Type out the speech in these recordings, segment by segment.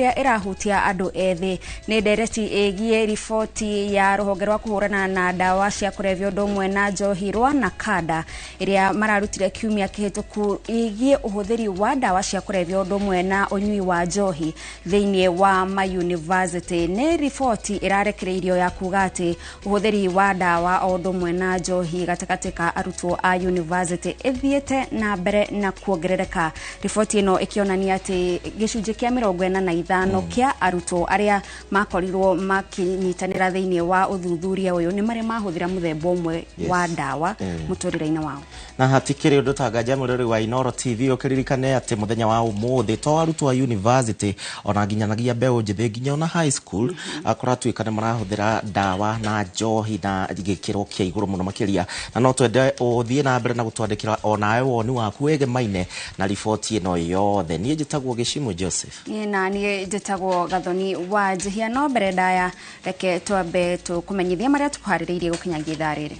Irahutia andu ethi ni ndereti igie riboti ya ruhonge rwa kuhurana na dawa cia kurevya undu umwe na njohi rwa NACADA iria mararutire kiumia kihituku igie uhuthiri wa dawa cia kurevya undu umwe na unyui wa njohi thiini wa mayunivasity. Ni riboti irarekereirio ya kuga ati uhuthiri wa dawa undu umwe na njohi gatakati ka arutwo a university ithiete na mbere na kuongerereka. Riboti ino ikionania ati gicunji kia 45 kia arutwo aria makorirwo makinyitanira thiini wa uthuthuria uyu ni mari mahuthira muthemba umwe wa dawa muturire-ini wao. Na hatikiri undu tangaja muriri wa Inoro TV ukiririkane ati muthenya wa umuthi to arutwo a university ona nginyanagia mbeu njithi nginya ona high school akoratuikane marahuthira dawa na njohi na gikiro kia iguru muno makiria na no twende uthie na mbere na gutwandikira onawe woni waku wegemaine na riboti ino yothe. Nie njitagwo Gicimu Joseph na nie njitagwo Gathoni wa Njihia. No mbere ndaya reke twambe tukumenyithia maria tukuhaririirie gukinyagia ithaa riri.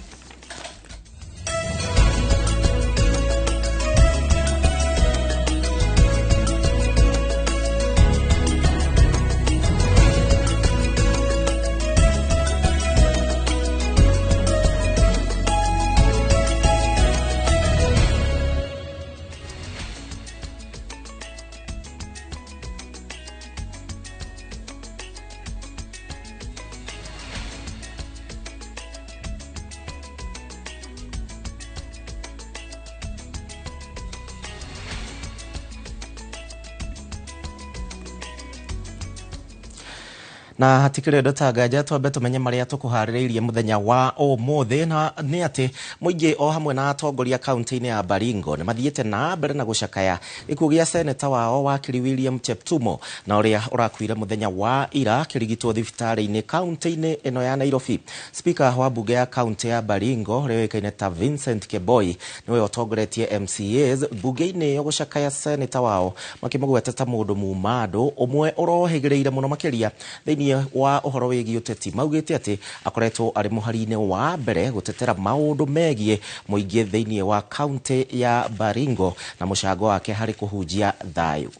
na hatikire ndotangaja twambe tumenye maria tukuhaririirie muthenya wa umuthi na ni ati muingi o hamwe na atongoria kaunti-ini ya Baringo ni mathiete na mbere na gucakaya ikugia seneta wao wakiri William Cheptumo na uria urakuire muthenya wa ira kirigitwo thibitari-ini kaunti-ini ino ya Nairobi. Speaker wa bunge ya kaunti ya Baringo rewekaine ta Vincent Keboi niwe otongoretie MCAs bunge-ini yo gucakaya seneta wao makimugweteta mundu mumado umwe urohigireire muno makiria thiini wa uhoro wigi uteti. Maugite ati akoretwo ari muhari-ini wa mbere gutetera maundu megie muingi thiini wa kaunti ya Baringo na mucango wake hari kuhunjia thayu.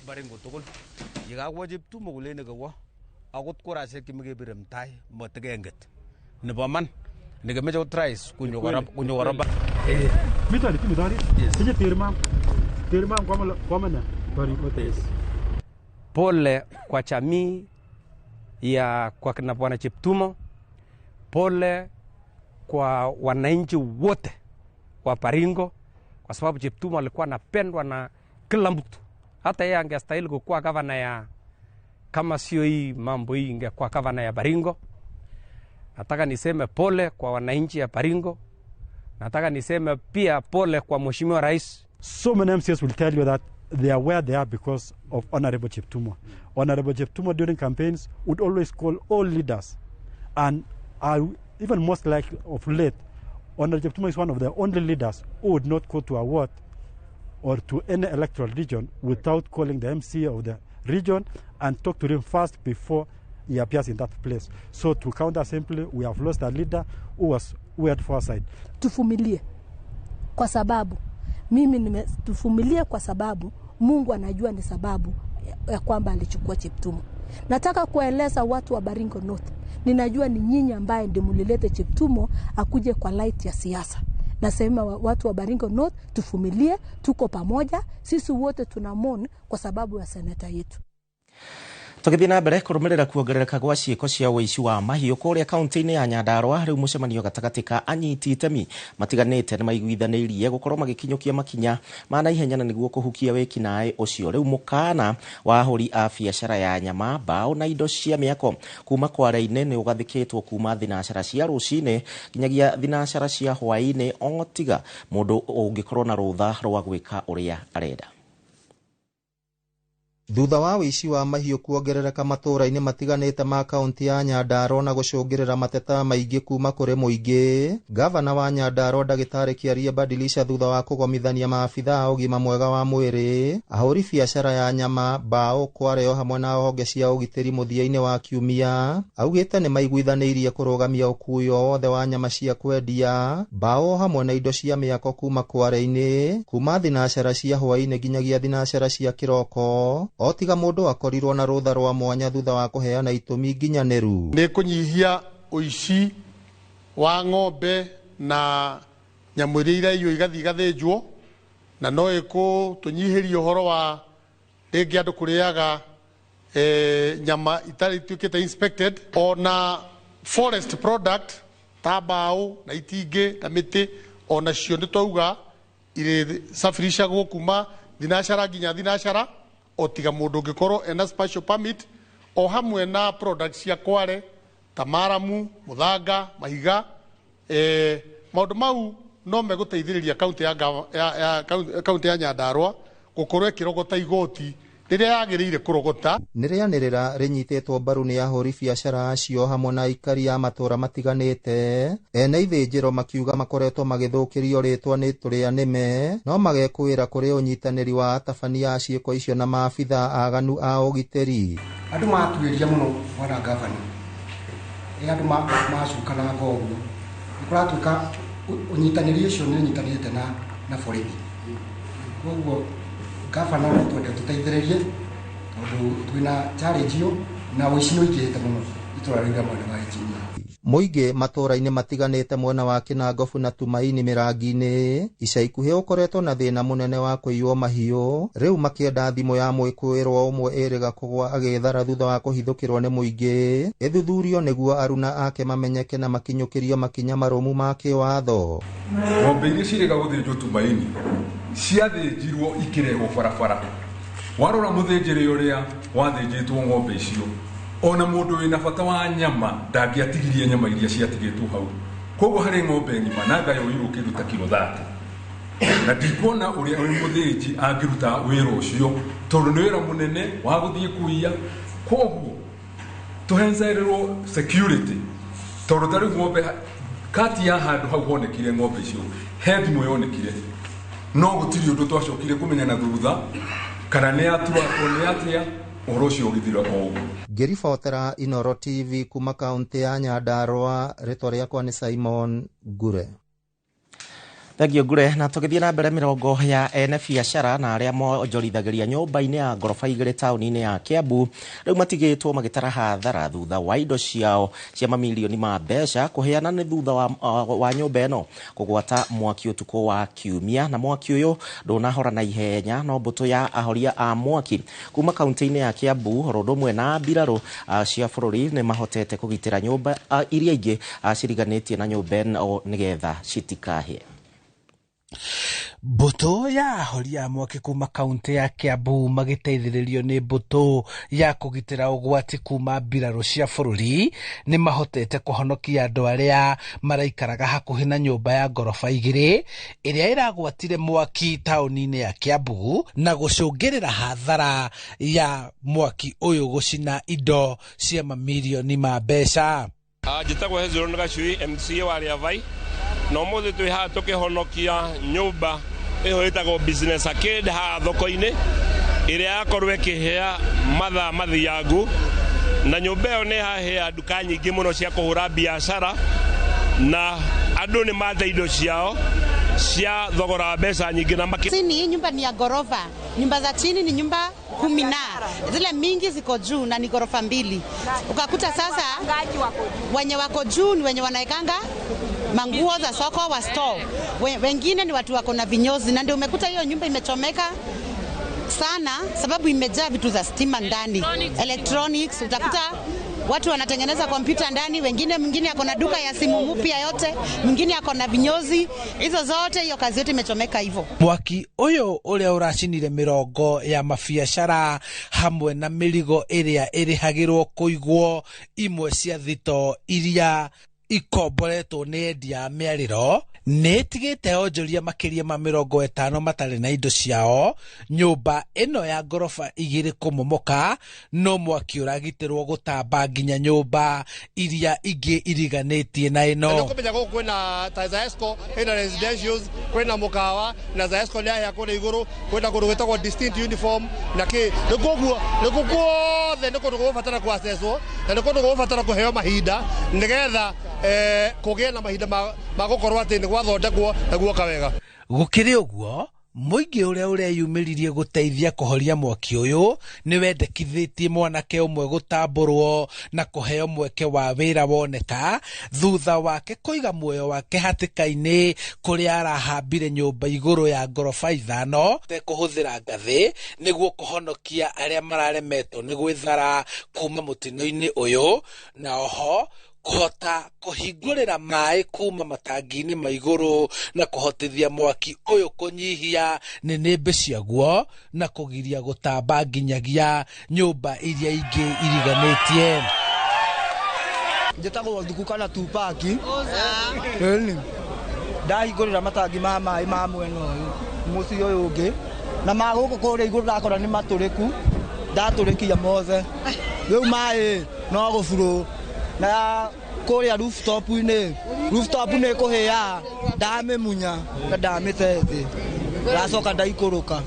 Baringo tugul yigagwo Cheptumo kulene gwo agot kurase kimgebire mtai motegenget nebo man nigemeje utrais kunyogora mitali timidari sije terma kwa mana Baringo tes. Pole kwa jamii ya kwa kina Bwana Cheptumo, pole kwa wananchi wote wa Baringo, kwa sababu Cheptumo alikuwa anapendwa na kila mtu. Hata yeye angestahili kuwa gavana ya, kama sio hii mambo hii ingekuwa gavana ya Baringo. Nataka niseme pole kwa wananchi ya Baringo. Nataka niseme pia pole kwa Mheshimiwa Rais. So many MCs will tell you that they are where they are because of Honorable Cheptumo. Honorable Cheptumo during campaigns would always call all leaders, and even most likely of late, Honorable Cheptumo is one of the only leaders who would not go to a ward or to any electoral region without calling the MCA of the region and talk to him first before he appears in that place. So to counter simply, we have lost a leader who had foresight. Tuvumilie kwa sababu tuvumilie kwa sababu Mungu anajua ni sababu ya kwamba alichukua Cheptumo. Nataka kueleza watu wa Baringo North, ninajua ni nyinyi ambaye ndio mlilete Cheptumo akuje kwa light ya siasa. Nasema watu wa Baringo North tuvumilie, tuko pamoja, sisi wote tunamon kwa sababu ya seneta yetu. Tugithi na mbere kurumirira kuongerereka gwa ciiko cia uici wa mahiu kuria kaunti-ini ya Nyandarua riu mucemanio gatagati ka anyiti itemi matiganite ni maiguithanirie gukorwo magikinyukia makinya mana ihenya niguo kuhukia wekinae ucio. Riu mukana wa ahuri a biacara ya nyama, mbao na indo cia miako kuma kware-ini ni ugathikitwo kuma thinacara cia rucini nginyagia thinacara cia hwaini otiga mundu ungikorwo na rutha rwa gwika uria arenda. Thutha wa wici wa mahiũ kuongerereka matũra-inĩ matiganĩte ma kaunti ya Nyandarua na gũcũngĩrĩra mateta maingĩ kuma kũrĩ mũingĩ, gavana wa Nyandarua Ndagĩtarĩ Kĩarie Badilisha thutha wa kũgomithania maabitha a ũgima mwega wa mwĩrĩ, ahũri biacara ya nyama, mbaũ, Kware o hamwe na honge cia ũgitĩri mũthia-inĩ wa kiumia, augĩte nĩ maiguithanĩirie kũrũgamia ũkui o wothe wa nyama cia kwendia, mbaũ hamwe na indo cia mĩako kuma Kware-inĩ, kuma thinacara cia hwaĩ-inĩ nginyagia thinacara cia kĩroko, o tiga mũndũ akorirwo na rũtha rwa mwanya thutha wa kũheana itũmi nginyanĩru. Nĩ kũnyihia ũici wa ng'ombe na nyamũ iria iraiywo igathiĩ igathĩnjwo, na no ĩkũtũnyihĩria ũhoro wa rĩngĩ andũ kũrĩaga nyama itarĩ ituĩkĩte inspected, ona forest product ta mbaũ na itingĩ na mĩtĩ ona cio nĩ twauga irĩsafirishagwo kuma thinacara nginya thinacara, o tiga mũndũ ũngĩkorwo ena special permit, o hamwe na products cia Kware ta maramu, mũthanga, mahiga. Maũndũ mau no megũteithĩrĩria kaunti ya Nyandarua gũkorwo ĩkĩrogota igoti rĩrĩa yagĩrĩire kũrogota. Nĩrĩanĩrĩra rĩnyitĩtwo mbaru nĩ ahũri biacara acio hamwe na aikari ya matũra matiganĩte, ene ithĩnjĩro makiuga makoretwo magĩthũkĩrio rĩtwa nĩ tũrĩa nĩme, no magekũĩra kũrĩ ũnyitanĩri wa atabania a ciĩko icio na maabitha aganu a ũgitĩri. Andũ matuĩria mũno wana gavana, andũ macukana ngoguo, nĩkũratuĩka ũnyitanĩri ũcio nĩ ũnyitanĩte na borithi. Koguo gavana nĩ twende tũteithĩrĩrie tondũ twĩna challenge ĩyo na ũici nĩ ũingĩhĩte mũno itũra rĩu mwena wa Echimia. Mũingĩ matũra-inĩ matiganĩte mwena wa Kinangofu na Tumaini Mĩrangi-inĩ ica ikuhĩ ũkoretwo na thĩna mũnene wa kũiywo mahiũ, rĩu makĩenda thimũ ya mwĩkũĩrwo ũmwe ĩrĩga kũgwa agĩthara thutha wa kũhithũkĩrwo nĩ mũingĩ ĩthuthurio nĩguo aruna ake mamenyeke na makinyũkĩrio makinya marũmu ma kĩwatho. Ng'ombe iria cirĩga gũthĩnjwo Tumaini ciathĩnjirwo ikĩrehwo barabara, warora mũthĩnjĩri ũrĩa wathĩnjĩtwo ng'ombe icio, ona mũndũ wĩna bata wa nyama ndangĩatigirie nyama iria ciatigĩtwo hau. Koguo harĩ ng'ombe ng'ima na ngayo irũ kĩndũ ta kilo 30, na ndikuona ũrĩa mũthĩnji angĩruta wĩra ũcio tondũ nĩ wĩra mũnene wa gũthiĩ kuiya. Koguo tũhencererwo security tondũ tarĩ ng'ombe kati ya handũ hau honekire ng'ombe icio he thimũ yonekire, no gũtirĩ ũndũ twacokire kũmenya na thutha kana nĩ aturatwo nĩ atĩa ũhoro ũcio ũgĩthira o ũguo. Ngĩribotera Inooro TV kuma kaunti ya Nyandarua, rĩtwa rĩakwa nĩ Simon Ngure. Thengio Ngure, na tũgĩthiĩ na mbere mĩrongo ya ene biacara na arĩa monjorithagĩria nyũmba-inĩ ya ngoroba igĩrĩ taũni-inĩ ya Kiambu rĩu matigĩtwo magĩtara hathara thutha wa indo ciao cia mamirioni ma mbeca kũheana nĩ thutha wa nyũmba ĩno kũgwata mwaki ũtukũ wa kiumia, na mwaki ũyũ ndũnahora na ihenya, no mbũtũ ya ahoria a mwaki kuma kaunti-inĩ ya Kiambu oro ũndũ ũmwe na mbirarũ cia bũrũri nĩ mahotete kũgitĩra nyũmba iria ingĩ ciriganĩtie na nyũmba ĩno nĩgetha citikahĩe. Mbũtũ ya ahoria a mwaki kuma kaunti ya Kiambu magĩteithĩrĩrio nĩ mbũtũ ya kũgitĩra ũgwati kuma mbirarũ cia bũrũri nĩ mahotete kũhonokia andũ arĩa maraikaraga hakuhĩ na nyũmba ya ngoroba igĩrĩ ĩrĩa ĩragwatire mwaki taũni-inĩ ya Kiambu na gũcũngĩrĩra hathara ya mwaki ũyũ gũcina indo cia mamirioni ma mbeca. Njĩtagwo Hezron Gacui, MCA wa Rĩavai, na ũmũthĩ twĩ haha tũkĩhonokia nyũmba ĩyo ĩtagwo Business Arcade haha thoko-inĩ ĩrĩa yakorwo ĩkĩhĩa mathaa mathiangu, na nyũmba ĩyo nĩ hahĩa nduka nyingĩ mũno cia kũhũra biacara, na andũ nĩ mate indo ciao cia thogora wa mbeca nyingi na chini. Hii nyumba ni ya ghorofa, nyumba za chini ni nyumba 10 na zile mingi ziko juu na ni ghorofa 2. Ukakuta sasa wenye wako juu ni wenye wanaekanga manguo za soko wa store, wengine ni watu wako na vinyozi, na ndio umekuta hiyo nyumba imechomeka sana sababu imejaa vitu za stima ndani, electronics. Utakuta watu wanatengeneza kompyuta ndani, mwingine ako na duka ya simu mpya yote, mwingine ako na vinyozi, hizo zote, hiyo kazi yote imechomeka hivyo. Mwaki ũyũ ũrĩa ũracinire mĩrongo ya mabiacara hamwe na mĩrigo ĩrĩa ĩrĩhagĩrwo kũigwo imwe cia thito iria ikomboretwo nĩ endia mĩarĩro netigite onjoria makiria ma 50 matari na indo ciao nyumba ino ya gorofa 2 kumomoka no mwaki uragitirwo gutamba nginya nyumba iria ingi iriganitie na ino kumenya guku kwina Zaesco ina residentials kwina mukawa na Zaesco ni ya kule iguru kwina kundu gwitagwo distinct uniform na ki nikuguo nikuguothe nikundu gubatara kuaccesswo na nikundu gubatara kuheo mahinda nigetha kugie na mahinda ma gukorwo ati ni gwathondekwo na guoka wega gukiri uguo muingi uria ureyumiririe guteithia kuhoria mwaki uyu ni wendekithitie mwanake umwe gutamburwo na kuheo mweke wa wira woneka thutha wake kuiga muoyo wake hatikaini kuria arahambire nyumba iguru ya gorofa 5 te kuhuthira ngathi niguo kuhonokia aria mararemetwo ni gwithara kuma mutino-ini uyu na oho kuhota kuhingurira mai kuma matangini ma iguru na kuhotithia mwaki uyu kunyihia nenebe ciaguo na kugiria gutamba nginyagia nyumba iria ingi iriganitie njitagwo thukukana tupaki eni ndahingurira matangi ma mai ma mwena uyu muci uyu ungi na maguku kuria iguru ndakora ni maturiku ndaturikia mothe riu mai no gufuru na kuria rooftop ni kuhia ndame munya na ndamite thi racoka ndaikuruka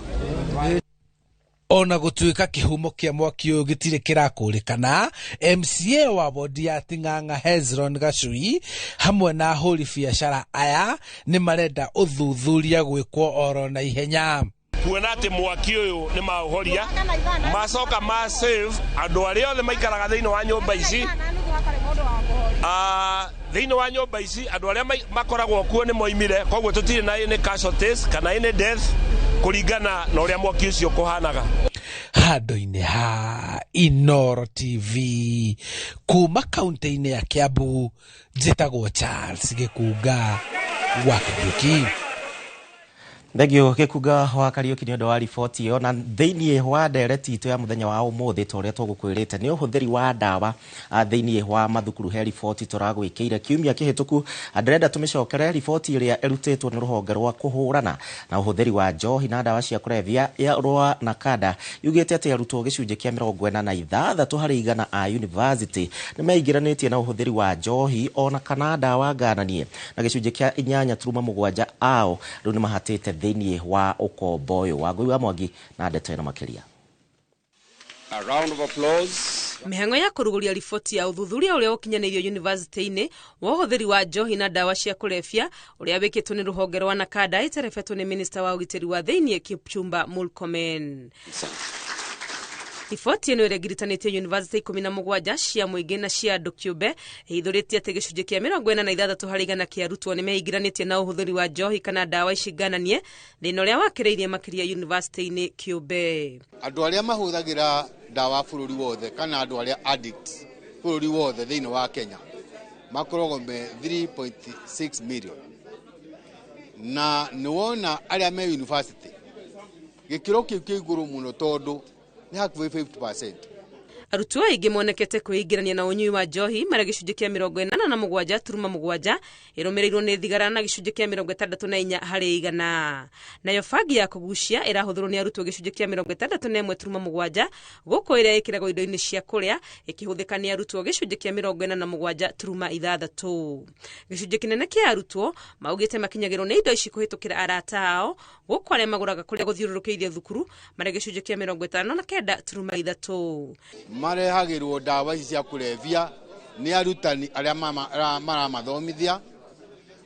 ona gutuika kihumo kia mwaki uyu gitire kirakurikana MCA wa bodi ya Ting'ang'a Hezron Gachui hamwe na ahuri biashara aya ni marenda uthuthuria gwikwo oro na ihenya kuona ati mwaki uyu ni mauhoria macoka ma save andu aria othe maikaraga thiini wa nyumba ici thiini wa nyumba ici andu aria makoragwo kuo ni moimire koguo tutire na any casualties kana any death kuringana na uria mwaki ucio kuhanaga handu-ini ha Inoro TV kuma kaunti-ini ya Kiambu njitagwo Charles Gikunga wa Kariuki. Thegio Gikunga wa Kariuki ni undu wa riboti iyo na thiini wa ndereti itu ya muthenya wa umuthi toria tugukwirite ni uhuthiri wa dawa thiini wa mathukuru he riboti turagwikiire kiumia kihituku ndirenda tumicokere riboti iria erutitwo ni ruhonge rwa kuhurana na uhuthiri wa njohi na dawa cia kulevya ya rwa nakada yugite ati arutwo gicunje kia 46 hari igana a university ni meigiranĩtie na uhuthiri wa njohi ona kana dawa ngananie na gicunje kia 8.7 ao riu ni mahatite thiini wa ukombo uyu wa Ngui wa Mwangi na ndeto ino makiria. A round of applause. Mihango ya kuruguria riboti ya uthuthuria uria ukinyanirio university-ini wa uhuthiri wa njohi na dawa cia kulevya uria wikitwo ni ruhonge rwa nakada iterefetwo ni minister wa ugitiri wa thiini Kipchumba Murkomen. Riboti ino iregiritanĩtie university 17 cia muingi na cia andu kĩũmbe ithuritie ati gicunjĩ kia 46 harĩ igana kia arutwo ni meigiranĩtie na uhuthiri wa njohi kana dawa ici ngananie thĩna ũrĩa wakĩrĩirie makiria university-inĩ kĩũmbe. Andu aria mahuthagira dawa bũrũri wothe kana andu aria addict bũrũri wothe thĩinĩ wa Kenya makoragwo me 3.6 million na niwona aria me university gĩkĩro kĩu kĩ igũrũ mũno tondũ ni hakuhĩ 50%. Arutwo aingĩ monekete kwĩingĩrania na ũnyui wa njohi marĩ gĩcunjĩ kia 47.7 ĩrũmĩrĩirwo nĩ thigara na gĩcunjĩ kia 64 harĩ igana. Nayo bangi ya kũgucia ĩrahũthĩrwo nĩ arutwo gĩcunjĩ kia 61.7 gũkũ ĩrĩa ĩkĩragwo indo-inĩ cia kũrĩa ĩkĩhũthĩka nĩ arutwo gĩcunjĩ kia 47.6. Gĩcunjĩ kĩnene kia arutwo maugĩte makinyagĩrwo nĩ indo ici kũhĩtũkĩra arata ao gũkũ arĩa magũraga kũrĩa gũthiũrũrũkĩirie thukuru marĩ gĩcunjĩ kia 59.3. Marehagirwo dawa ici cia kulevya ni arutani aria maramathomithia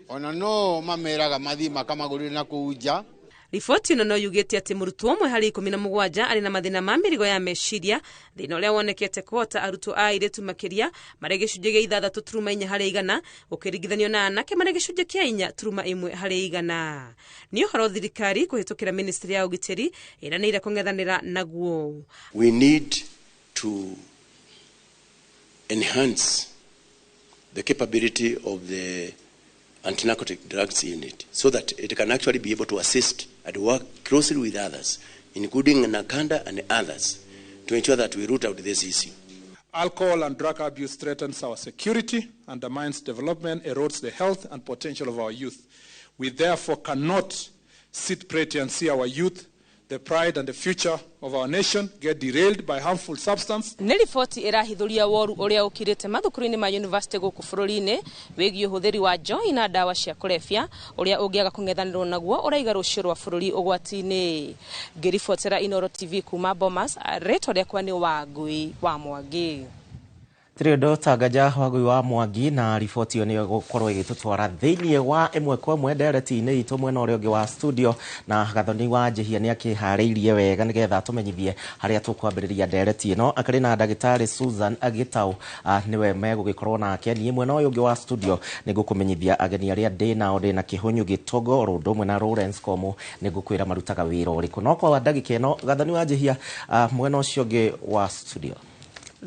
ona no mameraga mathi makamagurire na kuunja. Riboti ino no yugĩte atĩ mũrutwo ũmwe harĩ 17 arĩ na mathĩna ma mĩrigo ya meciria thĩna ũrĩa wonekete kwota arutwo a airĩtu makĩria marĩ gĩcunjĩ gĩa 6.4 harĩ igana ũkĩringithanio na anake marĩ gĩcunjĩ kĩa 4.1 harĩ igana. Nĩ ũhoro thirikari kũhĩtũkĩra ministry ya ũgitĩri ĩranĩire kũng'ethanĩra naguo. We need to enhance the capability of the anti-narcotic drugs unit so that it can actually be able to assist and work closely with others, including Nakanda and others, to ensure that we root out this issue. Alcohol and drug abuse threatens our security, undermines development, erodes the health and potential of our youth. We therefore cannot sit pretty and see our youth, the pride and the future of our nation, get derailed by harmful substance. Nĩ riboti ĩrahithũria woru ũrĩa ũkirĩte mathukuru-inĩ ma university gũkũ bũrũri-inĩ wĩgiĩ ũhũthĩri wa njohi na ndawa cia kũrebia ũrĩa ũngĩaga kũng'ethanĩrwo naguo ũraiga rũciũ rwa bũrũri ũgwati-inĩ. Ngĩribotera Inooro TV kuma Bomas, rĩtwa rĩakwa nĩ Wangui wa Mwangi. Tirĩndo Tangaja Wangui wa Mwangi, na riboti ĩyo nĩ gũkorwo ĩgĩtũtwara thĩinĩ wa ĩmwe kwa ĩmwe ndereti-inĩ itũ mwena ũrĩa ũngĩ wa studio, na Gathoni wa Njihia nĩ akĩharĩirie wega nĩgetha tũmenyithie harĩa tũkwambĩrĩria ndereti ĩno. Akĩrĩ na ndagĩtarĩ Susan Gitau nĩwe megũgĩkorwo nake. Niĩ mwena ũyũ ũngĩ wa studio nĩngũkũmenyithia ageni arĩa ndĩna Kĩhũnyu Gĩtogo oro ũndũ ũmwe na Lawrence Komu nĩngũkwĩra marutaga wĩra ũrĩkũ. No kwa ndagĩka ĩno Gathoni wa Njihia mwena ũcio ũngĩ wa studio.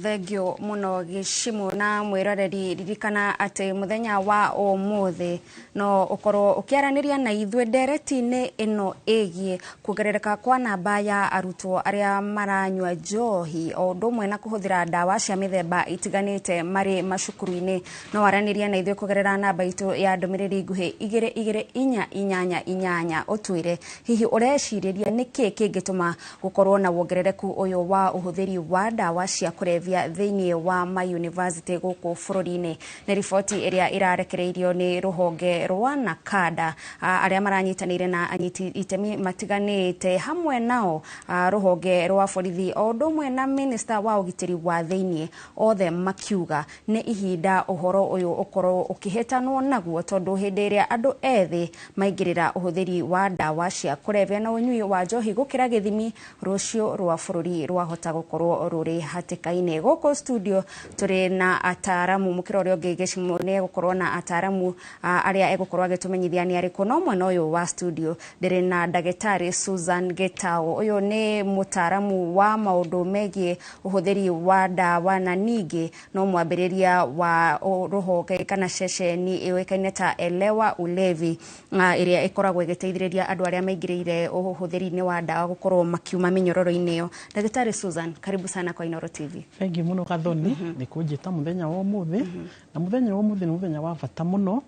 Thengio muno Gĩchimũ na mwĩroreri, ririkana atĩ mũthenya wa ũmũthĩ no ũkorwo ũkĩaranĩria na ithuĩ ndereti-inĩ ĩno ĩgiĩ kuongerereka kwa namba ya arutwo arĩa maranyua njohi o ũndũ ũmwe na kũhũthĩra ndawa cia mĩthemba itiganĩte marĩ macukuru-inĩ. No waranĩria na ithuĩ kũgerera namba itũ ya ndũmĩrĩri nguhĩ 2288 ũtwĩre hihi ũrecirĩria nĩkĩ kĩngĩtũma gũkorwo na wongerereku ũyũ wa ũhũthĩri wa ndawa cia kũrebia thĩinĩ wa ma university gũkũ bũrũri-inĩ. Nĩ riboti ĩrĩa ĩrarekereirio nĩ rũhonge rwa NACADA arĩa maranyitanĩire na anyiti itemi matiganĩte, hamwe nao rũhonge rwa borithi o ũndũ ũmwe na minister wa ũgitĩri wa thĩinĩ, othe makiuga nĩ ihinda ũhoro ũyũ ũkorwo ũkĩhĩtanwo naguo, tondũ hĩndĩ ĩrĩa andũ ethĩ maingĩrĩra ũhũthĩri wa ndawa cia kũrebia na ũnyui wa njohi gũkĩra gĩthimi, rũciũ rwa bũrũri rwahota gũkorwo rũrĩ hatĩka-inĩ. Gũkũ studio tũrĩ na ataramu, mũkĩra ũrĩa ũngĩ Gĩchimũ nĩ egũkorwo na ataramu arĩa egũkorwo agĩtũmenyithia nĩ arĩkũ. No mwena ũyũ wa studio ndĩrĩ na ndagĩtarĩ Susan Gitau. Ũyũ nĩ mũtaramu wa maũndũ megiĩ ũhũthĩri wa ndawa na ningĩ no mwambĩrĩria wa rũhonge kana ceceni ĩũĩkaine ta Elewa Ulevi ĩrĩa ĩkoragwo ĩgĩteithĩrĩria andũ arĩa maingĩrĩire ũhũthĩri-inĩ wa ndawa gũkorwo makiuma mĩnyororo-inĩ ĩyo. Ndagĩtarĩ Susan, karibu sana kwa Inooro TV. Thengi muno Gathoni nĩ kũnjĩta mũthenya wa ũmũthĩ, na mũthenya wa ũmũthĩ nĩ mũthenya wa bata mũno,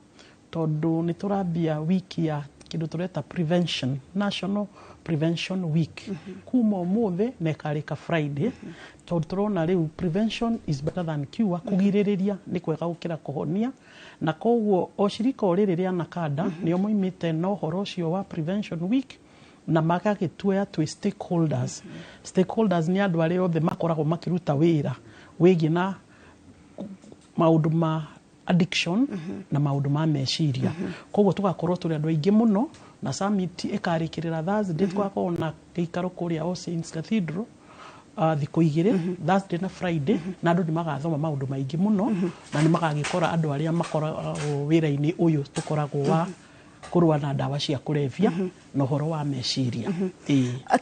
tondũ nĩ tũrambia wiki ya kĩndũ tũreta prevention, National Prevention Week. Kuma ũmũthĩ na ĩkarĩka Friday, tondũ tũrona rĩu prevention is better than cure, kũgirĩrĩria nĩ kwega gũkĩra kũhonia, na koguo o cirika o rĩrĩ rĩa NACADA nĩo moimĩte na ũhoro ũcio wa prevention week na magagĩtuoya twĩ stakeholders. Stakeholders nĩ andũ arĩa othe makoragwo makĩruta wĩra wĩgiĩ na maũndũ ma addiction na maũndũ ma meciria. Koguo tũgakorwo tũrĩ andũ aingĩ mũno, na summit ĩkarĩkĩrĩra Thursday, tũgakorwo na gĩikaro kũrĩa All Saints Cathedral thikũ igĩrĩ, Thursday na Friday, na andũ nĩ magathoma maũndũ maingĩ mũno, na nĩ magagĩkora andũ arĩa makoragwo wĩra-inĩ ũyũ tũkoragwo wa kũrũa na ndawa cia kũrebia na ũhoro wa meciria.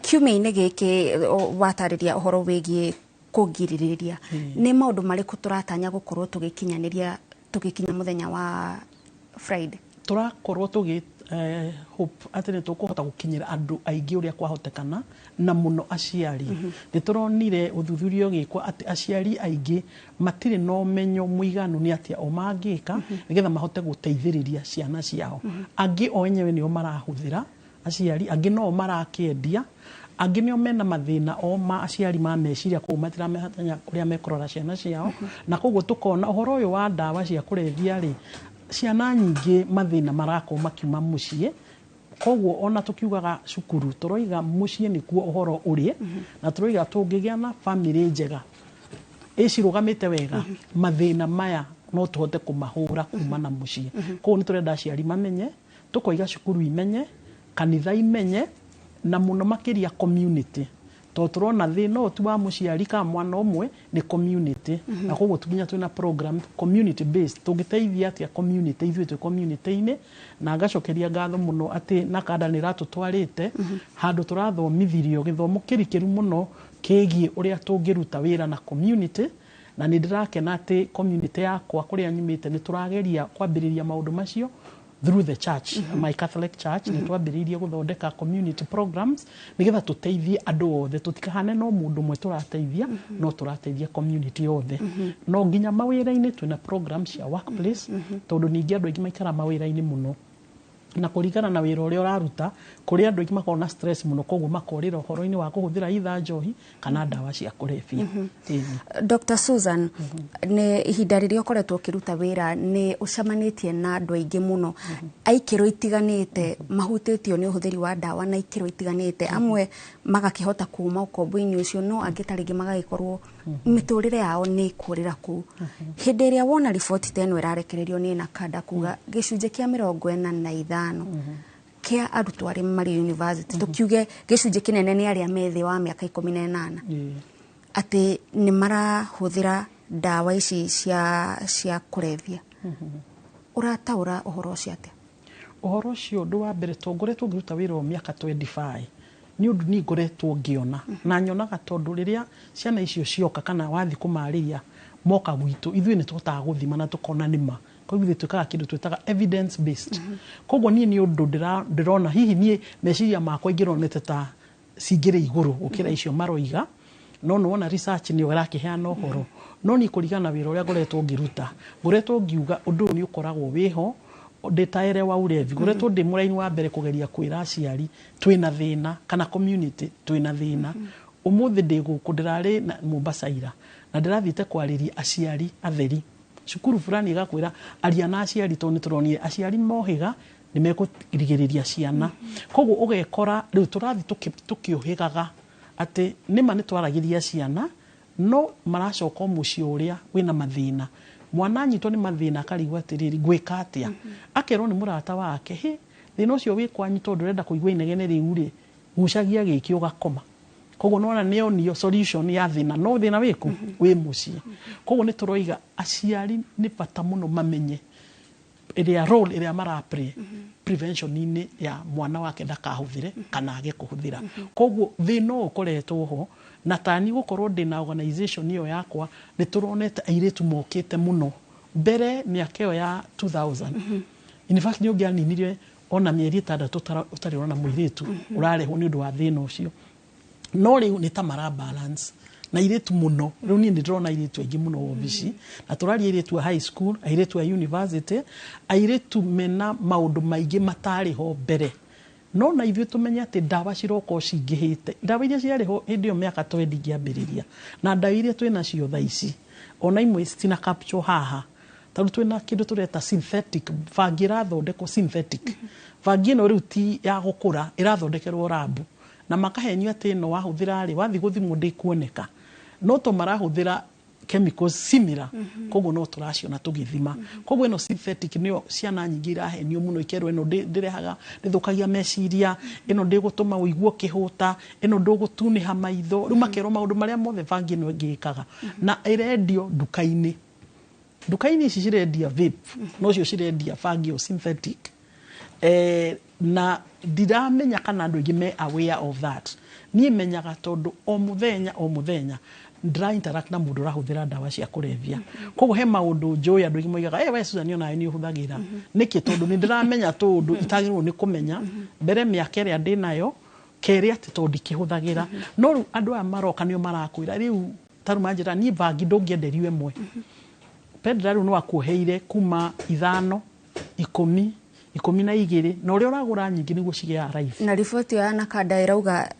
Kiumia-inĩ gĩkĩ watarĩria ũhoro wĩgiĩ kũgirĩrĩria, nĩ maũndũ marĩkũ tũratanya gũkorwo tũgĩkinya mũthenya wa Friday? Tũrakorwo hope atĩ nĩ tũkũhota gũkinyĩra andũ aingĩ ũrĩa kwahotekana, na mũno aciari. Nĩ tũronire ũthuthuria ũgĩkwo atĩ aciari aingĩ matirĩ na ũmenyo mũiganu nĩ atĩa o mangĩka nĩgetha mahote gũteithĩrĩria ciana ciao. Angĩ o enyewe nĩo marahũthĩra aciari, angĩ no marakĩendia, angĩ nĩo mena mathĩna o ma aciari ma meciria kũu matiramenya ũrĩa mekũrora ciana ciao, na koguo tũkona ũhoro ũyũ wa ndawa cia kũrebia rĩ, ciana nyingĩ mathĩna marakorwo makiuma mũciĩ. Koguo ona tũkiugaga cukuru, tũroiga mũciĩ nĩkuo ũhoro ũrĩ, na tũroiga tũngĩgĩa na family njega ĩcirũgamĩte wega, mathĩna maya no tũhote kũmahũra kuma na mũciĩ. Koguo nĩ tũrenda aciari mamenye, tũkoiga cukuru imenye, kanitha imenye, na mũno makĩria community, tondũ tũrona thĩna ũyũ ti wa mũciari kana mwana ũmwe, nĩ community. Na koguo tũkinya twĩna program community based, tũngĩteithia atĩa community, ithuĩ twĩ community-inĩ. Na ngacokeria ngatho mũno atĩ NACADA nĩ ĩratũtwarĩte handũ tũrathomithirio gĩthomo kĩrikĩru mũno kĩgiĩ ũrĩa tũngĩruta wĩra na community, na nĩ ndĩrakena atĩ community yakwa kũrĩa nyumĩte nĩ tũrageria kwambĩrĩria maũndũ macio through the church, my Catholic Church. Nĩ twambĩrĩirie gũthondeka community programs nĩgetha tũteithie andũ othe, tũtikahane no mũndũ ũmwe tũrateithia, no tũrateithia community yothe. No nginya mawĩra-inĩ twĩna programs cia workplace, tondũ ningĩ andũ aingĩ maikara mawĩra-inĩ mũno na kuringana na wira uria uraruta kuri andu aingi makona na stress muno koguo makorira uhoro-ini wa kuhuthira itha njohi kana dawa cia kulevya. Dr. Susan, ne ihinda riria ukoretwo ukiruta wira ni ucamanitie na andu aingi muno aikiro itiganite mahutitio ni uhuthiri wa dawa na ikiro itiganite amwe magakihota kuma ukombo-ini ucio no angi taringi magagikorwo miturire yao ni kurira ku hindi iria wona riboti teno irarekererio ni NACADA kuga gicunje kia 45 kia arutwo aria mari university tukiuge gicunje kinene ni aria methi wa miaka 18 ati ni marahuthira dawa ici cia kulevya. Urataura uhoro ucio atia? Uhoro ucio ndu wa mbere tungoretwo ngiruta wira wa miaka 25 ni undu ni ngoretwo ngiona na nyonaga tondu riria ciana icio cioka kana wathi kumariria moka gwitu ithui ni tuhotaga guthima na tukona nima koguo twikaga kindu twitaga evidence based. Koguo ni undu ndirona hihi nie meciria makwa ingironete ta cingire iguru ukira icio maroiga no wona research ni irakiheana uhoro no ni kurigana wira uria ngoretwo ngiruta ngoretwo ngiuga undu ni ukoragwo wiho ndetaere wa urevi ngoretwo ndi muraini wa mbere kugeria kwira aciari twina thina kana community twina thina. Umuthi ndi guku ndirari na Mombasa ira na ndirathite kwariria aciari atheri cukuru fulani igakwira aria na aciari to nituronire aciari mohiga ni mekugirigiriria ciana koguo ugekora riu turathi tukiohigaga ati nima nitwaragiria ciana no maracoka mucii uria wina mathina mwana nyitwo ni mathina akarigwa atiriri gwika atia akerwo ni murata wake he thina ucio wi kwanyu tondu urenda kuigwa inegene riu ri gucagia giki ugakoma koguo nona nio solution ya thina no thina wiku wi mucii koguo ni turoiga aciari ni bata muno mamenye iria role iria mara play prevention ini ya mwana wake ndakahuthire kana age kuhuthira. Koguo thina ukoretwo ho na tani gukorwo ndina organization iyo yakwa ni turonete airetu mokite muno mbere miaka iyo ya 2000 in fact ni ungianinire ona mieri 6 utari ona muiretu urareho ni undu wa thina ucio no riu ni tamara balance na iretu muno riu ni ndirona iretu aingi muno obici na turari iretu high school iretu university iretu mena maundu maingi matari ho mbere no na ithuĩ tumenye ati dawa ciroko cingihite dawa iria ciari ho hindi yo miaka 20 ngiambiriria na dawa iria twina cio thaa ici ona imwe citina capture haha tondu twina kindu tureta synthetic vangira thondeko synthetic vangino riu ti ya gukura irathondekerwo rabu na makahenyu ati no wahuthira ri wathi guthimwo ndikuoneka no to marahuthira chemicals similar koguo no turaciona tugithima koguo ino synthetic nio ciana nyingi irahenio muno ikerwo ino ndirehaga ndithukagia meciria ino ndigutuma uiguo kihuta ino ndugutuniha maitho riu makerwo maundu maria mothe vangino ngikaga na irendio dukaini ici cirendia vape no cio cirendia vangio synthetic na ndiramenya kana andu aingi me aware of that ni menyaga tondu o muthenya ndra interact na mundu rahuthira dawa cia kulevya koguo he maundu njui andu aingi moigaga we Susan yo nayo ni uhuthagira niki tondu ni ndiramenya tondu itagirwo ni kumenya mbere miaka iria ndinayo keri ati tondu kihuthagira no andu aya maroka nio marakwira riu taruma njira ni vangi ndungienderio imwe pedra riu no akuheire kuma 5 10 12 na uria uragura nyingi niguo cigia raithi na riboti ya NACADA irauga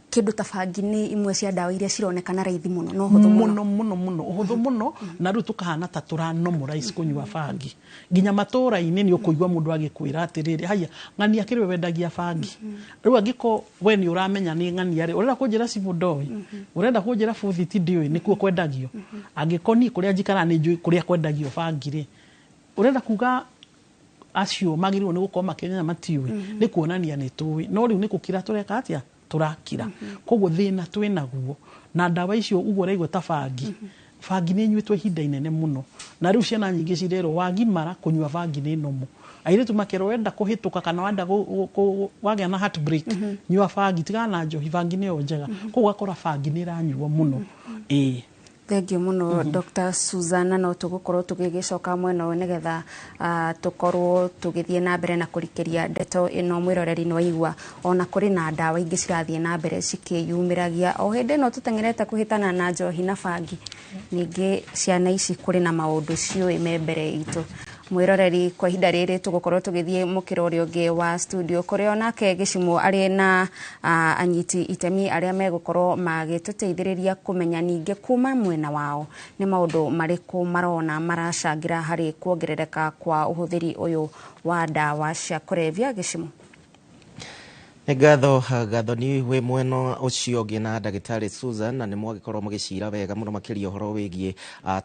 kindu tabangi ni imwe cia dawa iria cironekana raithi muno no huthu muno na riu tukahana ta turanomorais kunywa bangi nginya matura-ini ni ukuigwa mundu agikwira atiriri haya ng'ani akiriwe wendagia bangi riu angiko we ni uramenya ni ng'ani ari urenda kunjira cibundoi urenda kunjira futhiti ndioi nikuo kwendagio angiko ni kuria njikara ni njui kuria kwendagio bangi ri urenda kuga acio magirwo ni gukoma makenya matiwe ni kuonania ni tuwi no riu ni kukira tureka atia turakira koguo thina twinaguo na dawa icio uguo raigwa ta bangi ni nyuitwe ihinda inene muno na riu ciana nyingi cirero wagimara kunywa bangi ni nomo airetu makero wenda kuhituka kana wenda wagea na heartbreak nywa bangi tigana njohi bangi ni yo njega koguo akora bangi ni ranyuo muno Thank you muno Dr. Susanna no tugukorwo tugigicoka mwena o nigetha tukorwo tugithie na mbere na kurikiria ndeto ino mwiroreri no igwa ona kuri na dawa ingi cirathie na mbere cikiyumiragia o hindi no tutengerete kuhitana na njohi na bangi ningi ciana ici kuri na maundu cioi me mbere itu mwiroreri kwa ihinda riri tugukorwo tugithie mukiro uri ungi wa studio kuria onake Gicimu ari na anyiti itemi aria megukorwo magituteithiriria kumenya ninge kuma mwena wao ni maundu mariku marona marashangira hari kuongerereka kwa uhuthiri uyu wa dawa cia kurevya. Gicimu gatho ni we mweno ucio ngina ndagitari Susan na ni mwagikorwo mugicira wega muno makiria horo wigie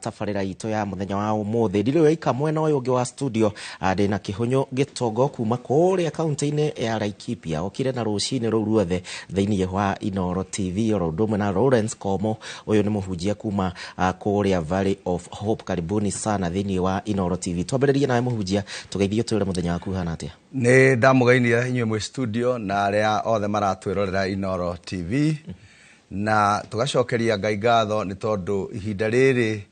tafarira ito ya muthenya wa umuthi ndiri weika mweno uyu ungi wa studio ndi na kihunyo gitogo kuma kuria kaunti-ini ya Laikipia okire na rucini ru ruothe thiini wa Inoro TV oro ndumwe na Lawrence Komo uyu ni muhunjia kuma kuria Valley of Hope. Karibuni sana thiini wa Inoro TV. Twambiririe nawe muhunjia tugeithio twire muthenya waku hana atia? Ni ndamugainia inywe mwe studio na aria othe maratwirorera Inoro TV na tugacokeria Ngai ngatho ni tondu ihinda riri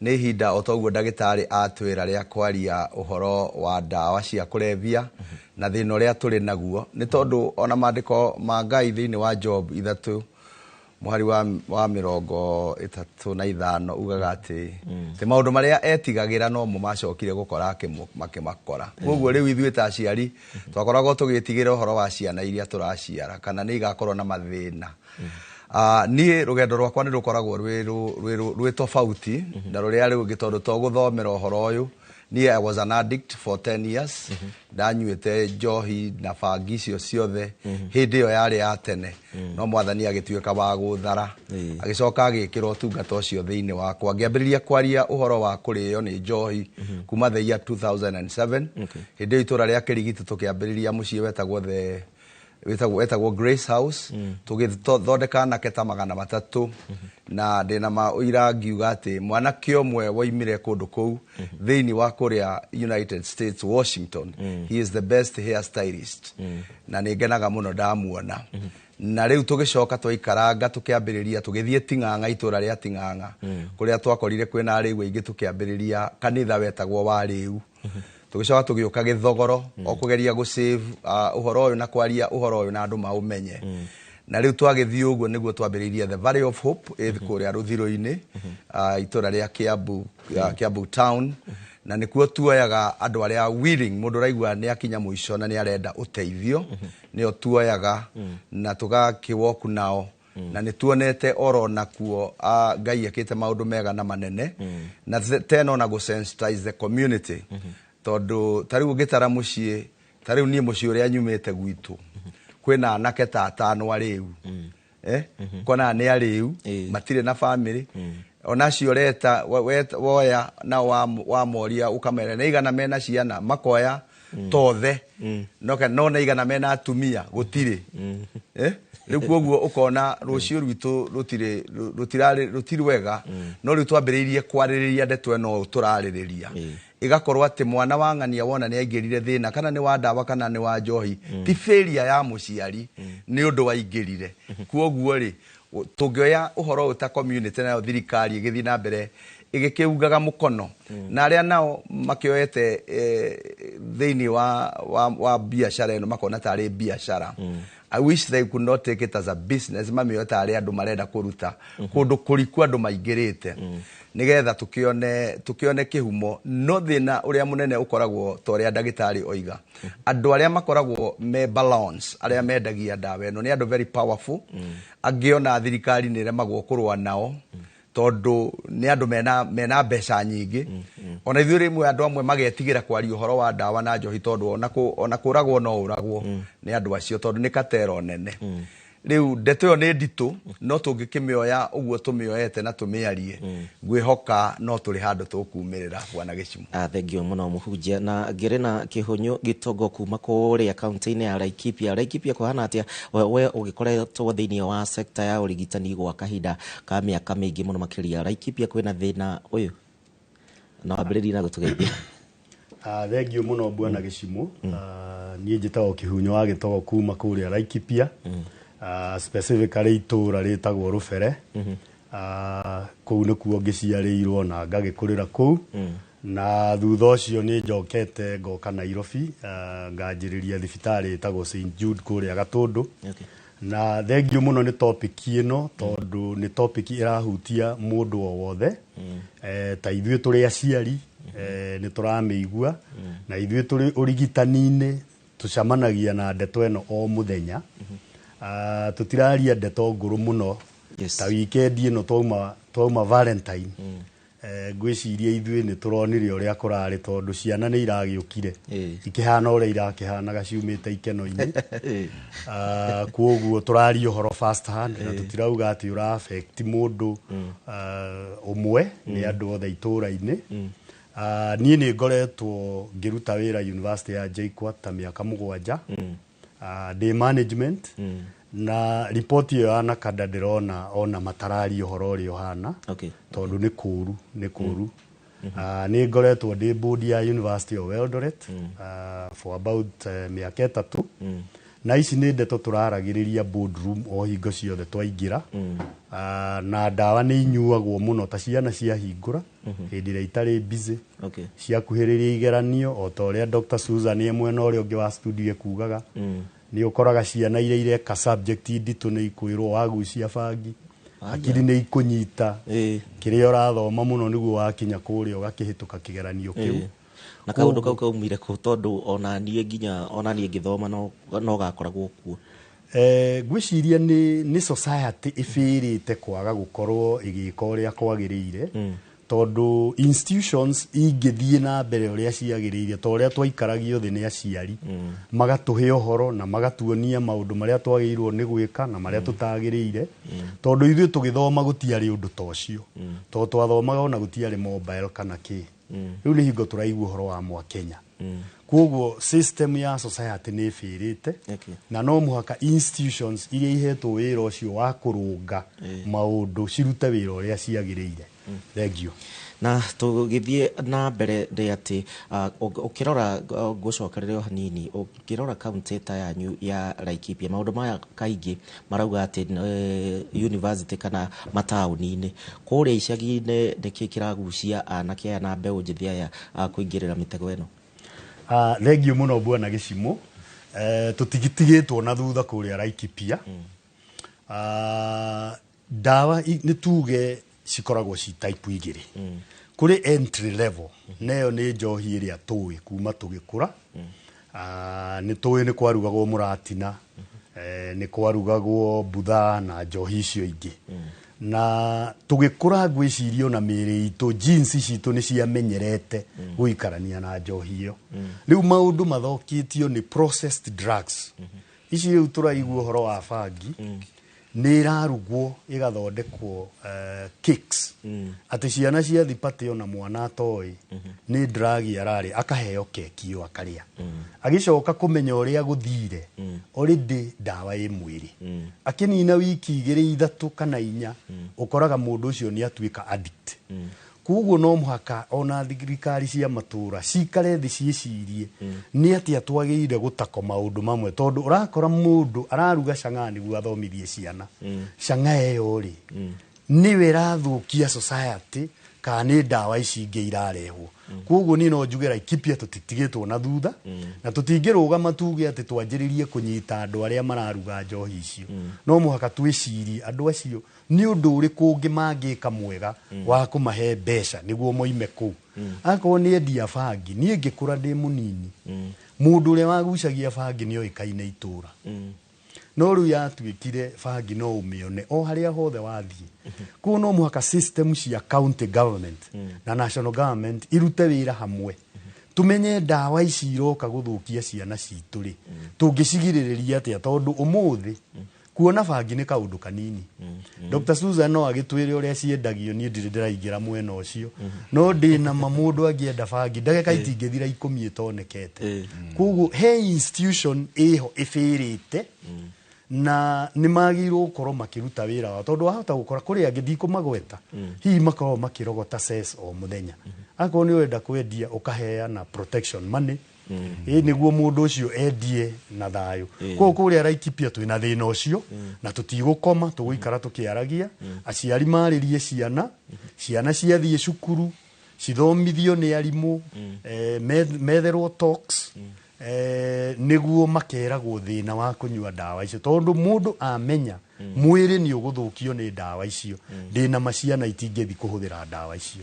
ni ihinda otoguo ndagitari atwira ria kwaria uhoro wa dawa cia kurevia na thina uria turi naguo ni tondu ona mandiko ma Ngai thiini wa Job 3 muhari wa 35 ugaga ati te maundu maria etigagira no mu macokire gukora makimakora koguo riu ithuĩ ta aciari twakoragwo tugitigira uhoro wa ciana iria turaciara kana ni igakorwo na mathina. Ni rugendo rwakwa ni rukoragwo rwi tofauti na ruria riu ngitondu to guthomera uhoro uyu. I was an addict for 10 years. Ndanyuite njohi na bangi cio ciothe hindi yo yari ya tene. No mwathani agituika wa guthara agicoka agikira utungata ucio thiini wakwa ngiambiriria kwaria uhoro wa kurio ni njohi kuma the year 2007. Hindi itura ria Kirigiti tukiambiriria mucii wetagwo Grace House tugithondeka na keta 300 na ndina maũira ngiuga ati mwanake omwe woimire kundu kou thiini wa kuria United States Washington. He is the best hairstylist na ningenaga muno ndamuona na riu tugicoka twaikaranga tukiambiriria tugithie Ting'ang'a itura ria Ting'ang'a kuria twakorire kwina ariu aingi tukiambiriria kanitha wetagwo wa riu tugicoka tugiuka Githogoro okugeria gu save uhoro uyu na kwaria uhoro uyu na andu maumenye na riu twagithie uguo niguo twambiririe the Valley of Hope kuria Ruthiro-ini itura ria Kiambu town na nikuo tuoyaga andu aria willing mundu raigua ni akinya muico na ni arenda uteithio nio tuoyaga na tugakiwalk nao na nituonete oro nakuo Ngai akite maundu mega na manene na tena na go sensitize the community tondu tariu ngitara mucii tariu nie mucii uria nyumite gwitu kwina anake ta 5 ariu kona ni ariu matire na family ona cioreta woya na wa moria ukamera na igana mena ciana makoya tothe no na igana mena atumia gutire riu koguo ukona rucio rwitu rutiri wega no riu twambiririe kwaririria ndeto eno turaririria igakorwo ati mwana wa ng'ania wona ni aingirire thina kana ni wa dawa kana ni wa njohi ti failure ya muciari ni undu waingirire koguo ri tungioya uhoro uta community na thirikari igithii na mbere igikiugaga mukono na aria nao makioete thiini wa biashara eno makona tari biashara. I wish they could not take it as a business. Mamiota aria andu marenda kuruta kundu kuriku andu maingirite nigetha tukione kihumo no thina uria munene ukoragwo to ria ndagitari oiga andu aria makoragwo me balance aria mendagia dawa eno ni andu very powerful angiona thirikari ni remagwo kurwa nao tondu ni andu mena mbeca nyingi ona ithuĩ rimwe andu amwe magetigira kwaria uhoro wa dawa na njohi tondu ona kuragwo no uragwo ni andu acio tondu ni katero nene riu ndeto yo ni nditu no tungikimioya uguo tumioete na tumiarie ngwihoka no turi handu tukumirira bwana Gicimu. Thank you muno muhunjia na ngirina kihunyo gitogo kuma kuria kaunti-ini ya Laikipia kuhana atia we ugikoretwo thiini wa sector ya urigitani gwa kahinda ka miaka mingi muno makiria Laikipia kwina thina uyu na wambiririe na gutugeithia? Thank you muno bwana Gicimu. Nie njitagwo kihunyo wa gitogo kuma kuria Laikipia specifically itura ritagwo Rubere kuu nikuo ngiciarĩirwo na ngagikurira kuu na thutha ucio ni njokete ngoka Nairobi nganjiriria thibitari itagwo St Jude kuria Gatundu. Na thank you muno ni topic ino tondu ni topic irahutia mundu o wothe ta ithuĩ turi aciari nĩ tũramĩigua na ithuĩ tũrĩ ũrigitani-inĩ tũcamanagia na ndeto ĩno o mũthenya. Tũtiraria ndeto ngũrũ mũno ta weekend ĩno twauma Valentine. Ngwĩciria ithuĩ nĩ tũronire ũrĩa kũrarĩ tondũ ciana nĩ iragĩũkire ikĩhana ũrĩa irakĩhanaga ciumĩte ikeno-inĩ. Kuoguo tũraria ũhoro first hand na tũtirauga atĩ ũra affect mũndũ ũmwe, nĩ andũ othe itũũra-inĩ. Niĩ nĩ ngoretwo ngĩruta wĩra University ya JKUAT ta mĩaka 7 ndĩ management na ripoti ĩyo ya NACADA ndĩrona ona matararia ũhoro ũrĩa ũhana tondũ nĩ kũũru. Nĩ ngoretwo ndĩ board ya University of Eldoret for about mĩaka 3 na ici nĩ ndeto tũraragĩrĩria board room o hingo ciothe twaingĩra. Na ndawa nĩ inyuagwo mũno ta ciana ciahingũra hĩndĩ ĩrĩa itarĩ busy ciakuhĩrĩria igeranio, o ta ũrĩa Dr. Susan ye mwena ũrĩa ũngĩ wa studio kuugaga. Nĩ ũkoraga ciana iria ireka subject nditũ nĩ ikwĩrwo wagucia bangi, akiri nĩ ikũnyita kĩrĩa ũrathoma mũno nĩguo wakinya kũrĩa ũgakĩhĩtũka kĩgeranio kĩu. Na kaũndũ kau kaumire kũ? Tondũ ona niĩ ngĩthoma no gakoragwo kuo. Ngwĩciria nĩ society ĩbĩrĩte kwaga gũkorwo ĩgĩka ũrĩa kwagĩrĩire tondũ institutions ingĩthiĩ na mbere ũrĩa ciagĩrĩire ta ũrĩa twaikaragio thĩ nĩ aciari magatũhe ũhoro na magatuonia maũndũ marĩa twagĩrĩirwo nĩ gwĩka na marĩa tũtagĩrĩire, tondũ ithuĩ tũgĩthoma gũtiarĩ ũndũ ta ũcio, tondũ twathomaga ona gũtiarĩ mobile kana kĩ. Rĩu nĩ hingo tũraigua ũhoro wa Mwakenya. Kuoguo system ya society nĩ ĩbĩrĩte na no mũhaka institutions iria ihetwo wĩra ũcio wa kũrũnga maũndũ cirute wĩra ũrĩa ciagĩrĩire. Thank you. Na tũgĩthiĩ na mbere nĩ atĩ ũkĩrora ngũcokereria o hanini, ũkĩrora kaunti ta yanyu ya Laikipia, maũndũ maya kaingĩ marauga atĩ university kana mataũni-inĩ kũrĩa icagi-inĩ nĩkĩ kĩragucia anake aya na mbeũ njĩthĩ aya kũingĩrĩra mĩtego ĩno? Thank you mũno Bwana Gĩcimũ. Tũtigitigĩtwo na thutha kũrĩa Laikipia. Ndawa nĩ tuge cikoragwo ci type igĩrĩ. Kũrĩ entry level nayo nĩ njohi ĩrĩa tũĩ kuma tũgĩkũra. Nĩ tũĩ nĩ kwarugagwo mũratina, nĩ kwarugagwo butha na njohi icio ingĩ. Na tũgĩkũra ngwĩciria ona mĩĩrĩ itũ genes citũ nĩ ciamenyerete gũikarania na njohi ĩyo. Rĩu maũndũ mathokĩtio nĩ processed drugs. Ici rĩu tũraigua ũhoro wa bangi nĩ irarugwo igathondekwo cakes. Atĩ ciana ciathi pate ona mwana atoĩ nĩ drug ararĩ akaheo keki ĩyo akarĩa. Agĩcoka kũmenya ũrĩa gũthire already ndawa ĩ mwĩrĩ. Akĩnina wiki 2, 3 kana 4 ũkoraga mũndũ ũcio nĩ atuĩka addict. Kuoguo no mũhaka ona thirikari cia matũũra cikare thĩ ciĩcirie nĩ atĩa twagĩrĩire gũtako maũndũ mamwe, tondũ ũrakora mũndũ araruga cang'aa nĩguo athomithie ciana. Cang'aa ĩyo rĩ nĩwe ĩrathũkia society kana nĩ ndawa ici ingĩ irarehwo. Kuoguo niĩ no njuge Laikipia tũtitigĩtwo na thutha na tũtingĩrũgama tuge atĩ twanjĩrĩrie kũnyita andũ arĩa mararuga njohi icio. No mũhaka twĩcirie andũ acio nĩ ũndũ ũrĩkũ ũngĩ mangĩka mwega wa kũmahe mbeca nĩguo moime kũu. Akorwo nĩ endia bangi, niĩ ngĩkũra ndĩ mũnini mũndũ ũrĩa wagucagia bangi nĩ oĩkaine itũũra. No rĩu yatuĩkire bangi no ũmĩone o harĩa hothe wathiĩ. Kuo no mũhaka system cia county government na national government irute wĩra hamwe. Tumenye ndawa ici iroka gũthũkia ciana citũ rĩ tũngĩcigirĩrĩria atĩa, tondũ ũmũthĩ kuona bangi nĩ kaũndũ kanini. Dr. Susan no agĩtwĩre ũrĩa ciendagio, niĩ ndirĩ ndĩraingĩra mwena ũcio, no ndĩ na mũndũ angĩenda bangi ndagĩka itingĩthira 10 ĩtonekete. Kuoguo he institution ĩho ĩbĩrĩte na nĩ magĩrĩirwo gũkorwo makĩruta wĩra wao, tondũ wahota gũkora kũrĩ angĩ ndikũmagweta hihi makoragwo makĩrogota cess o mũthenya. Akorwo nĩ ũrenda kwendia ũkaheana protection money nĩguo mũndũ ũcio endie na thayũ. Koguo kũrĩa Laikipia twĩna thĩna ũcio na tũtigũkoma, tũgũikara tũkĩaragia. Aciari marĩrie ciana ciathiĩ cukuru cithomithio nĩ arimũ, metherwo talks nĩguo makeragwo thĩna wa kũnyua ndawa icio, tondũ mũndũ amenya mwiri ni uguthukio ni ndawa icio ndina maciana itingethi kuhuthira ndawa icio.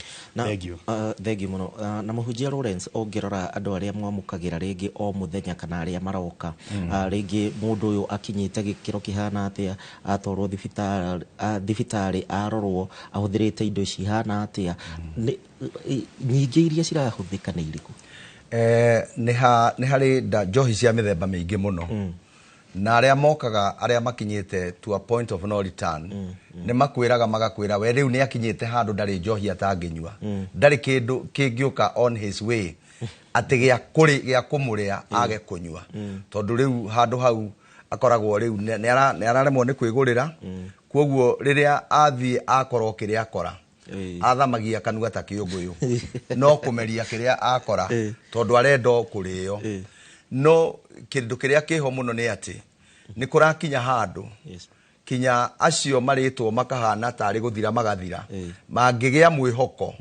Thank you muno. Na muhunjia Lawrence ongirora andu aria mwamukagira ringi o muthenya kana aria maroka ringi mundu uyu akinyite gikiro kihana atia atwarwo thibitari arorwo ahuthirite indo cihana atia nyingi iria cirahuthika ni iriku? Nĩ harĩ njohi cia mĩthemba mĩingĩ mũno na arĩa mokaga arĩa makinyĩte to a point of no return nĩ makwĩraga magakwĩra we rĩu nĩ akinyĩte handũ ndarĩ njohi atangĩnyua ndarĩ kĩndũ kĩngĩũka on his way atĩ gĩa kũmũrĩa age kũnyua tondũ rĩu handũ hau akoragwo rĩu nĩ araremwo nĩ kwĩgũrĩra kwoguo rĩrĩa athiĩ akorwo kĩrĩa akora athamagia kanua ta kĩũngũyũ no kũmeria kĩrĩa akora tondũ arenda kũrĩo no kĩndũ kĩrĩa kĩho mũno nĩ atĩ nĩ kũrakinya handũ kinya acio marĩtwo makahana tarĩ gũthira magathira mangĩgĩa mwĩhoko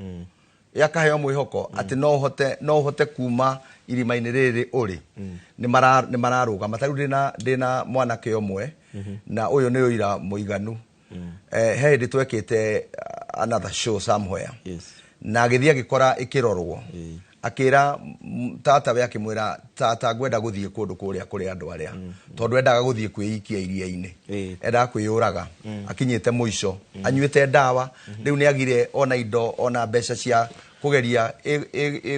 yakaheo mwĩhoko atĩ no ũhote kuma irima-inĩ rĩrĩ ũrĩ nĩ mararũgama tarĩu ndĩna mwanake ũmwe na ũyũ nĩ ũira mũiganu he hĩndĩ twekĩte another show somewhere na agĩthiĩ agĩkora ĩkĩrorwo akĩra tata we akĩmwĩra tata ngwenda gũthiĩ kũndũ kũrĩa kũrĩ andũ arĩa tondũ endaga gũthiĩ kwĩikia iria-inĩ endaga kwĩyũraga akinyĩte mũico anyuĩte ndawa rĩu nĩ agire ona indo ona mbeca cia kũgeria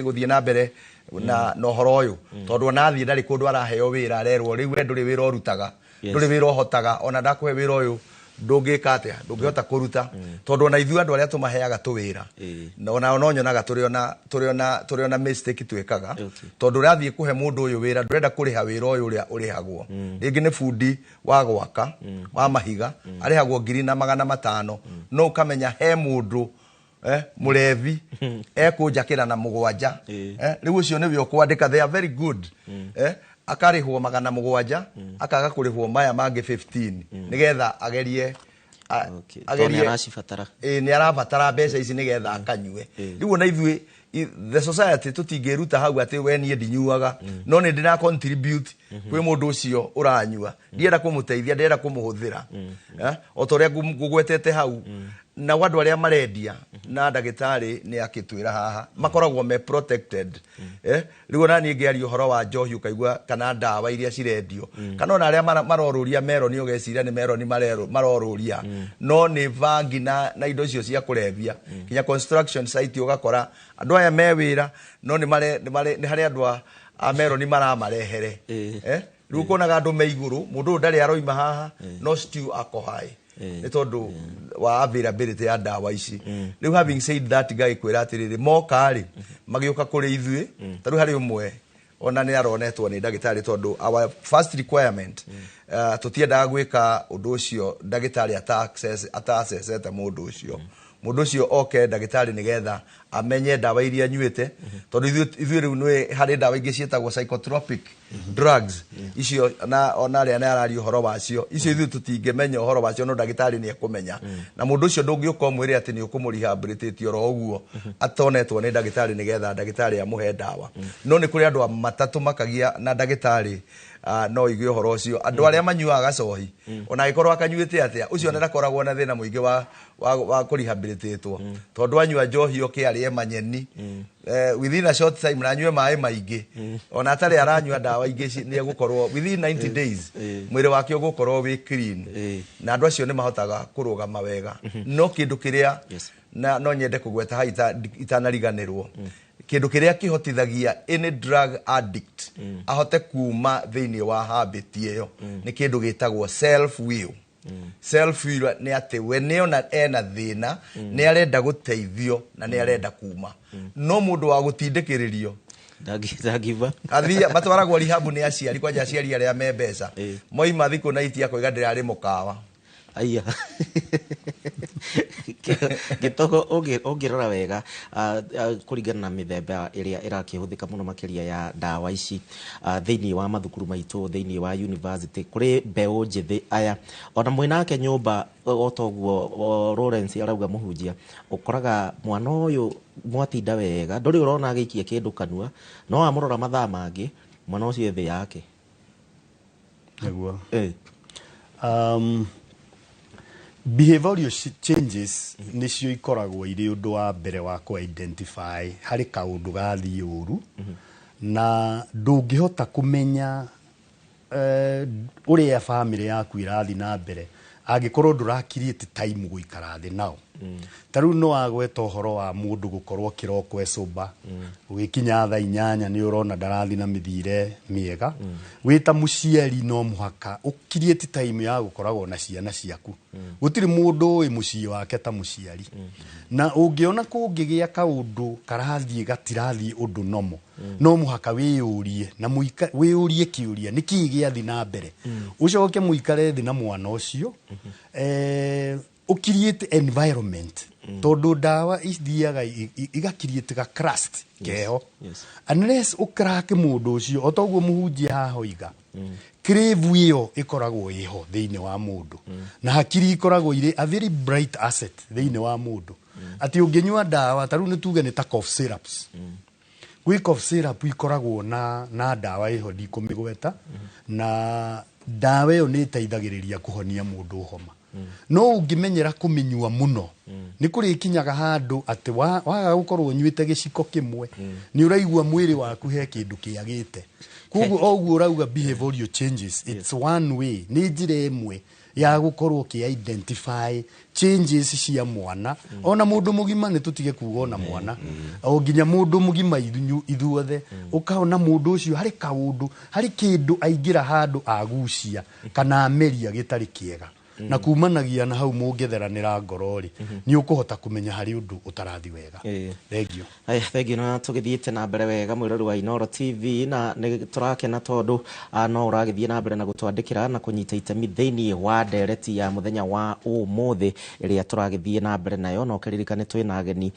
gũthiĩ na mbere na ũhoro ũyũ tondũ ona athiĩ ndarĩ kũndũ araheo wĩra arerwo rĩu we ndũrĩ wĩra ũrutaga ndũrĩ wĩra ũhotaga ona ndakũhe wĩra ũyũ ndũngĩka atĩa ndũngĩhota kũruta tondũ ona ithuĩ andũ arĩa tũmaheaga tũwĩra ona no nyonaga tũrĩ ona mistake twĩkaga tondũ ũrathiĩ kũhe mũndũ ũyũ wĩra ndũrenda kũrĩha wĩra ũyũ ũrĩa ũrĩhagwo rĩngĩ nĩ bundi wa gwaka wa mahiga arĩhagwo 2,500 no ũkamenya he mũndũ mũrevi ekũnjakĩra na 7 rĩu ũcio nĩwe ũkwandĩka they are very good akarĩhwo 700 akaga kũrĩhwo maya mangĩ 15 nigetha agerie nĩ arabatara mbeca ici nigetha akanyue rĩu ona ithuĩ the society tũtingĩruta hau atĩ we niĩ ndinyuaga no nĩ ndĩra contribute kwĩ mũndũ ũcio ũranyua ndienda kũmũteithia ndienda kũmũhũthĩra o ta ũrĩa ngũgwetete hau na andũ arĩa marendia na ndagĩtarĩ nĩ akĩtwĩra haha makoragwo me protected rĩu ona niĩ ngĩaria ũhoro wa njohi ũkaigua kana ndawa iria cirendio kana ona arĩa marorũria meroni ũgeciria nĩ meroni marorũria no nĩ vangi na indo icio cia kũrebia kinya construction site ũgakora andũ aya me wĩra no nĩ harĩ andũ a meroni maramarehere rĩu ũkonaga andũ me igũrũ mũndũ ũyũ ndarĩ aroima haha no still akohaĩ nĩ tondũ wa availability ya ndawa ici rĩu having said that guy kwĩra atĩrĩrĩ moka-rĩ magĩũka kũrĩ ithuĩ tarĩu harĩ ũmwe ona nĩ aronetwo nĩ ndagĩtarĩ tondũ our first requirement tũtiendaga gwĩka ũndũ ũcio ndagĩtarĩ atacecete mũndũ ũcio oke ndagĩtarĩ nĩgetha amenye ndawa iria anyuĩte tondũ ithuĩ rĩu nĩ harĩ ndawa ingĩ ciĩtagwo psychotropic drugs icio ona arĩa nĩ araria ũhoro wacio icio ithuĩ tũtingĩmenya ũhoro wacio no ndagĩtarĩ nĩ ekũmenya na mũndũ ũcio ndũngĩũka ũmwĩre atĩ nĩ ũkũmũrehabilitate oro ũguo atonetwo nĩ ndagĩtarĩ nĩgetha ndagĩtarĩ amũhe ndawa no nĩ kũrĩ andũ matatũ makagia na ndagĩtarĩ no igue ũhoro ũcio andũ arĩa manyuaga gacohi ona agĩkorwo akanyuĩte atĩa ũcio nĩ ndakoragwo na thĩna mũingĩ wa kũrehabilitatwo tondũ anyua njohi okĩarĩe manyeni within a short time na anyue maĩ maingĩ ona atarĩ aranyua ndawa ingĩ nĩ egũkorwo within 90 days mwĩrĩ wake ũgũkorwo wĩ clean na andũ acio nĩ mahotaga kũrũgama wega no kĩndũ kĩrĩa no nyende kũgweta ha itanariganĩrwo kĩndũ kĩrĩa kĩhotithagia any drug addict ahote kuma thĩinĩ wa habit ĩyo nĩ kĩndũ gĩtagwo self will nĩ atĩ we nĩona ena thĩna nĩ arenda gũteithio na nĩ arenda kuma no mũndũ wa gũtindĩkĩrĩrio matwaragwo rihabu nĩ aciari kwanja aciari arĩa me mbeca moima thikũ na itia koiga ndĩrarĩ mũkawa aya gĩtogo ũngĩrora wega kũringana na mĩthemba ĩrĩa ĩrakĩhũthĩka mũno makĩria ya ndawa ici thĩinĩ wa mathukuru maitũ thĩinĩ wa university kũrĩ mbeũ njĩthĩ aya ona mwĩnake nyũmba otoguo Lawrence arauga mũhunjia ũkoraga mwana ũyũ mwatinda wega ndũrĩ ũrona agĩikia kĩndũ kanua no amũrora mathaa mangĩ mwana ũcio thĩ yake nĩguo behavioral changes nicio ikoragwo iri undu wa mbere wa ku identify hari kaundu gathi uru na ndungihota kumenya uria family yaku irathi na mbere angikorwo ndurakirie time guikara thi nao taru no agweta uhoro wa mundu gukorwo kiroko ecuba wikinya tha 8 ni urona ndarathi na mithire miega wita muciari no muhaka ukirie time ya gukoragwo na ciana ciaku gutiri mundu wi mucii wake ta muciari na ungiona kungigia kaundu karathie gatirathie undu nomo no muhaka wiyurie na wiyurie kiuria niki giathi na mbere ucoke muikare thi na mwana ucio create environment tondu dawa ithiaga igakiriete ga crust keho unless ukrake mundu ucio otoguo muhunjia haho iga crave iyo ikoragwo iho thiini wa mundu na hakiri ikoragwo ire a very bright asset thiini wa mundu ati unginywa dawa taru ni tuge ni ta cough syrups cough syrup ikoragwo na dawa iho ndikumigweta na dawa iyo ni iteithagiriria kuhonia mundu homa no ungimenyera kuminyua muno ni kuri kinyaga handu ati waga gukorwo nyuite giciko kimwe ni uraigua mwiri waku he kindu kiagite kuguo oguo urauga behavioral changes it's one way ni njira imwe ya gukorwo ki identify changes cia mwana ona mundu mugima ni tutige kuga ona mwana o nginya mundu mugima ithuothe ukaona mundu ucio hari kaundu hari kindu aingira handu agucia kana ameria gitari kiega na kumanagia na hau mungetheranira ngorori ni ukuhota kumenya hari undu utarathi wega thengio thengio na tugithiite na mbere wega mwirori wa Inooro TV na ni turakena tondu no uragithie na mbere na gutwandikira na kunyita itemi thiini wa ndereti ya muthenya wa umuthi iria turagithie na mbere nayo no kiririkane twina ageni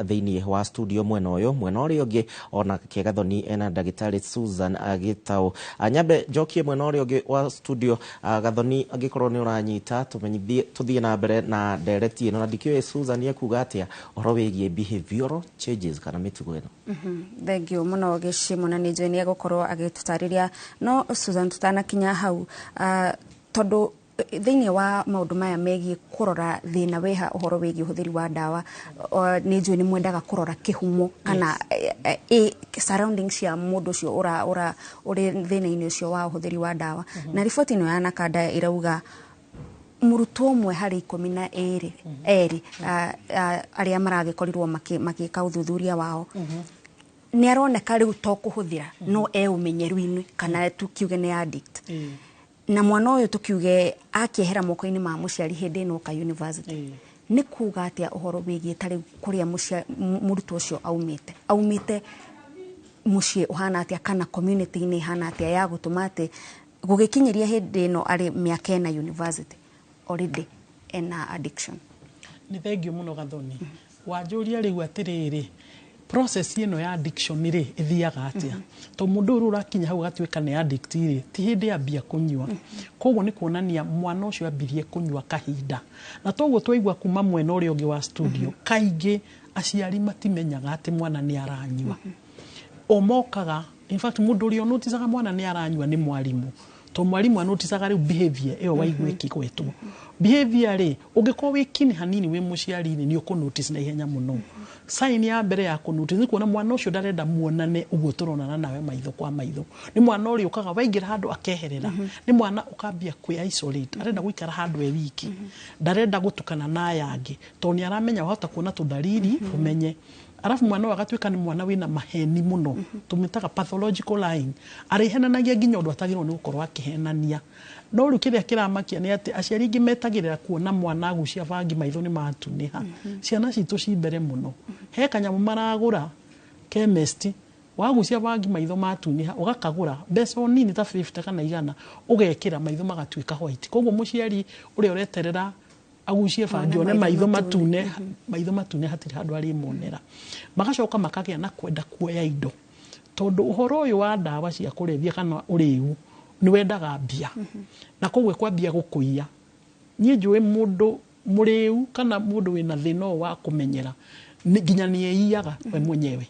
thiini wa studio mwena uri ungi ona Kiegathoni ena ndagitari Susan Gitau anyambe jokie mwena uri ungi wa studio Gathoni agikorwo ni uranyi tumenyithie tuthie na mbere na ndereti ino na ndikio Susan yakuga atia uhoro wigie behavioral changes kana mitugo ino thengio muno gicimo na nije ni gukorwo agitutariria no Susan tutana kinya hau tondu thiini wa maundu maya megie kurora thina weha uhoro wigie uhuthiri wa dawa ni njui ni mwendaga kurora kihumo kana surroundings ya mundu cio uri thina-ini ucio wa uhuthiri wa dawa na riboti ino ya Nakada irauga murutwo mwe hari 12 aria maragikorwo makika uthuthuria wao ni aroneka riu to kuhuthira no umenyeru-ini kana tukiuge ni addict na mwana uyu tukiuge akiehera moko-ini ma muciari hindi no ka university ni kuga atia uhoro wigie tari kuria murutwo ucio aumite mucie uhana atia kana community ni hana atia ya gutuma ati gugikinyeria hindi no ari miaka na university already ena addiction ni thengio muno Gathoni wanjuria riu atiriri process ino ya addiction ri ithiaga atia to mundu uru rakinya hau gatweka ni addict ri ti hindi ambia kunywa koguo ni kuonania mwana ucio ambirie kunywa kahinda na toguo twaigua kuma mwena uri ungi wa studio kaingi aciari matimenyaga ati mwana ni aranywa omokaga in fact mundu uri onotisaga mwana ni aranywa ni mwarimu to mwarimu anotisaga riu behavior iyo waigwe kigwetwo behavior ri ungiko wikini hanini we muciari ni ukunotice na ihenya muno sign ya mbere ya kunotice ni kuona mwana ucio ndarenda muonane uguo turonana nawe maitho kwa maitho ni mwana uri ukaga waingira handu akeherera ni mwana ukambia kwi isolate arenda guikara handu wiki ndarenda gutukana na yangi to ni aramenya wahota kuona tudalili umenye arafu mwana wagatweka ni mwana wina maheni muno tumitaga pathological lying arihenanagia nginya undu atagirwo ni gukorwo akihenania no riu kiria kiramakia ni ati aciari ingi metagirira kuona mwana agucia bangi maitho ni matuniha ciana citu cimbere muno he kanyamu maragura chemist wagucia bangi maitho matuniha ugakagura mbeca nini ta 50 kana 100 ugekira maitho magatwika white koguo muciari uri ureterera agucie bangi one maitho matune hatiri handu ari monera magacoka makagia na kwenda kuoya indo tondu uhoro uyu wa dawa cia kurevia kana uriu ni wendaga mbia na koguo kwambia gukuia nie njui mundu muriu kana mundu wina thina wa kumenyera nginya ni eiyaga we mwenyewe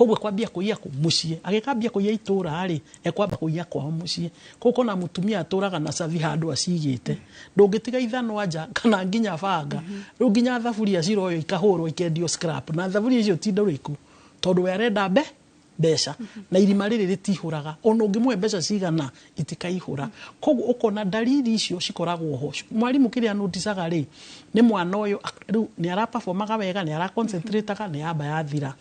koguo kwambia kuiya ku mucie agikambia kuiya itura ri ekwamba kuiya kwa mucie kuko na mutumia aturaga na savi handu acigite ndungitiga ithano anja kana nginya banga riu nginya thaburia ciroyo ikahurwo ikendio scrap na thaburia icio ti nduriku tondu we arenda mbeca na irima riri ritihuraga ona ungimwe mbeca cigana itikaihura koguo ukona dalili icio cikoragwo ho mwarimu kiria noticaga ri ni mwana uyu riu ni ara performaga wega ni ara concentrateaga ni aba yathira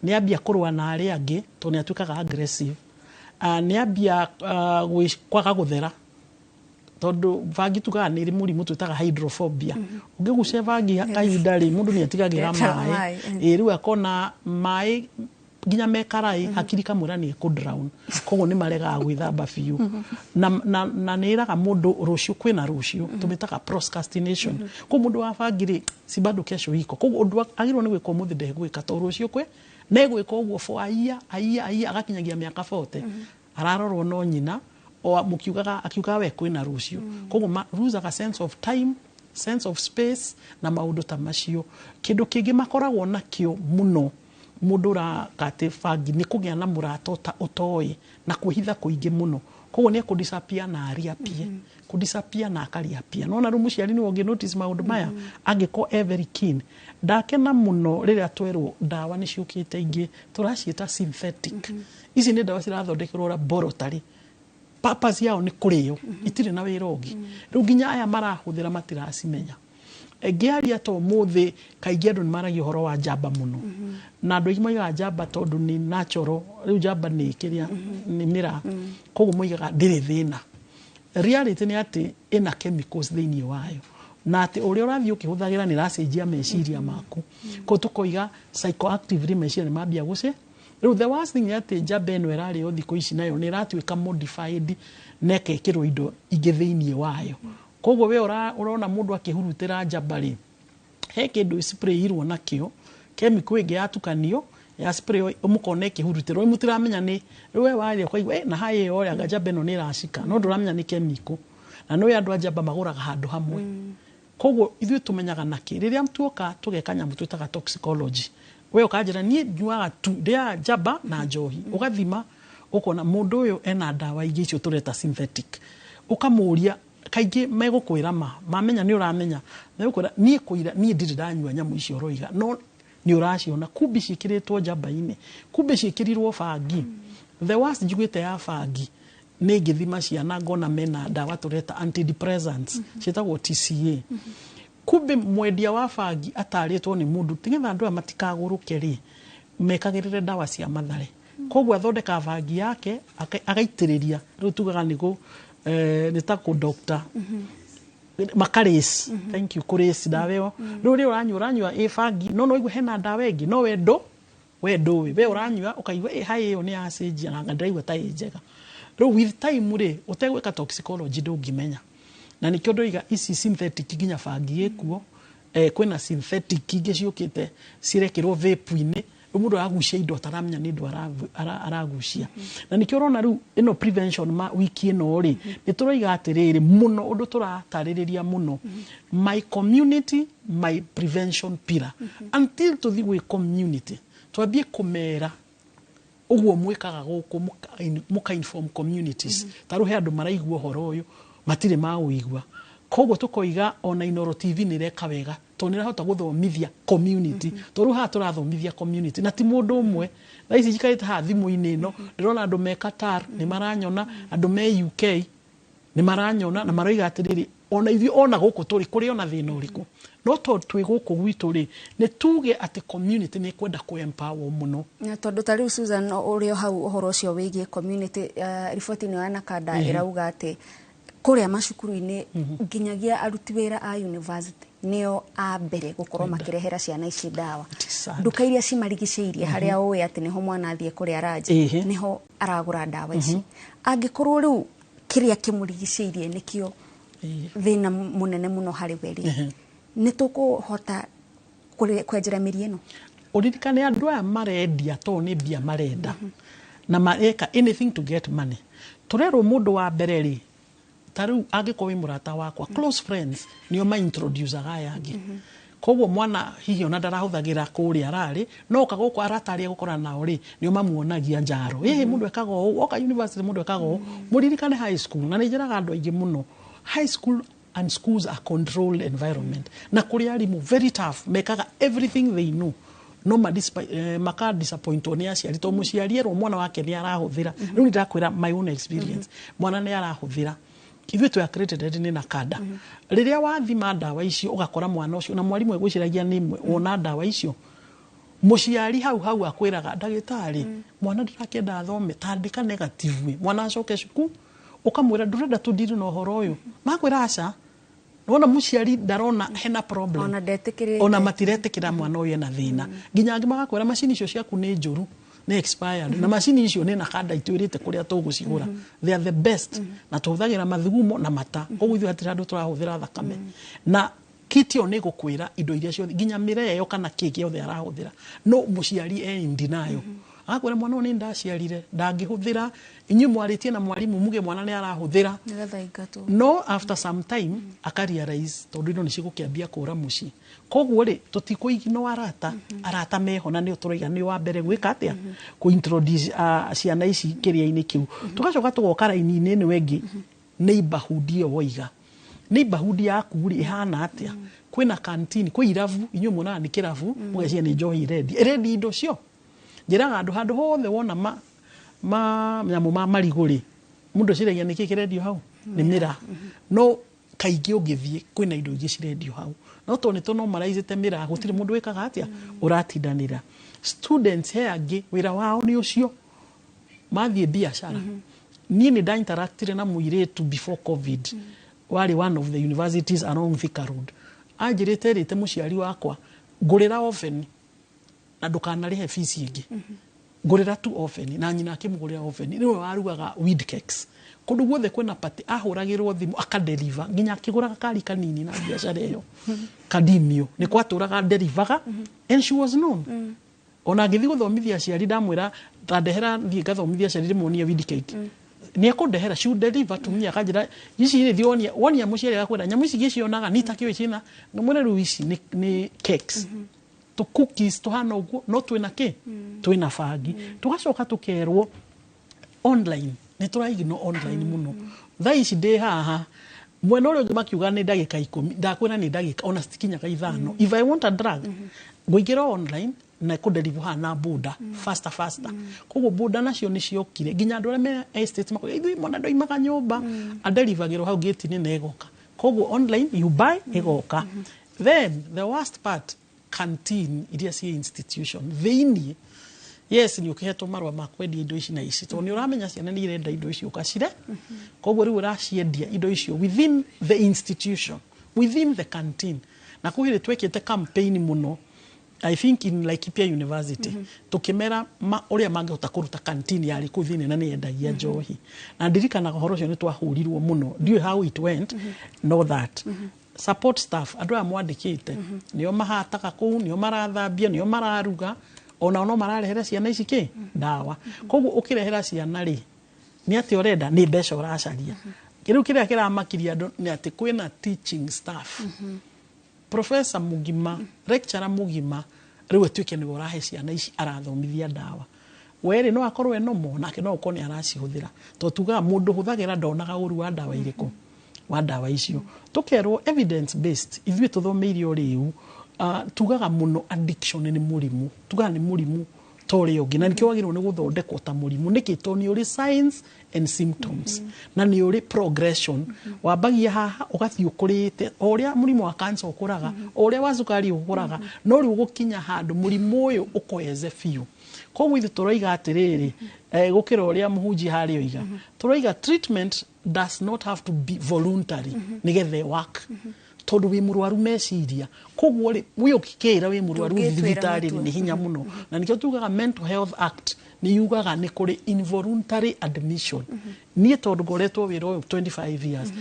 ni ambia kurwa na ari angi to ni atuikaga aggressive ni ambia kwaga guthera tondu vangi tukaga ni murimu twitaga hydrophobia ungigucia vangi kahinda ri mundu ni atigagira mai riu akona mai ginya mekarai hakiri kamura ni ku drown koguo ni marega gwithamba biu na niraga mundu rucio kwina rucio tumitaga procrastination ko mundu wa bangiri si bado kesho iko koguo undu agirwo ni gwika muthi ndegwika to rucio kwe ne gwika uguo fo aya agakinyagia miaka 40 ararorwo no nyina o mukiugaga akiugaga we kwina rucio koguo lose a sense of time, sense of space na maundu ta macio kindu kingi makoragwo nakio muno mudura kate fagi ni kugia na murato ta utoi na kuhitha kuingi muno koguo ni kudisappear na aria pia kudisappear na akaria pia nona rumu ciari ni wonge notice maundu maya angiko every keen ndakena muno riria twerwo dawa ni ciukite ingi turaciita synthetic ici ni dawa cirathondekerwo laboratory purpose yao ni kurio itire na wira ungi riu nginya aya marahuthira matiracimenya egiaria to muthi kaingi andu ni maragi horo wa jamba muno na andu igima ya jamba tondu ni natural riu jamba ni kiria ni mira koguo moigaga ndire thina reality ni ati ina chemicals thiini wayo na ati uri urathi ukihuthagira ni racenjia meciria maku ko tukoiga psychoactive meciria ni mambia guce riu the worst thing ati jamba eno erari o thiko ici nayo ni ratuika modified neke kirwo indo ingi thiini wayo koguo we urona mundu akihurutira jabari he kindu spray irwo nakio chemical ingi yatukanio ya spray umukone kihurutiro imutiramenya ni we wali kwa na haye ore agajaba no ni rashika no nduramenya ni chemical na no yandu ajaba maguraga handu hamwe koguo ithu tumenyaga naki riria mtuoka tugekanya mututaga toxicology we ukajira ni nyuaga tu ria jaba na njohi ugathima ukona mundu uyu ena dawa ingi icio tureta synthetic ukamuria kaingi megukwira mamenya ni uramenya megukwira ni kuira ni ndiri ndanyua nyamu icio roiga no ni uraciona kumbi cikiritwo jamba-ini kumbi cikirirwo fangi the worst njiguite ya fangi ni ngithima ciana ngona mena dawa tureta antidepressants citagwo TCA kumbi mwendia wa fangi ataritwo ni mundu tigetha andu matikagũrũke ri mekagirire dawa cia mathare koguo athondeka fangi yake agaitiriria riu tugaga nigo ni ta ku doctor makaris thank you kuris dawa riu ri uranyua fangi no igu hena dawa ingi no wendo we uranyua ukaigua hai yo ni acenjia na ndaigua ta njega riu with time ri utegweka toxicology ndungimenya na nikio ndoiga ici synthetic ginya fangi ekuo kwina synthetic ingi ciukite cirekirwo vape-ini mundu agucia indo taramenya ni ndu aragucia na nikio rona riu ino prevention wiki ino ri nituroiga atiriri muno undu turataririria muno my community my prevention pillar until to the community twambie kumera uguo mwikaga guku muka inform communities taruhe andu maraigua horo uyu matire mauigua koguo tukoiga ona Inoro TV ni reka wega to ni rahota guthomithia community to ruha turathomithia community na ti mundu umwe na ici jikarite ha thimu-ini ino ndirona andu me Qatar ni maranyona andu me UK ni maranyona na maroiga atiriri ona ithi ona guku turi kuri ona thina uriku no to twi guku gwitu ri ni tuge ati community ni kwenda ku empower muno na tondu tari Susan urio hau uhoro cio wigie community report ni wana kada irauga ati kuria macukuru-ini nginyagia aruti wira a university nio a mbere gukorwo makirehera ciana ici dawa nduka iria cimarigiceirie haria uwe ati niho mwana athie kuria raji niho aragura dawa ici angikorwo riu kiria kimurigiceirie nikio thina munene muno hari weri nitukuhota kwenjera miri ino uririkane andu aya marendia to ni bia marenda na mareka anything to get money turero mundu wa mbere ri taru agiko wi murata wakwa close friends nio ma introduce agaya angi koguo mwana hihi ona ndarahuthagira kuria arari no kaguko aratari gukora nao ri nio mamuonagia njaro mundu ekaga uu oka university mundu ekaga uu muririkane high school na nijiraga andu aingi muno high school and schools are controlled environment na kuri arimu very tough mekaga everything they know no maka disappoint oni aciari to muciari ero mwana wake ni arahuthira riu ndakwira my own experience mwana ni arahuthira ithuĩ twa accredited ni na kada riria wathima ndawa icio ugakora mwana ucio na mwarimu egwiciragia ni wona ndawa icio muciari hau akwiraga ndagitari mwana ndirakenda athome tandika negative mwana acoke cuku ukamwira ndurenda tudiri no horo uyu makwira aca nona muciari ndarona hena problem ona matiretekira mwana uyu na thina nginya angi magakwira macini icio ciaku ni njuru ni expired na macini icio ni na kada itwirite kuria tugucigura they are the best na tuhuthagira mathugumo na mata koguo ithu hatira andu turahuthira thakame na kitio ni gukwira indo iria cio nginya mireo kana kiki yothe arahuthira no muciari endi nayo akwira mwana ni ndaciarire ndangihuthira inyu mwaritie na mwarimu muge mwana ni arahuthira no after some time akarealize tondu ino ni cigukiambia kura muci koguo ri tutikuigino arata meho na ni turoiga ni wa mbere gwika atia ku introduce ciana ici kiria-ini kiu tugacoka tugoka raini-ini ni wengi neighborhood yo woiga neighborhood yaku ri ihana atia kwina canteen kwi iravu inyu muna ni kiravu mugecie ni njohi ready indo cio njiraga handu hothe wona nyamu mariguri mundu ciragia niki kirendio hau ni mira no kaingi ungithie kwina indo ingi cirendio hau no to ni to no maraizite mira gutire mundu wikaga atia uratindanira students heangi wira wao ni ucio mathie biashara ni nda interactire na muiretu before covid wari one of the universities along Thika Road ajirite rite muciari wakwa ngurira oven na ndukanarihe fees ingi ngurira tu oven na nyina akimugurira oven niwe warugaga weed cakes kundu guothe kwena party ahuragirwo thimu akadeliver nginya akiguraga kari kanini na biashara iyo kadimio ni kwaturaga deliver and she was known ona ngithi guthomithia ciari ndamwira tandehera thie gathomithia ciari rimuonie weed cake ni akundehera should deliver to me akajira ici ni thionia wonia muciari gakwenda nyamu ici gicionaga nitakiwe cina ngamwira ru ici ni cakes to cookies to hana uguo no twina ki twina fagi tugacoka tukerwo online ni turaigino online muno thaici ndi haha mwena uri makiuga ni ndagika 10 ndakwira ni ndagika ona stikinya ka 5 if I want a drug ngoigira online na kudeliver hana buda faster koguo buda nacio ni ciokire nginya andu me estate mako ithui mona ndo imaka nyumba adelivagiro hau gate ni negoka koguo online you buy egoka then the worst part canteen iria ci institution veini yes ni ukihetwo marwa makwedia indo ici na ici to ni uramenya ciana ni irenda indo ici ukacire koguo ri uraciendia indo ici within the institution within the canteen na kuhire twekete campaign muno I think in Laikipia University tukimera uria mangehota kuruta canteen yari ku thini na ni endagia njohi na ndirikana horo cio ni twahurirwo muno do how it went know that support staff andu amwandikite nio mahataga kuu nio marathambia nio mararuga ona no mararehera ciana ici ki ndawa koguo ukirehera ciana ri ni ati orenda ni mbeca uracaria kiru kiria kiramakiria andu ni ati kwina teaching staff professor mugima lecturer mugima riwe twike ni urahe ciana ici arathomithia ndawa weri no akorwe no mona ke no ukoni aracihuthira to tuga mundu huthagira ndonaga uru wa ndawa iriko wa ndawa icio tukerwo evidence based ithuĩ tuthomeirio riu tugaga muno addiction ni murimu tugaga ni murimu tori ungi na nikio wagirwo ni guthondekwo ta murimu nikito ni uri signs and symptoms na ni uri progression wambagia haha ugathii ukurite oria murimu wa cancer ukuraga oria wa cukari ukuraga no ri ugukinya handu murimu uyu ukoeze fiu koguo ithu turoiga atiriri gukira oria muhunji hari oiga turoiga treatment does not have to be voluntary nigethe work tondu wi murwaru meciria koguo ri wi ukikira wi murwaru thibitari ni hinya muno na nikio tugaga mental health act ni yugaga ni kuri involuntary admission ni tondu ngoretwo wiro 25 years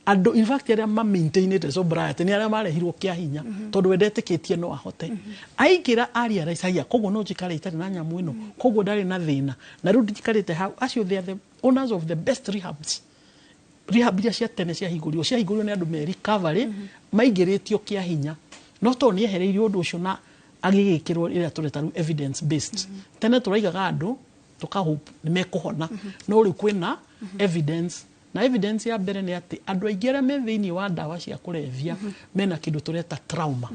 ando in fact area ma maintained sobriety ni area marehirwo kia hinya tondu wendeteketie no ahote aigira aria raisaia koguo no jikare itari na nyamu ino koguo ndari na thina na riu ndikarite how acio they are the owners of the best rehabs rehab iria cia tene cia higurio ni andu me recovery maigiritio kia hinya no to ni ehereirio undu ucio na agigikirwo ira tureta ru evidence based tene turaigaga andu tukahope ni mekuhona no ri kwina evidence na evidence ya mbere ni ati andu aingi aria me thiini wa ndawa cia kurevia mena kindu tureta trauma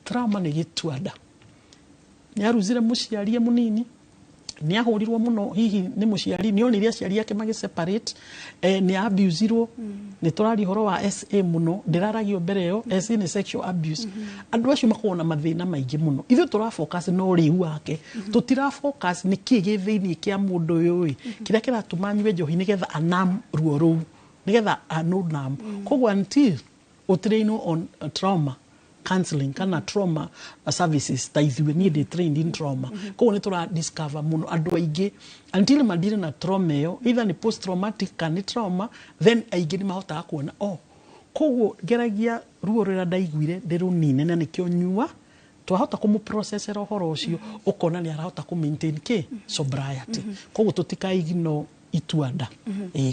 trauma ni gituanda ni aruzire muciarie munini ni ahurirwo muno hihi ni muciari ni onire aciari yake magi separate ni abusirwo ni turari horo wa SA muno ndiraragio mbere yo SA ni sexual abuse andu acio makona mathina maingi muno ithu tura focus no riu wake tutira focus ni kigi thiini kia mundu uyu kiria kiratuma nywe njohi nigetha anam ruo ru nigetha anunam kogwa until utraino on trauma counseling kana trauma services taithiwe ni de trained in trauma ko ni tura discover muno andu aingi until madire na trauma yo either ni post traumatic kana trauma then aingi ni mahota kuona koguo geragia ruo rira ndaiguire ndirunine na nikio nyua twahota kumu process rohoro ucio ukona ni arahota ku maintain sobriety koguo tutikaigino ituanda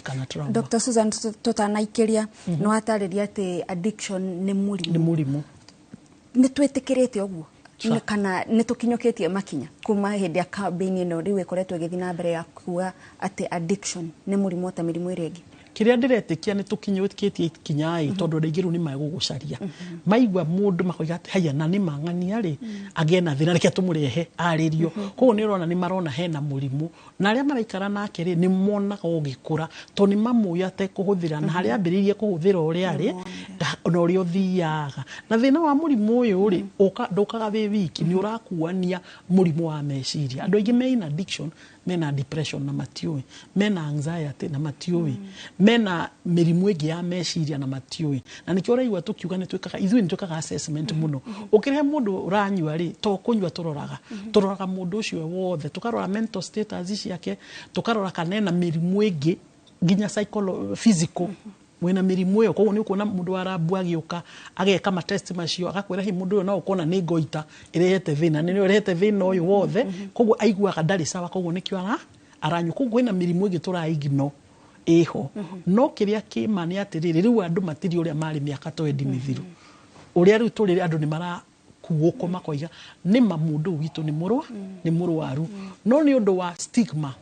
kana trauma. Dr. Susan tutanaikiria no atariria ati addiction ni murimu ni twetikirite oguo kana ni tukinyoketie makinya kuma hindi ya campaign no riwe koretwe githina mbere ya kuwa ati addiction ni murimu ta mirimu iregi kiria ndiretikia ni tukinyoketie kinyai tondu ndaigiru ni maigugucaria maigwa mundu makoiga ati haya na ni mang'ania ri agena thina reke tumurehe aririo koguo ni urona ni marona hena murimu na aria maraikara nake ri ni mona gugikura to ni mamuya te kuhuthira na haria ambiririe kuhuthira uri ari na uri uthiaga na thina wa murimu uyu ri ndukaga wi wiki ni urakuania murimu wa meciria andu aingi me in addiction mena depression na matiui mena anxiety na matiui mena mirimu ingi ya meciria na matiui na nikio raigwa tukiuga ni twikaga ithui ni twikaga assessment muno ukire mundu uranyua ri to kunywa turoraga mundu ucio wothe tukarora mental status ciake tukarora kanena mirimu ingi ginya physical mwena mirimu yo koguo ni ukuona mundu arabu agiuka ageka ma test macio agakwira hi mundu yo no ukona ni goita irehete thina ni irehete thina uyu wothe koguo aigua kadari sawa koguo ni kiara aranyu koguo ina mirimu ingi turaigino eho no kiria kimani atiriri riu andu matiri uria mari miaka 20 mithiru uria riu turiri andu ni mara kuoko makoiga ni mamundu witu ni murwaru no ni undu wa stigma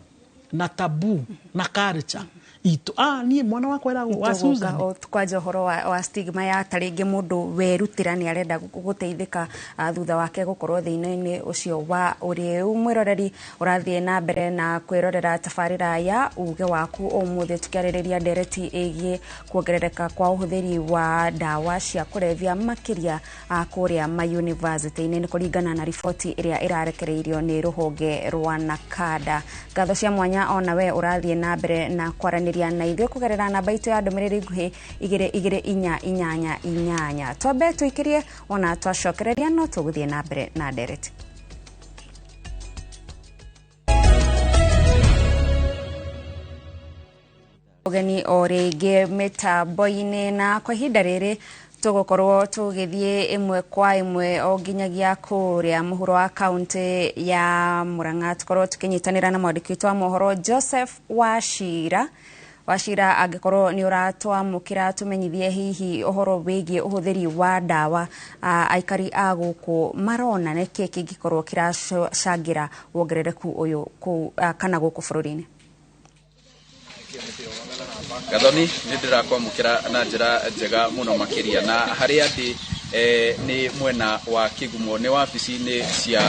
na tabu na culture itu ni mwana wako era wa Susan tukwaje horo wa stigma ya taringi mundu werutira ni arenda guteithika thutha wake gukorwo thiina-ini ucio wa uri umwiroreri urathie na mbere na kwirorera tafarira ya uge waku umuthi tukiaririria ndereti igie kuongerereka kwa uhuthiri wa dawa cia kurevia makiria kuria ma university-ini kuringana na riboti iria irarekereirio ni ruhonge rwa NACADA. Gatho cia mwanya ona we urathie na mbere na kwaraniria na ithuĩ kugerera namba itu ya ndumiriri nguhi 2288 twambe tuikirie ona twacokereria no tuguthie na mbere na ndereti. Ogeni orege metaboine na kwa ihinda riri tugukorwo tugithie imwe kwa imwe o nginyagia kuria muhuro wa county ya Murang'a tukorwo tukinyitanira na mwandiki wa mohoro Joseph Wachira angikorwo ni uratwamukira tumenyithie hihi uhoro wigie uhuthiri wa dawa aikari aguku marona niki kingikorwo kirashangira wongerereku uyu kana guku bururi-ini. Gathoni ni ndirakwamukira na njira njega muno makiria na haria ndi ni mwena wa Kigumo ni wabici-ini cia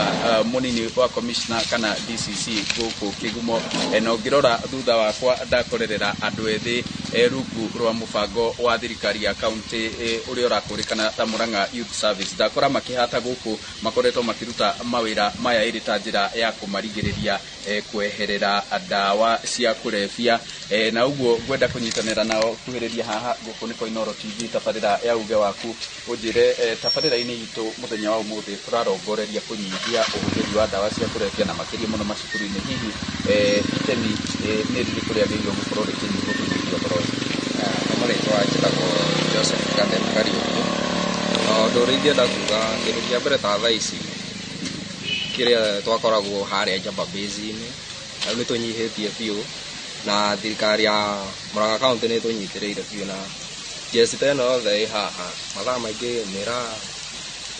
munini wa commissioner kana DCC guku Kigumo no ngirora thutha wakwa ndakorerera andu ethi rungu rwa mubango wa thirikari ya county uria urakurikana ta Murang'a Youth Service ndakora makihata guku makoretwo makiruta mawira maya iri ta njira ya kumarigiriria kweherera dawa cia kurevia na uguo gwenda kunyitanira nao kuhiriria haha guku ni Koinoro TV tabarira ya uge waku unjire tabarira-ini itu muthenya wa umuthi turarongoreria kunyihia uhuthiri wa dawa cia kurevia na makiria muno macukuru-ini hihi itemi ni ririku riagiriirwo gukorwo rikinyihwo kunyihia uhoro maritwa njitagwo Joseph Kariuki ndu ringi ndakuga kindu kia mbere ta thaa ici kiria twakoragwo haria Jamba Base-ini na ni tunyihitie biu na thirikari ya Murang'a County ni tunyitiriire biu na jesi teno yothe haha mathaa maingi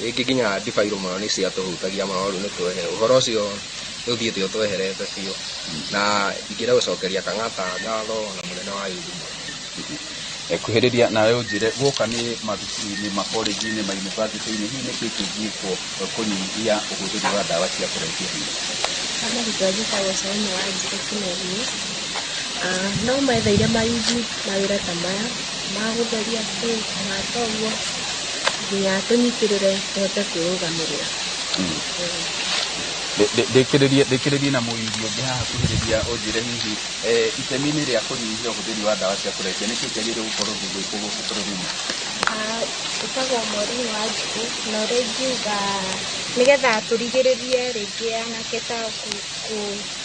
ĩngĩ nginya ndibairũ mũno nĩ cia tũhutagia mũno rĩu nĩ twehere ũhoro ũcio ũthiĩte ũtweherete biũ na ingĩra gũcokeria Kang'ata ngatho na mũnene wa yuthi kuhĩrĩria nawe ũnjĩre gũka nĩ mathukuru-inĩ makolenji-inĩ ma yunibacĩtĩ-inĩ hihi nĩ kĩĩ kĩngĩkwo kũnyihia ũhũthĩri wa ndawa cia kũrebia hihi kama gĩtwagĩtagwo Saũmũ Wanjĩrũ Kĩnũthia no methaire mayuthi mawĩra ta maya ma gũtheria kũu kũhata ũguo nginya tũnyitĩrĩre tũhote kwĩrũgamĩrĩra ndĩkĩrĩrie na mũyuthi ũngĩ haha kuhĩrĩria ũnjĩre hihi itemi-inĩ rĩa kũnyihia ũhũthĩri wa ndawa cia kũrebia nĩ kĩĩ kĩagĩrĩire gũkorwo gĩgĩkwo gũkũ bũrũri-inĩ ĩtagwo Maureen Wanjĩrũ na ũrĩa ingiuga nĩgetha tũrigĩrĩrie rĩngĩ anake ta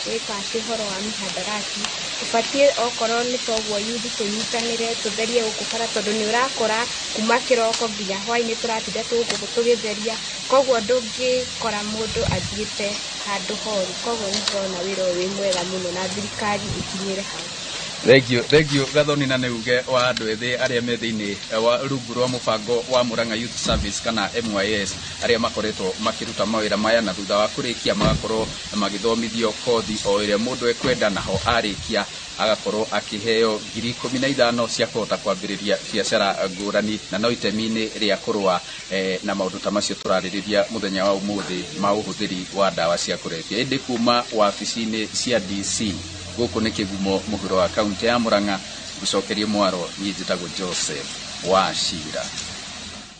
gwĩka atĩ ũhoro wa mĩhandarati tũbatiĩ okorwo nĩ toguo yuthi tũnyitanĩre tũtherie gũkũ bara tondũ nĩ ũrakora kuma kĩroko nginya hwaĩ-inĩ tũratinda gũkũ tũgĩtheria koguo ndũngĩkora mũndũ athiĩte handũ horu koguo nĩ ndĩrona wĩra ũyũ wĩ mwega mũno na thirikari ĩkinyĩre hau Thengiũ Gathoni na nĩuge wa andũ ethĩ arĩa me thĩinĩ wa rungu rwa mũbango wa Murang'a Youth Service kana MYS arĩa makoretwo makĩruta mawĩra maya na thutha wa kũrĩkia magakorwo magĩthomithio kothi o ĩrĩa mũndũ ekwenda naho arĩkia agakorwo akĩheo 15,000 cia kũhota kwambĩrĩria biacara ngũrani na no itemi-inĩ rĩa kũrũa na maũndũ ta macio tũrarĩrĩria mũthenya wa ũmũthĩ ma ũhũthĩri wa ndawa cia kũrebia ĩndĩ kuma wabici-inĩ cia DC gũkũ nĩ Kĩgumo mũhuro wa kaunti ya Murang'a gũcokeria mwaro niĩ njĩtagwo Joseph Wachira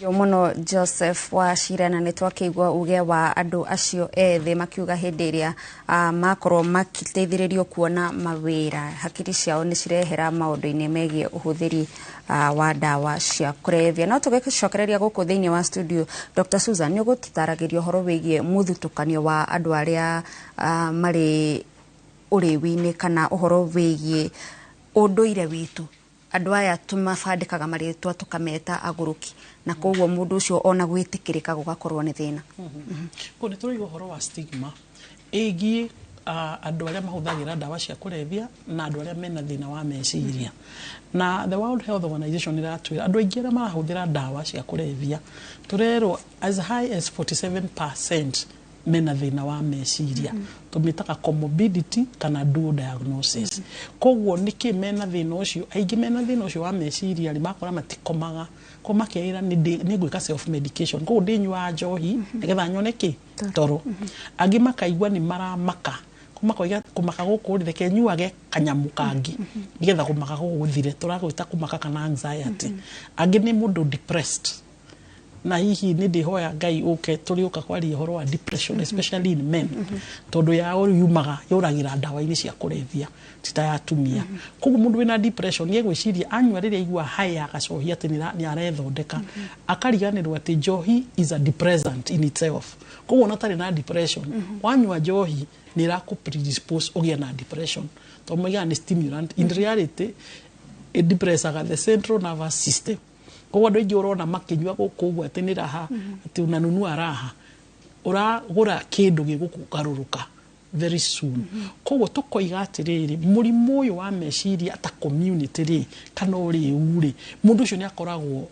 mũno Joseph Wachira na nĩtwakĩigua uge wa andũ acio ethĩ makiuga hĩndĩ ĩrĩa makorwo makĩteithĩrĩrio kuona mawĩra hakiri ciao nĩ cirehera maũndũ-inĩ megiĩ ũhũthĩri wa ndawa cia kũrebia no tũgĩcokereria gũkũ thĩinĩ wa studio Dr. Susan nĩ ũgũtũtaragĩria ũhoro wĩgiĩ mũthutũkanio wa andũ arĩa marĩ ũrĩwi-inĩ kana ũhoro wĩgiĩ ũndũire witũ andũ aya tũmabandĩkaga marĩtwa tũkameta agũrũki na koguo mũndũ ũcio ona gwĩtĩkĩrĩka gũgakorwo nĩ thĩna kũu nĩ tũrĩ ũhoro wa stigma ĩgiĩ andũ arĩa mahũthagĩra ndawa cia kũrebia na andũ arĩa mena thĩna wa meciria na the World Health Organization ĩratwĩra andũ aingĩ arĩa marahũthĩra ndawa cia kũrebia tũrerwo as high as 47% mena thĩna wa meciria tũmĩtaga comorbidity kana dual diagnosis koguo nĩkĩ mena thĩna ũcio aingĩ mena thĩna ũcio wa meciria rĩ makora matikomaga ko makeĩra nĩ gwĩka self medication koguo ndĩnyuaga njohi nĩgetha nyone kĩ toro angĩ makaigua nĩ maramaka kumakoiga kumaka gũkũ reke nyuage kanyamu kangi nĩgetha kumaka gũgũthire tũragwĩta kumaka kana anxiety angĩ nĩ mũndũ depressed na hihi nĩ ndĩhoya Ngai ũke tũrĩũka kwaria ũhoro wa depression especially in men tondũ yao yumaga yũragĩra ndawa-inĩ cia kũrebia tita ya atumia koguo mũndũ wĩna depression nĩ gwĩciria anyua rĩrĩa aigua haya agacohia atĩ nĩ arethondeka akariganĩrwo atĩ njohi is a depressant in itself koguo ona tarĩ na depression wanyua njohi nĩ ĩrakũ-predispose ũgĩe na depression tondũ moigaga nĩ stimulant in reality it depressaga the central nervous system koguo andũ aingĩ ũrona makĩnyua gũkũ ũguo atĩ nĩ raha atĩ unanunua raha ũragũra kĩndũ gĩgũkũgarũrũka very soon koguo tũkoiga atĩrĩrĩ mũrimũ ũyũ wa meciria ta community rĩ kana ũrĩu rĩ mũndũ ũcio nĩ akoragwo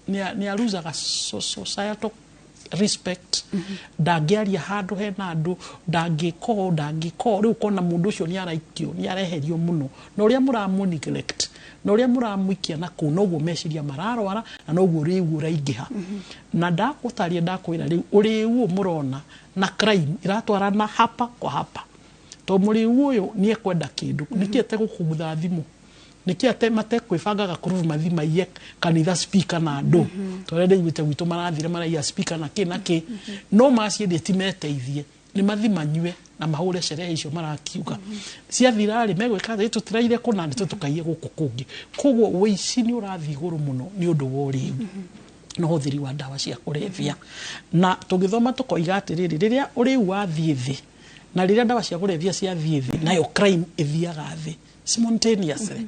nĩ aruzaga societal respect ndangĩaria handũ hena andũ ndangĩkoo rĩu kona mũndũ ũcio nĩ araikio nĩ areherio mũno na ũrĩa mũramũ neglect na ũrĩa mũramũikia na kũu noguo meciria mararwara na noguo rĩu ũraingĩha na ndagũtaria ndakwĩra rĩu ũrĩu mũrona na crime iratwarana hapa kwa hapa to mũrĩu ũyũ nĩ ekwenda kĩndũ nĩkĩ ategũkũgutha thimũ nĩkĩ matekwĩbangaga kũruru mathima iye kanitha speaker na andũ tondũ ndĩiguĩte gwitũ marathire maraiya speaker na kĩ no maciendie ti meteithie nĩ mathima nyue na mahũre sherehe icio marakiuga ciathira rĩ megwĩka atĩ tũtiraire kũna nĩ tũtũkaie gũkũ kũngĩ koguo wĩici nĩ ũrathiĩ igũrũ mũno nĩ ũndũ wa ũrĩu na ũhũthĩri wa ndawa cia kũrebia na tũgĩthoma tũkoiga atĩrĩrĩ rĩrĩa ũrĩu wathiĩ thĩ na rĩrĩa ndawa cia kũrebia ciathiĩ thĩ nayo crime ĩthiaga thĩ simultaneously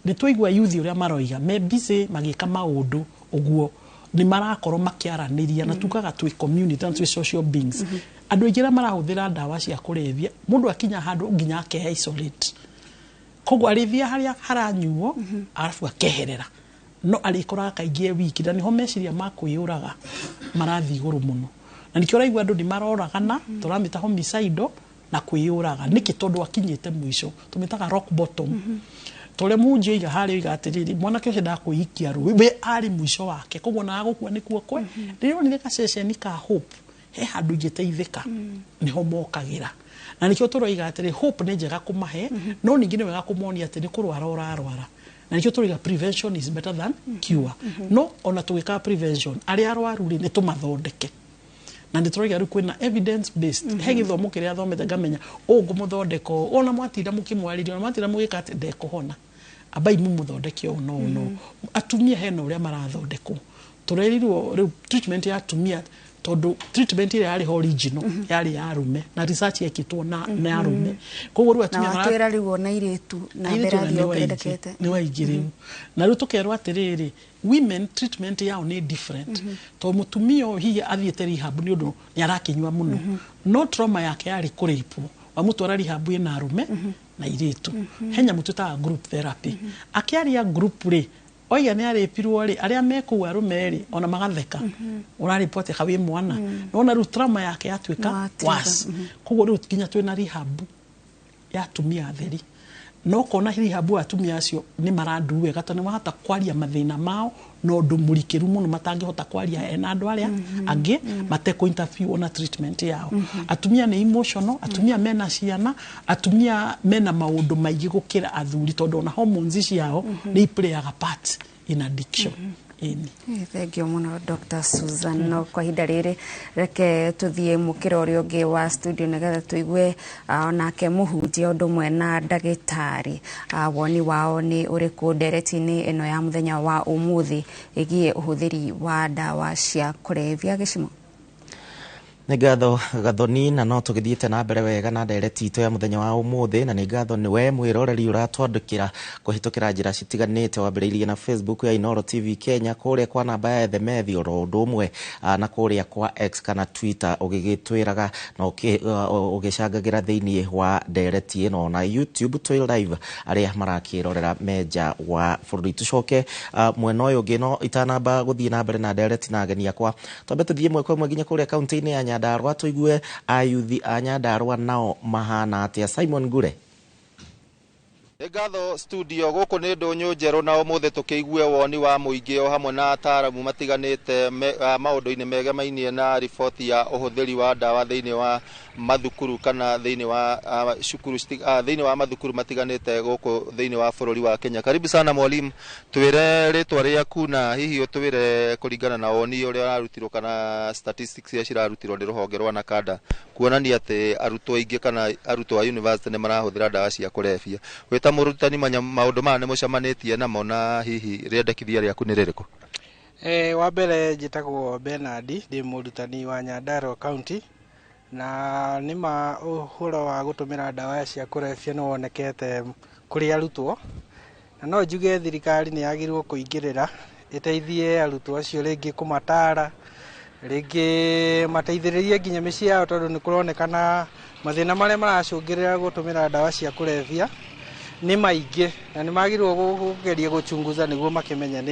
nĩ twaigua yuthi ũrĩa maroiga me busy magĩka maũndũ ũguo nĩ marakorwo makĩaranĩria na tukaga twĩ community na twĩ social beings andũ aingĩ marahũthĩra ndawa cia kũrebia mũndũ akinya handũ nginya ake isolate koguo arĩthia harĩa haranyuo arabu akeherera no arikoraga kaingĩ wiki na niho meciria ma kwĩyũraga marathi igũrũ mũno na nikio raigua andũ ni maroragana turamita homicide na kwĩyũraga niki tondu akinyite mwisho tumitaga rock bottom tole munje iga hari iga atiriri mwanake ucio ndakũikia rũĩ we ari mwisho wake koguo na gũkua nikuo kwe ndio ni ka ceceni ka hope he handu ingĩteithĩka niho mokagira na nikio turoiga atiri hope ni njega kumahe no ningi ni wega kũmonia atĩ ni kũrwara ũrarwara na nikio turoiga prevention is better than cure no ona tugika prevention ari arwaru ni tumathondeke na nditoroiga ru kwina evidence based he githomo kiria athomete ngamenya ngumuthondeko ona mwatinda mukimwaririo ona mwatinda mugika ati ndekuhona abai mumuthondeke no atumia hena uria marathondekwo turerirwo treatment ya atumia tondu treatment ile yari original yari ya arume na research yekitwo na arume koguo ru atumia twira riu na iritu na mbera thiongerekete ni waigiriu na ru tukerwa atiriri women treatment yao ni different to mutumio hihi athiete rehab ni undu ni arakinywa muno no trauma yake yari kuripu wa mutwara rehab ina arume na iritu henya mututa group therapy akiaria group ri oya ni arepirwo ri aria meku arume ri ona magatheka ora report kawe mwana nona ru trauma yake yatwika was koguo ru kinya twina rehab ya tumia theri no kona rehab atumia acio ni marandu wega tone mahata kwaria mathina mao no ndumurikiru muno matangihota kwaria ena andu aria angi mateko interview ona treatment yao atumia ni emotional atumia mena ciana atumia mena maundu maigi gukira athuri tondu na hormones ciao ni play a part in addiction Thank you muno Dr. Susan no kwa hinda riri reke tuthie mukira uri ungi wa studio negetha tuigue onake muhunjia undu mwe na ndagitari woni wao ni uriku ndereti-ini ino ya muthenya wa umuthi igie uhuthiri wa dawa cia kulevya gicimo nĩ ngatho gathoni na no tũgĩthiĩte na mbere wega na ndereti itũ ya mũthenya wa ũmũthĩ na nĩ ngatho nĩ we mwĩroreri ũratwandĩkĩra kũhĩtũkĩra njĩra citiganĩte wambĩrĩirie na Facebook ya Inooro TV Kenya kũrĩa kwa namba ya Themethi oro ũndũ ũmwe na kũrĩa kwa X kana Twitter ũgĩgĩtwĩraga na ũgĩcangagĩra thĩinĩ wa ndereti ĩno na YouTube twĩ live arĩa marakĩrorera menja wa bũrũri tũcoke mwena ũyũ ũngĩ no itanamba gũthiĩ na mbere na ndereti na ageni akwa twambe tũthiĩ ĩmwe kwa ĩmwe nginya kũrĩa kaunti-inĩ ya Nyandarua tuigue ayuthi a Nyandarua nao mahana atia. Simon Gure. Ngatho studio guku ni ndunyu njeru na umuthi tukiigue woni wa muingi o hamwe na ataramu matiganite maundu-ini megemainie na riboti ya uhuthiri wa dawa thiini wa mathukuru kana thiini wa shukuru thiini wa mathukuru matiganite guku thiini wa bururi wa Kenya. Karibu sana mwalimu, twire ritwa riaku na hihi utwire kuringana na woni uria ararutirwo kana statistics ya cirarutirwo ndi ruhonge rwa Nakada kuonania ati arutwo aingi kana arutwo a university ni marahuthira dawa cia kulevya. Weta murutani maundu ma ne mucamanitie namo na hihi riendekithia riaku ni ririku? Wa mbere njitagwo Bernard ndi murutani wa Nyandarua County na nima uhoro wa gutumira dawa cia kulevya no wonekete kuri arutwo na no njuge thirikari ni yagirwo kuingirira iteithie arutwo acio ringi kumatara ringi mateithiririe nginya micii yao tondu ni kuronekana mathina maria maracungirira gutumira dawa cia kulevya ni maingi na ni magirwo gugeria guchunguza niguo makimenya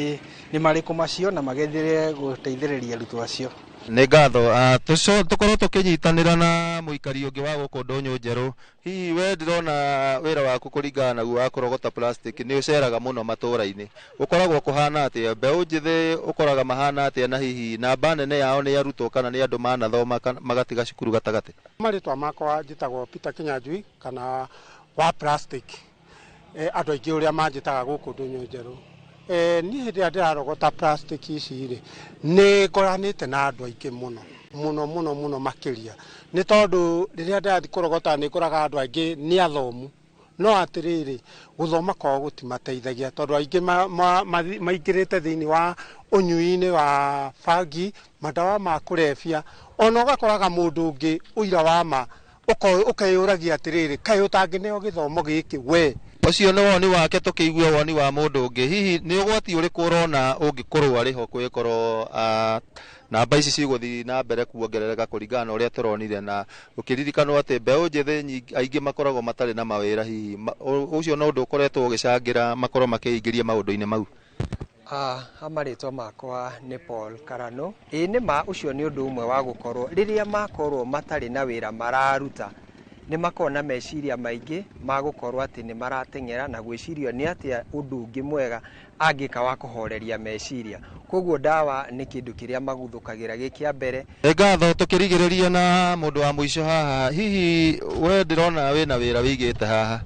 ni mariku macio na magethire guteithiriria arutwo acio. Nĩ ngatho tukorwo tukinyitanira na muikari ungi wa guku ndunyu njeru. Hihi we ndirona wira waku kuringana naguo wa kurogota plastic ni uceraga muno matura-ini, ukoragwo kuhana atia? Mbeũ njithi ukoraga mahana atia na hihi namba nene yao ni arutwo kana ni andu manathoma magatiga cukuru gatagati? Maritwa makwa njitagwo Peter Kinyanjui kana wa plastic andu aingi uria manjitaga guku ndunyu njeru. Ni hindi ndirarogota plastic ici ri ni ngoranite na andu aingi muno makiria ni tondu riria ndathi kurogota ni kuraga andu aingi ni athomu no atiriri guthoma kwao gutimateithagia tondu aingi maingirite thiini wa unyui-ini wa bangi madawa ma kulevya ona ugakoraga mundu ungi uira wa ma ukeyuragia atiriri kai utangineo githomo giki we ucio ni woni wake tukiigua woni wa mundu ungi. Hihi ni ugwati uriku urona ungikorwo ariho kwikorwo namba ici ciguthi na mbere kuongerereka kuringana na uria turonire na ukiririkanwo ati mbeũ njithi aingi makoragwo matari na mawira hihi ucio no undu ukoretwo ugicangira makorwo makiingiria maundu-ini mau? Amaritwa makwa nĩ Paul Karano. Nĩ ma ũcio nĩ ũndũ ũmwe wa gũkorwo rĩrĩa makorwo matarĩ na wĩra mararuta nĩ makona meciria maingĩ ma gũkorwo atĩ nĩ marateng'era na gwĩciria nĩ atĩa ũndũ ũngĩ mwega angĩka wa kũhoreria meciria. Koguo ndawa nĩ kĩndũ kĩrĩa maguthũkagĩra gĩkĩa mbere. Ngatho tukirigĩrĩria na mũndũ wa mũico haha, hihi we ndĩrona wĩna wĩra wĩigĩte haha,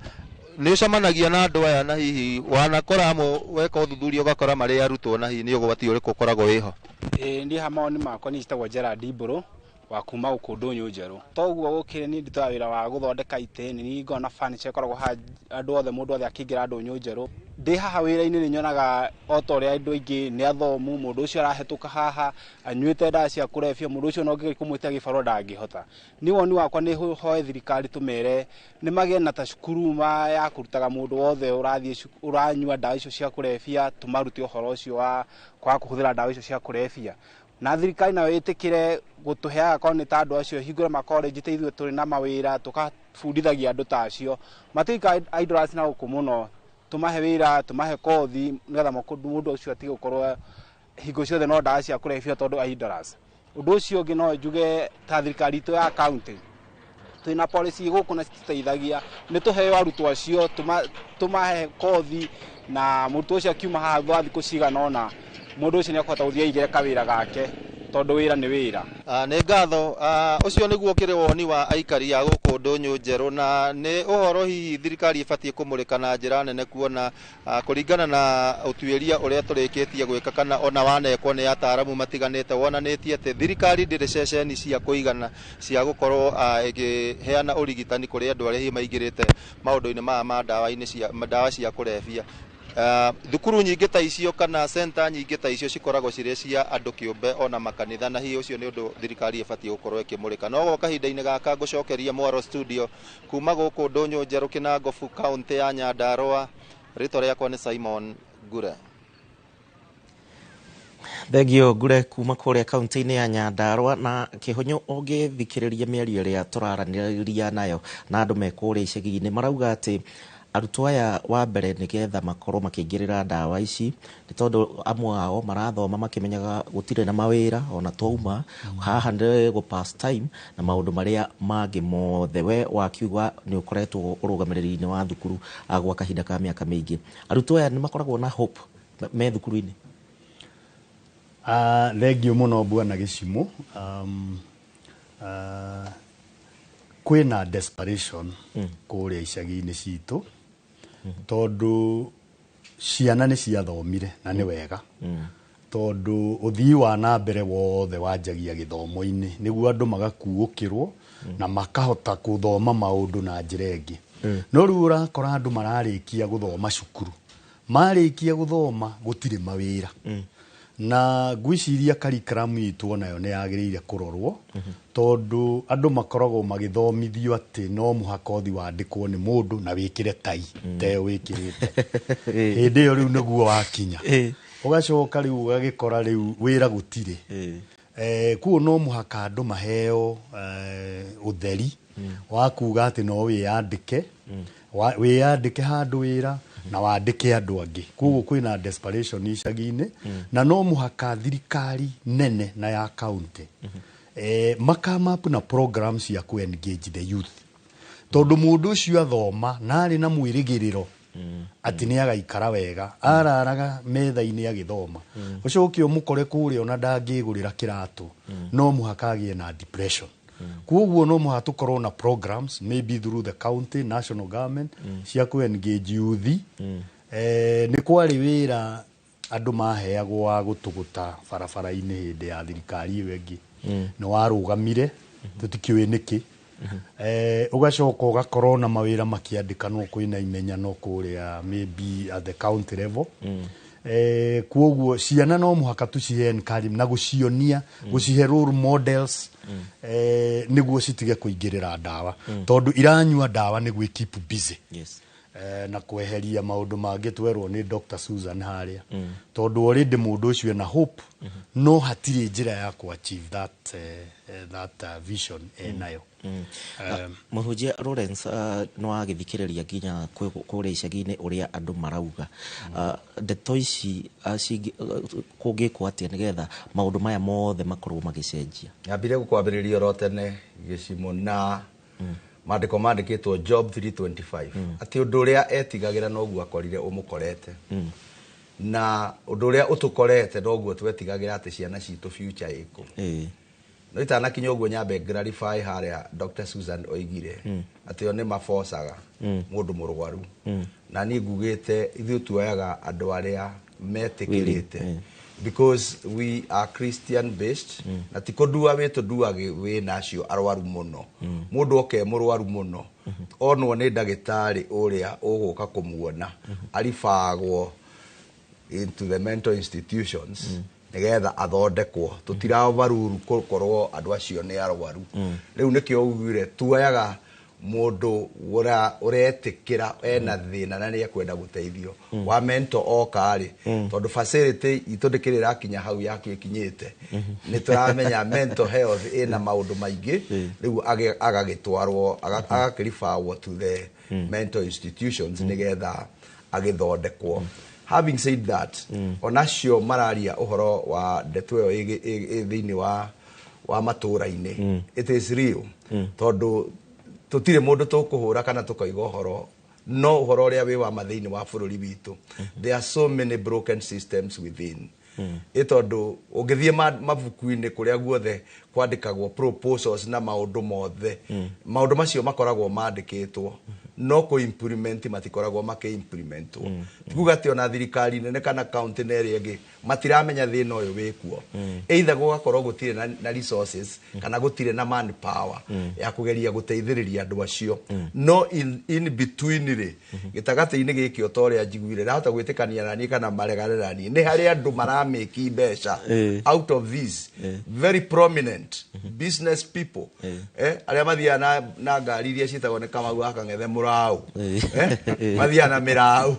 nĩ ũcamanagia na andũ aya na hihi wanakora amwe weka ũthuthuria ũgakora marĩ arutwo na hihi nĩ ũgwati ũrĩkũ ũkoragwo wĩho? Ndiĩ hamwe makwa nĩ njĩtagwo Gerard Mbũrũ wa kuma Ũkũndũnyũ Njerũ. Toguo gũkĩrĩ niĩ ndutaga wĩra wa gũthondeka itĩ, nĩ ngona furniture ĩkoragwo haha, andũ othe mũndũ othe akĩingĩra Ndũnyũ Njerũ. Ndĩ haha wĩra-inĩ nĩ nyonaga o ta ũrĩa andũ aingĩ nĩ athomu, mũndũ ũcio arahetũka haha anyuĩte ndawa cia kũrebia, mũndũ ũcio no ngĩgeria kũmwĩtia gĩbarũa ndangĩhota. Nĩ woni wakwa nĩ hoe thirikari tũmere nĩ magĩe na ta cukuru ya kũrutaga mũndũ wothe ũranyua ndawa icio cia kũrebia, tũmarute ũhoro ũcio wa kwaga kũhũthĩra ndawa icio cia kũrebia. Na thirikari nayo ĩtĩkĩre gũtũheaga korwo nĩ ta andũ acio, hingũre makorenji ta ithuĩ tũrĩ na mawĩra tũkabundithagia andũ ta acio. Matuĩka idlers na gũkũ mũno, tũmahe wĩra, tũmahe kothi nĩgetha mũndũ ũcio atige gũkorwo hingo ciothe no ndawa cia kũrebia tondũ idlers. Ũndũ ũcio ũngĩ no njuge ta thirikari itũ ya county twĩna policy gũkũ na citũteithagia, nĩ tũheo arutwo acio, tũmahe kothi, na mũrutwo ũcio akiuma haha thutha wa thikũ cigana ũna mũndũ ũcio nĩ akũhota gũthiĩ aigĩre kawĩra gake tondũ wĩra nĩ wĩra. Nĩ ngatho. Ũcio nĩguo kĩrĩ woni wa aikari a gũkũ Ndũnyũ Njerũ, na nĩ ũhoro hihi thirikari ĩbatiĩ kũmũrĩka na njĩra nene, kuona kũringana na ũtuĩria ũrĩa tũrĩkĩtie gwĩka kana ona wanekwo nĩ ataaramu matiganĩte, wonanĩtie atĩ thirikari ndĩrĩ ceceni cia kũigana cia gũkorwo ĩkĩheana ũrigitani kũrĩ andũ arĩa hihi maingĩrĩte maũndũ-inĩ maya ma ndawa cia kũrebia. Thukuru nyingĩ ta icio kana center nyingĩ ta icio cikoragwo cirĩ cia andũ kĩũmbe ona makanitha, na hihi ũcio nĩ ũndũ thirikari ĩbatiĩ gũkorwo ĩkĩmũrĩka. No gwa kahinda-inĩ gaka ngũcokeria Mwaro studio kuma gũkũ Ndũnyũ Njerũ, Kinangofu, kaunti ya Nyandarũa. Rĩtwa rĩakwa nĩ Simon Ngure. Thegio Ngure kuma kũrĩa kaunti-inĩ ya Nyandarũa. Na Kĩhũnyũ ũngĩthikĩrĩria mĩario ĩrĩa tũraranĩria nayo na andũ me kũrĩa icagi-inĩ, marauga atĩ arutwo aya wa mbere nĩgetha makorwo makĩingĩrĩra ndawa ici nĩ tondũ amwe ao marathoma makĩmenyaga gũtirĩ na mawĩra ona twauma haha nĩ gũ pass time na maũndũ marĩa mangĩ mothe. We wakiuga nĩ ũkoretwo ũrũgamĩrĩri-inĩ wa thukuru gwa kahinda ka mĩaka mĩingĩ, arutwo aya nĩ makoragwo na hope me thukuru-inĩ? Thengio mũno Bwana Gĩcimũ. Kwĩna desperation kũrĩa icagi-inĩ citũ tondũ ciana nĩ ciathomire na nĩ wega, tondũ ũthii wa na mbere wothe wanjagia gĩthomo-inĩ nĩguo andũ magakuũkĩrwo na makahota gũthoma maũndũ na njĩra ĩngĩ. No rĩu ũrakora andũ mararĩkia gũthoma cukuru, marĩkia gũthoma gũtirĩ mawĩra, na ngwĩciria curriculum itũ onayo nĩ yagĩrĩire kũrorwo, tondũ andũ makoragwo magĩthomithio atĩ no mũhaka ũthi wandĩkwo nĩ mũndũ na wĩkĩre tai teo wĩkĩrĩte. Hĩndĩ ĩyo rĩu nĩguo wakinya, ũgacoka rĩu ũgagĩkora rĩu wĩra gũtirĩ. Kuo no mũhaka andũ maheo ũtheri wa kuga atĩ no wĩyandĩke handũ wĩra na wandĩke andũ angĩ. Koguo kwĩna desperation icagi-inĩ, na no mũhaka thirikari nene na ya county makamapu na programs cia ku engage the youth, tondũ mũndũ ũcio athoma na arĩ na mwĩrĩgĩrĩro atĩ nĩ agaikara wega, araraga metha-inĩ agĩthoma, ũcoke ũmũkore kũrĩa ona ndangĩgũrĩra kĩratũ, no mũhaka agĩe na depression. Koguo no mũhaka tũkorwo na programs maybe through the county, national government cia ku engage youth. Nĩ kwarĩ wĩra andũ maheagwo wa gũtũgũta barabara-inĩ hĩndĩ ya thirikari ĩyo ĩngĩ, nĩ warũgamire tũtikĩũĩ nĩkĩ. Ũgacoka ũgakorwo na mawĩra makĩandĩkanwo kwĩna imenyano kũrĩa maybe at the county level. Koguo ciana no mũhaka tũcihe encouragement na gũcionia, gũcihe role models nĩguo citige kũingĩrĩra ndawa, tondũ iranyua ndawa nĩguo keep busy. na kweheria maundu mangĩ twerwo nĩ Dr. Susan haria tondu already mundu ucio na hope no hatire njira ya ku achieve that vision nayo. Muhunjia Lawrence no agithikiriria nginya kuria icagi-ini uria andu marauga ndeto ici kungikwo atia nigetha maundu maya mothe makorwo magicenjia. Nyambire gukwambiriria ro tene gicimo na mandiko mandikitwo Job 3:25 ati undu uria etigagira noguo akorire umukorete na undu uria utukorete noguo twetigagira ati ciana citu future iko no itanakinya uguo nyambe clarify haria Dr. Susan oigire ati oni mafosaga mundu murwaru na ni ngugite ithu tuoyaga andu aria metikirite because we are Christian based na tikondua wetu duage we nacio arwaru muno mundu oke murwaru muno onwo ni ndagitari uria uguka kumuona arifagwo into the mental institutions nigetha athondekwo tutiravaruru korwo andu acio ni arwaru riu nikio ugire tuoyaga mundu uretikira ena thina na ni akwenda guteithio wa mentor okari tondu facility itundikirira kinya hau yake ikinyite ni turamenya mental health ina maundu maingi riu agagitwarwo agakirifawo to the mental institutions nigetha agithondekwo. Having said that onacio mararia uhoro wa ndeto iyo thiini wa matura-ini it is real tondu tutire mundu tukuhura kana tukaiga uhoro no uhoro uria wi wa mathiini wa bururi witu. There are so many broken systems within itondu ungithie mabuku-ini kuria guothe kwandikagwo proposals na maundu mothe maundu macio makoragwo mandikitwo no ko implement matikoragwo implementwo tikuga ati ona thirikari nene kana county area ingi matiramenya thina uyu wikuo either gugakorwo gutire na resources kana gutire na manpower ya kugeria guteithiriria andu acio no in between ri gitagati-ini giki otoria njiguire rahota gwitikania nani kana maregane nani ni hari andu marameki mbeca out of this very prominent business people aria mathia na ngari iria citagwo ni Kamau akang'ethe murau mathia na mirau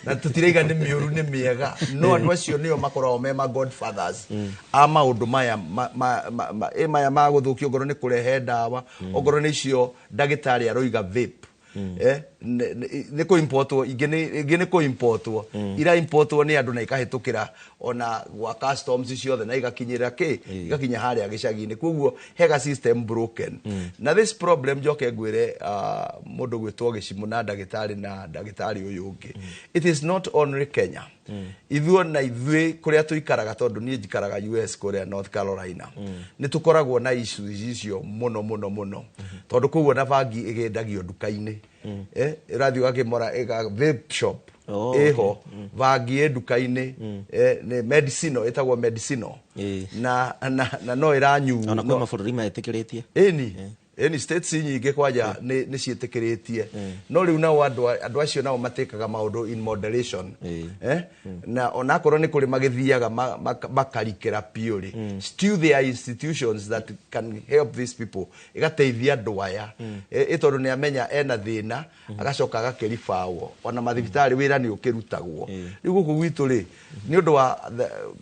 na tutireiga ni miuru ni miega no andu acio nio makorwo me ma godfathers ama undu maya maya maguthukio ngoro ni kurehe ndawa ongoro ni icio ndagitari aroiga vape ne ko importwo igene ko importwo ira importwo ni andu na ikahitukira ona gwa customs ciothe na igakinyira igakinya haria gicagi-ini koguo hega system broken na this problem joke ngwire mundu gwitwo gicimo na ndagitari uyu ungi it is not only Kenya ithuo na ithui kuria tuikaraga tondu ni njikaraga US kuria North Carolina ni tukoragwo na issues icio muno tondu koguo na bangi igendagio duka-ini radio akimora vape shop eho bangi duka-ini ni medicinal etagwo medicinal na no iranyu ona kwa mabũrũri metikiritie any states nyingi kwaja ni cietikiritie no riu nao andu acio nao matekaga maundu in moderation na onakorwo ni kuri magithiaga makarikira piuri still there are institutions that can help these people igateithia andu aya itondu ni amenya ena thina agacoka agakirifawo ona mathibitari wira ni ukirutagwo riu guku gwitu ri ni undu wa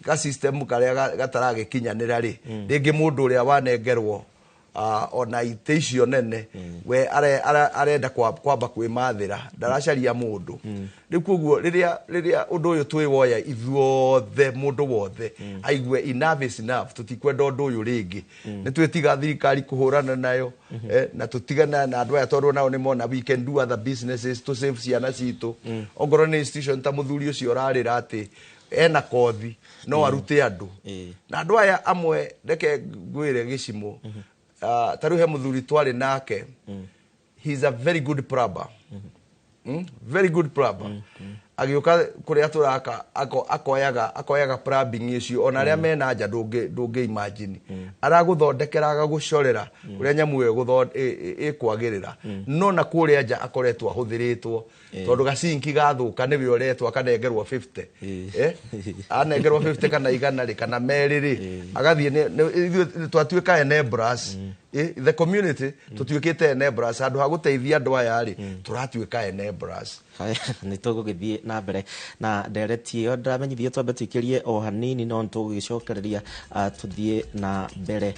ga system karia gataragikinyanira ri ringi mundu uria wanengerwo ona itecio nene we arenda kwamba kwimathira ndaracaria mundu riu koguo riria undu uyu twiwoya ithuothe mundu wothe aigue enough is enough tutikwenda undu uyu ringi ni twitiga thirikari kuhurana nayo na tutigana na andu aya tondu nao ni mona we can do other businesses to save ciana citu ongoro ni institution ta muthuri ucio rarira ati ena kothi no arute andu na andu aya amwe reke ngwire gicimo taruhe muthuri twari nake he's a very good plumber very good plumber agioka kuria turaka akoyaga plumbing icio ona ria mena nja ndunge imagine araguthondekera agagucorera uria nyamu ikwagirira no na kuria nja akoretwo ahuthiritwo tondu gacinki gathuka niwe uretwo akanengerwo 50 anengerwo 50 kana igana ri kana meriri agathie twatuika enablers the community tutuikite enablers andu ha guteithia andu aya ri turatuika enablers ni tugugithie na mbere na ndereti yo ndamenyithie twambe tuikirie o hanini no tugicokereria tuthie na mbere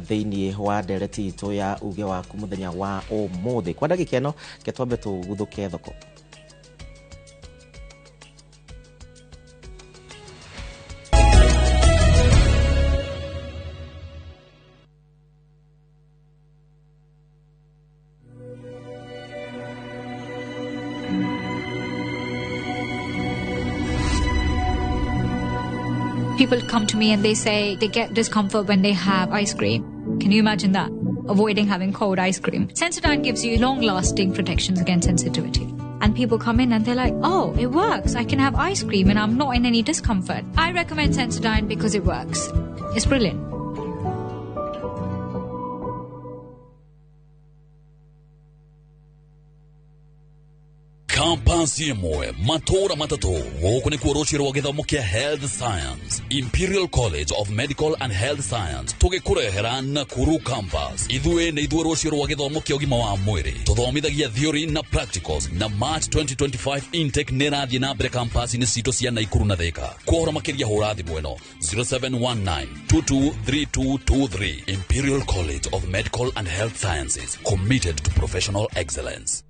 thiini wa ndereti itu ya uge waku muthenya wa umuthi kwa ndagika ino ke twambe tuguthuke thoko. People come to me and they say they get discomfort when they have ice cream. Can you imagine that? Avoiding having cold ice cream. Sensodyne gives you long-lasting protections against sensitivity. And people come in and they're like, oh, it works. I can have ice cream and I'm not in any discomfort. I recommend Sensodyne because it works. It's brilliant. Kampasi imwe matora matatu woku ni kuoroshirwa githomo kia Health Science Imperial College of Medical and Health Science tugikurehera Nakuru campus ithue ni ithue roshirwa githomo kia ugima wa mwiri tuthomithagia theory na practicals na March 2025 intake nirathie na mbere campus ni cito cia Naikuru na Thika kuhora makiria hura thimu eno 0719223223 Imperial College of Medical and Health Sciences committed to professional excellence.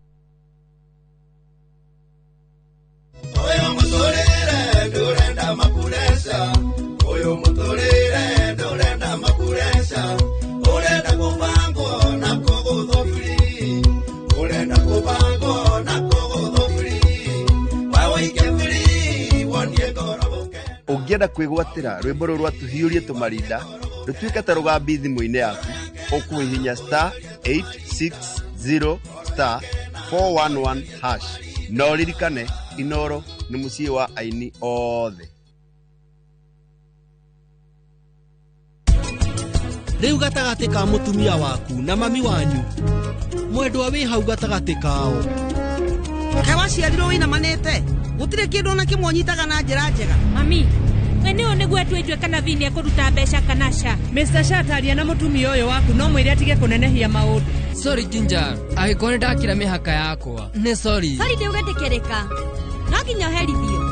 Oyo mutorere durenda mapuresha Oyo mutorere durenda mapuresha Urenda kubango na kogo free Urenda kubango na kogo free Wawe ike free wonye goroboke Ungienda kwigwatira rwimbo rwa tuhiurie tumarinda rutuike ta rugambi thimu-ini yaku ukuhihinya *860 *411# no ririkane Inoro ni muciĩ wa aini othe. Riu gatagati ka mutumia waku na mami wanyu mwendwa wi hau gatagati kao kawa ciarirwo wina manete gutire kindu na kimwonyitaga na njira njega mami Weneo niguo atwejwe kana vini akuruta mbeca kana sha. Mr. Shataria na mutumia uyu waku no mwire atige kunenehia maundu. Sorry Ginger, agikore ndakira mihaka yakwa. Ne sorry. Sorry de ugatekereka. No nginya herithio.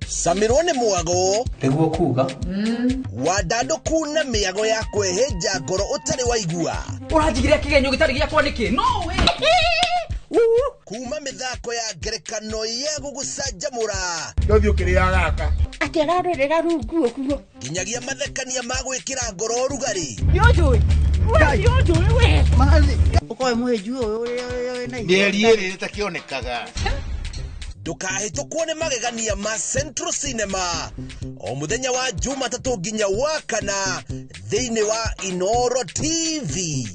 Samirone mwago Niguo kuga wadando kuna miago ya kweheja ngoro utari waigua urajigiria kigenyo gitari giakwa niki no we kuma mithako ya ngerekano ya gugucanjamura ndothio kiria gaka atirarerera rungu okuo nginyagia mathekania magwikira ngoro rugari yojo we mahali ukoe muheju uyu na ndieri iri takionekaga ndukahitũkwo nĩ magegania ma Central Cinema o muthenya wa Jumatatu nginya wa Kana thĩinĩ wa Inoro TV.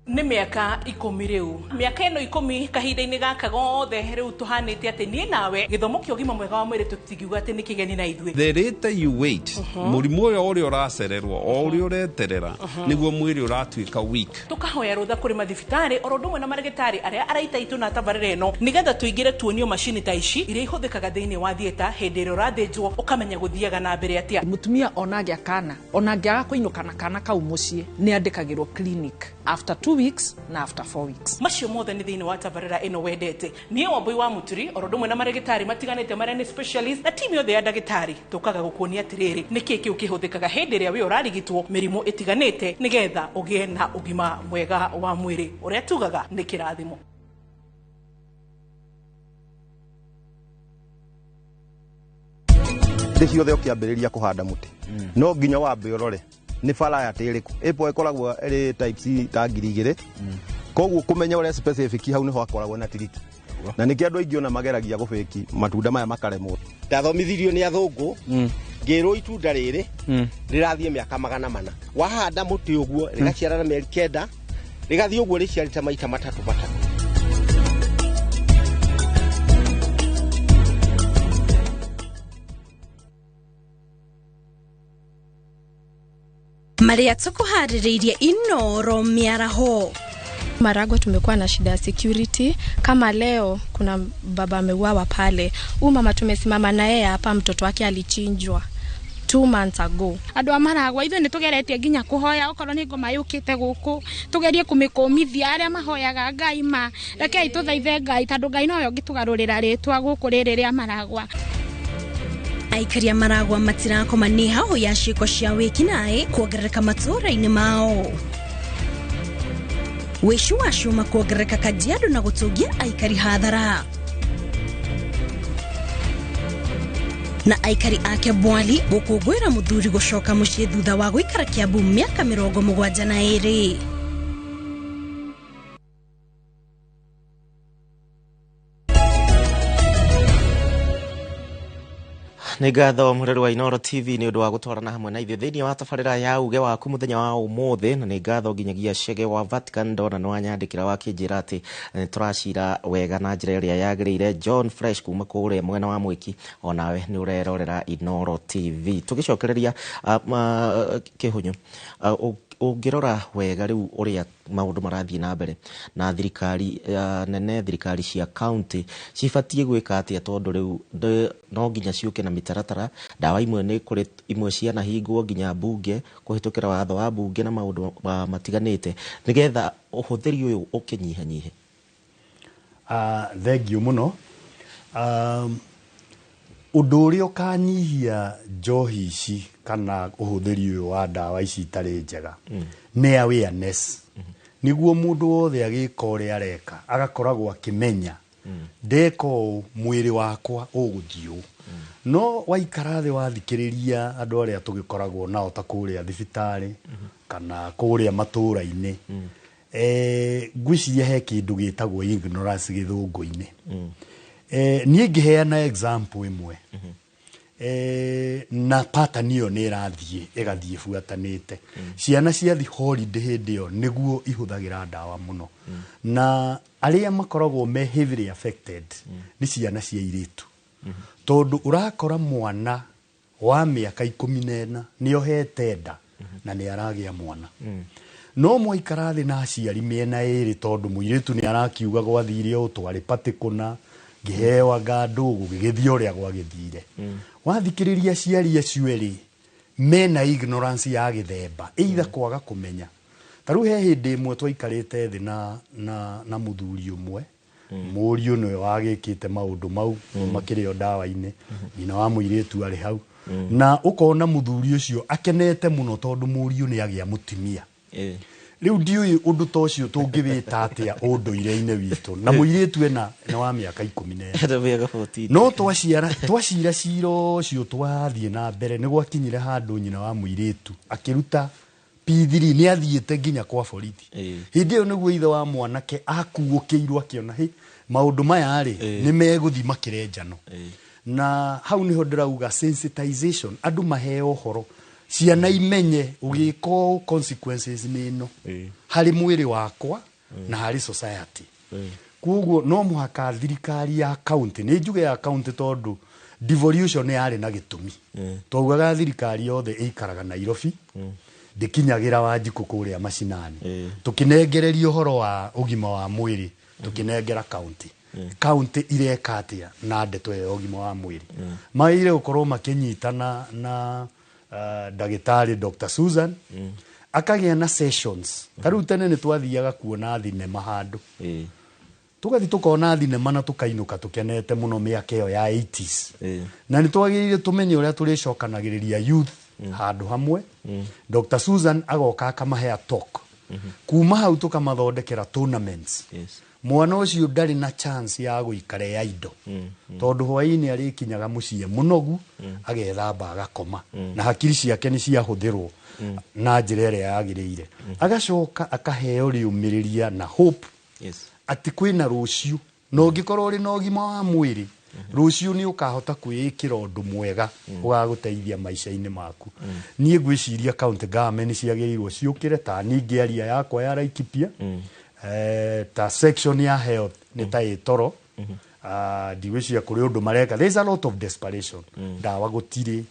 Nĩ mĩaka 10 rĩu mĩaka ĩno 10 kahinda-inĩ gaka gothe rĩu tũhanĩte atĩ niĩ nawe gĩthomo kĩa ũgima mwega wa mwĩrĩ tũtingiuga atĩ nĩ kĩgeni na ithuĩ. The later you wait mũrimũ ũrĩa ũracererwo o ũrĩa ũreterera nĩguo mwĩrĩ ũratuĩka weak. Tũkahoya rũtha kũrĩ mathibitarĩ oro ũndũ ũmwe na marĩgĩtarĩ arĩa araita itũ na tabarĩra ĩno nĩgetha tũingĩre tuonio macini ta ici iria ihũthĩkaga thĩinĩ wa thieta hĩndĩ ĩrĩa ũrathĩnjwo ũkamenya gũthiaga na mbere atĩa. Mũtumia onagĩa kana onangĩaga kũinũka na kana kau mũciĩ nĩ andĩkagĩrwo clinic after 2 weeks na after 4 weeks. Macio mothe nĩ thĩinĩ wa tabarĩra ĩno wendete. Niĩ Wambui wa Muturi oro ũndũ ũmwe na marĩgĩtarĩ matiganĩte marĩa nĩ specialist na timu yothe ya ndagĩtarĩ tũkaga gũkuonia atĩrĩrĩ nĩkĩ kĩu kĩhũthĩkaga hĩndĩ ĩrĩa we ũrarigitwo mĩrimũ ĩtiganĩte nĩgetha ũgĩe na ũgima mwega wa mwĩrĩ ũrĩa tugaga nĩ kĩrathimo. Hĩndĩ ciothe ũkĩambĩrĩria kũhanda mũtĩ no nginya wambe ũrore nĩ bara ya tĩrĩkũ ĩpo ĩkoragwo ĩrĩ types ta 2,000 koguo kũmenya ũrĩa specific hau nĩho akoragwo na tiriki na nä kä andå aingä ona mageragia gå bäki matunda maya makaremwo. Ndathomithirio nä athångå ngärwo itunda rä rä rä rathiä mä aka 400 wahanda må tä å guo rä gaciarana mä eri 9 rä gathiä å guo rä ciarä te maita 3. Maria tukuhaririirie Inoro miaraho. Maragwa tumekuwa na shida ya security. Kama leo kuna baba ameuawa pale. Huyu mama tumesimama na yeye hapa, mtoto wake alichinjwa 2 months ago. Andu amaragwa ithe ni tugeretie nginya kuhoya okorwo ni ngoma yukite guku tugerie kumikomithia aria mahoyaga Ngai ma reke ituthaithe Ngai tondu Ngai noyo ngitugarurira ritwa guku riri ria Maragwa. Aikari a Maragwa matirakoma ni hao ya ciiko cia wikinae kuongerereka matura-ini mao. Wishu wa cuma kuongerereka Kajiado na gutungia aikari hathara. Na aikari ake Bwali gukungwira muthuri gucoka mucii thutha wa guikara Kiambu miaka 72. nä ngatho mureri wa Inoro TV nä å ndå wa gå twarana hamwe na ithuä thä inä wa tabarä ya uge waku må thenya wa å na nä ngatho nginyagia Chege wa Vatican ndona nä wanyandä kä ra wakä njä ra atä nä tå racira wega na njä ra ä rä a yagä rä ire. John Fresh kuma kå rä a mwena wa Mwiki onawe nä å rerorera Inoro TV. Tå gä cokereria kä hå nyå ũngĩrora wega rĩu ũrĩa maũndũ marathiĩ na mbere na thirikari nene, thirikari cia county cibatiĩ gwĩka atĩa, tondũ rĩu no nginya ciũke na mĩtaratara. Ndawa imwe nĩ kũrĩ imwe cianahingwo nginya mbunge kũhĩtũkĩra watho wa mbunge na maũndũ matiganĩte nĩgetha ũhũthĩri ũyũ ũkĩnyihanyihe. Thengiũ mũno. Ũndũ ũrĩa ũkanyihia njohi ici kana ũhũthĩri ũyũ wa ndawa ici itarĩ njega nĩ awareness. Nĩguo mũndũ wothe agĩka ũrĩa areka agakoragwo akĩmenya ndeka ũũ mwĩrĩ wakwa ũgũthiĩ ũũ. No waikara thĩ wathikĩrĩria andũ arĩa tũgĩkoragwo nao ta kũrĩa thibitarĩ kana kũrĩa matũũra-inĩ, ngwĩciria he kĩndũ gĩtagwo ignorance gĩthũngũ-inĩ. Niĩ ngĩheana example ĩmwe na pattern ĩyo nĩ ĩgathiĩ buatanĩte. Ciana ciathi holiday hĩndĩ ĩyo nĩguo ihũthagĩra ndawa mũno, na arĩa makoragwo me heavily affected nĩ ciana cia airĩtu, tondũ ũrakora mwana wa mĩaka 14 nĩohete nda na nĩ aragĩa mwana. No mwaikara thĩ na aciari mĩena ĩrĩ, tondũ mũirĩtu nĩ arakiuga gwathire ũũ twarĩ patĩ kũna ngĩhewa ngandũ gũgĩthiĩ ũrĩa gwagĩthire. Wathikĩrĩria aciari acio erĩ mena ignorance ya gĩthemba, either kwaga kũmenya. Tarĩu he hĩndĩ ĩmwe twaikarĩte thĩ na mũthuri ũmwe, mũriũ nĩwe wagĩkĩte maũndũ mau makĩrĩ o ndawa-inĩ, nyina wa mũirĩtu arĩ hau, na ũkona mũthuri ũcio akenete mũno tondũ mũriũ nĩ agĩa mũtumia. Rĩu ndiũĩ ũndũ ta ũcio tũngĩwĩta atĩa ũndũire-inĩ witũ, na mũirĩtu ena wa mĩaka 14. No twacira cira ũcio twathiĩ na mbere nĩ gwakinyire handũ nyina wa mũirĩtu akĩruta P3 nĩ athiĩte nginya kwa borithi. Hĩndĩ ĩyo nĩguo ithe wa mwanake akuũkĩirwo akĩona maũndũ maya rĩ nĩ megũthiĩ makĩrenjano. Na hau nĩho ndĩrauga sensitization, andũ maheo ũhoro, ciana imenye ũgĩka consequences nĩ ĩno harĩ mwĩrĩ wakwa na harĩ society. Koguo no mũhaka thirikari ya county, nĩ njuge ya county tondũ devolution yarĩ na gĩtũmi. Twaugaga thirikari yothe ĩikaraga Nairobi, ndĩkinyagĩra Wanjikũ kũrĩa macinani, tũkĩnengereria ũhoro wa ũgima wa mwĩrĩ tũkĩnengera county. County ireka atĩa na ndeto ya ũgima wa mwĩrĩ. Maire gũkorwo makĩnyitana na ndagĩtarĩ Dr. Susan akagĩa na sessions. Tarĩu tene nĩ twathiaga kuona thinema handũ, tũgathi tũkona thinema na tũkainũka tũkenete mũno mĩaka ĩyo ya 80s. Na nĩ twagĩrĩire tũmenye ũrĩa tũrĩcokanagĩrĩria youth handũ hamwe. Dr. Susan agoka akamahea talk, kuma hau tũkamathondekera tournaments. Mwana ũcio ndarĩ na chance ya gũikara ya indo, tondũ hwaĩ-inĩ arĩkinyaga mũciĩ mũnogu agethamba agakoma na hakiri ciake nĩ ciahũthĩrwo na njĩra ĩrĩa yagĩrĩire. Agacoka akaheo rĩũmĩrĩria na hope atĩ kwĩna rũciũ no ngikorwo ri no gima wa mwiri ruciu ni ukahota kwiyikira undu mwega ugaguteithia maisha-ini maku nie gwiciria county government ciagirirwo ciukire ta ningi aria yakwa ya Laikipia ta section ya health ni ta itoro ndiwiciria kuri undu mareka. There is a lot of desperation ndawa gutiri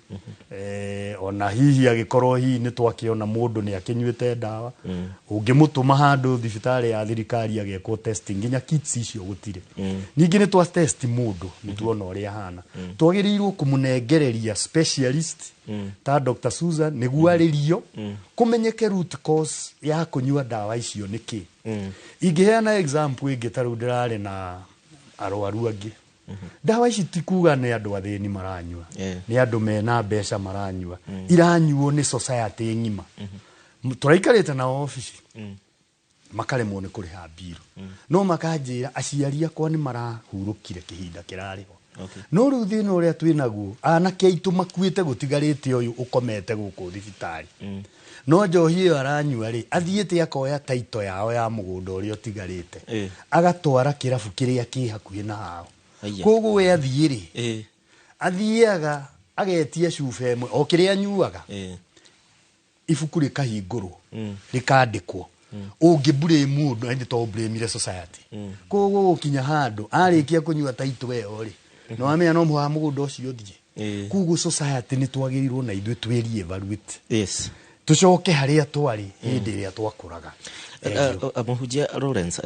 ona hihi agikorwo hihi ni twakiona mundu ni akinyuite ndawa ungimutuma handu thibitari ya thirikari agekwo testing nginya kits icio gutire ningi ni twa test mundu nituona uria hana twagirirwo kumunengereria specialist ta Dr. Susan niguo aririo kumenyeke root cause ya kunyua ndawa icio niki ingiheana example ingi taru ndirari na arwaru angi ndawa ici tikuga ni andu athini maranyua ni andu mena mbeca maranyua iranyuo ni society ngima turaikarite na office makaremwo ni kuriha bill no makanjira aciari akwa ni marahurukire kihinda kirariho no riu thina uria twinaguo anake aitu makuite gutigarite uyu ukomete guku thibitari no njohi iyo aranyua ri athiite akoya taito yao ya mugunda uria utigarite agatwara kirabu kiria ki hakuhi na hao koguo we athie ri athiaga agetia cuba imwe o kiria anyuaga ibuku rikahingurwo rikandikwo ungibure mundu indi to blame society koguo ukinya handu arikia kunyua taito iyo ri no amenya no muha mugunda ucio thie koguo society ni twagirirwo na ithuĩ twĩrie evaluate tucoke haria twari hindi iria twakuraga. Muhunjia Lawrence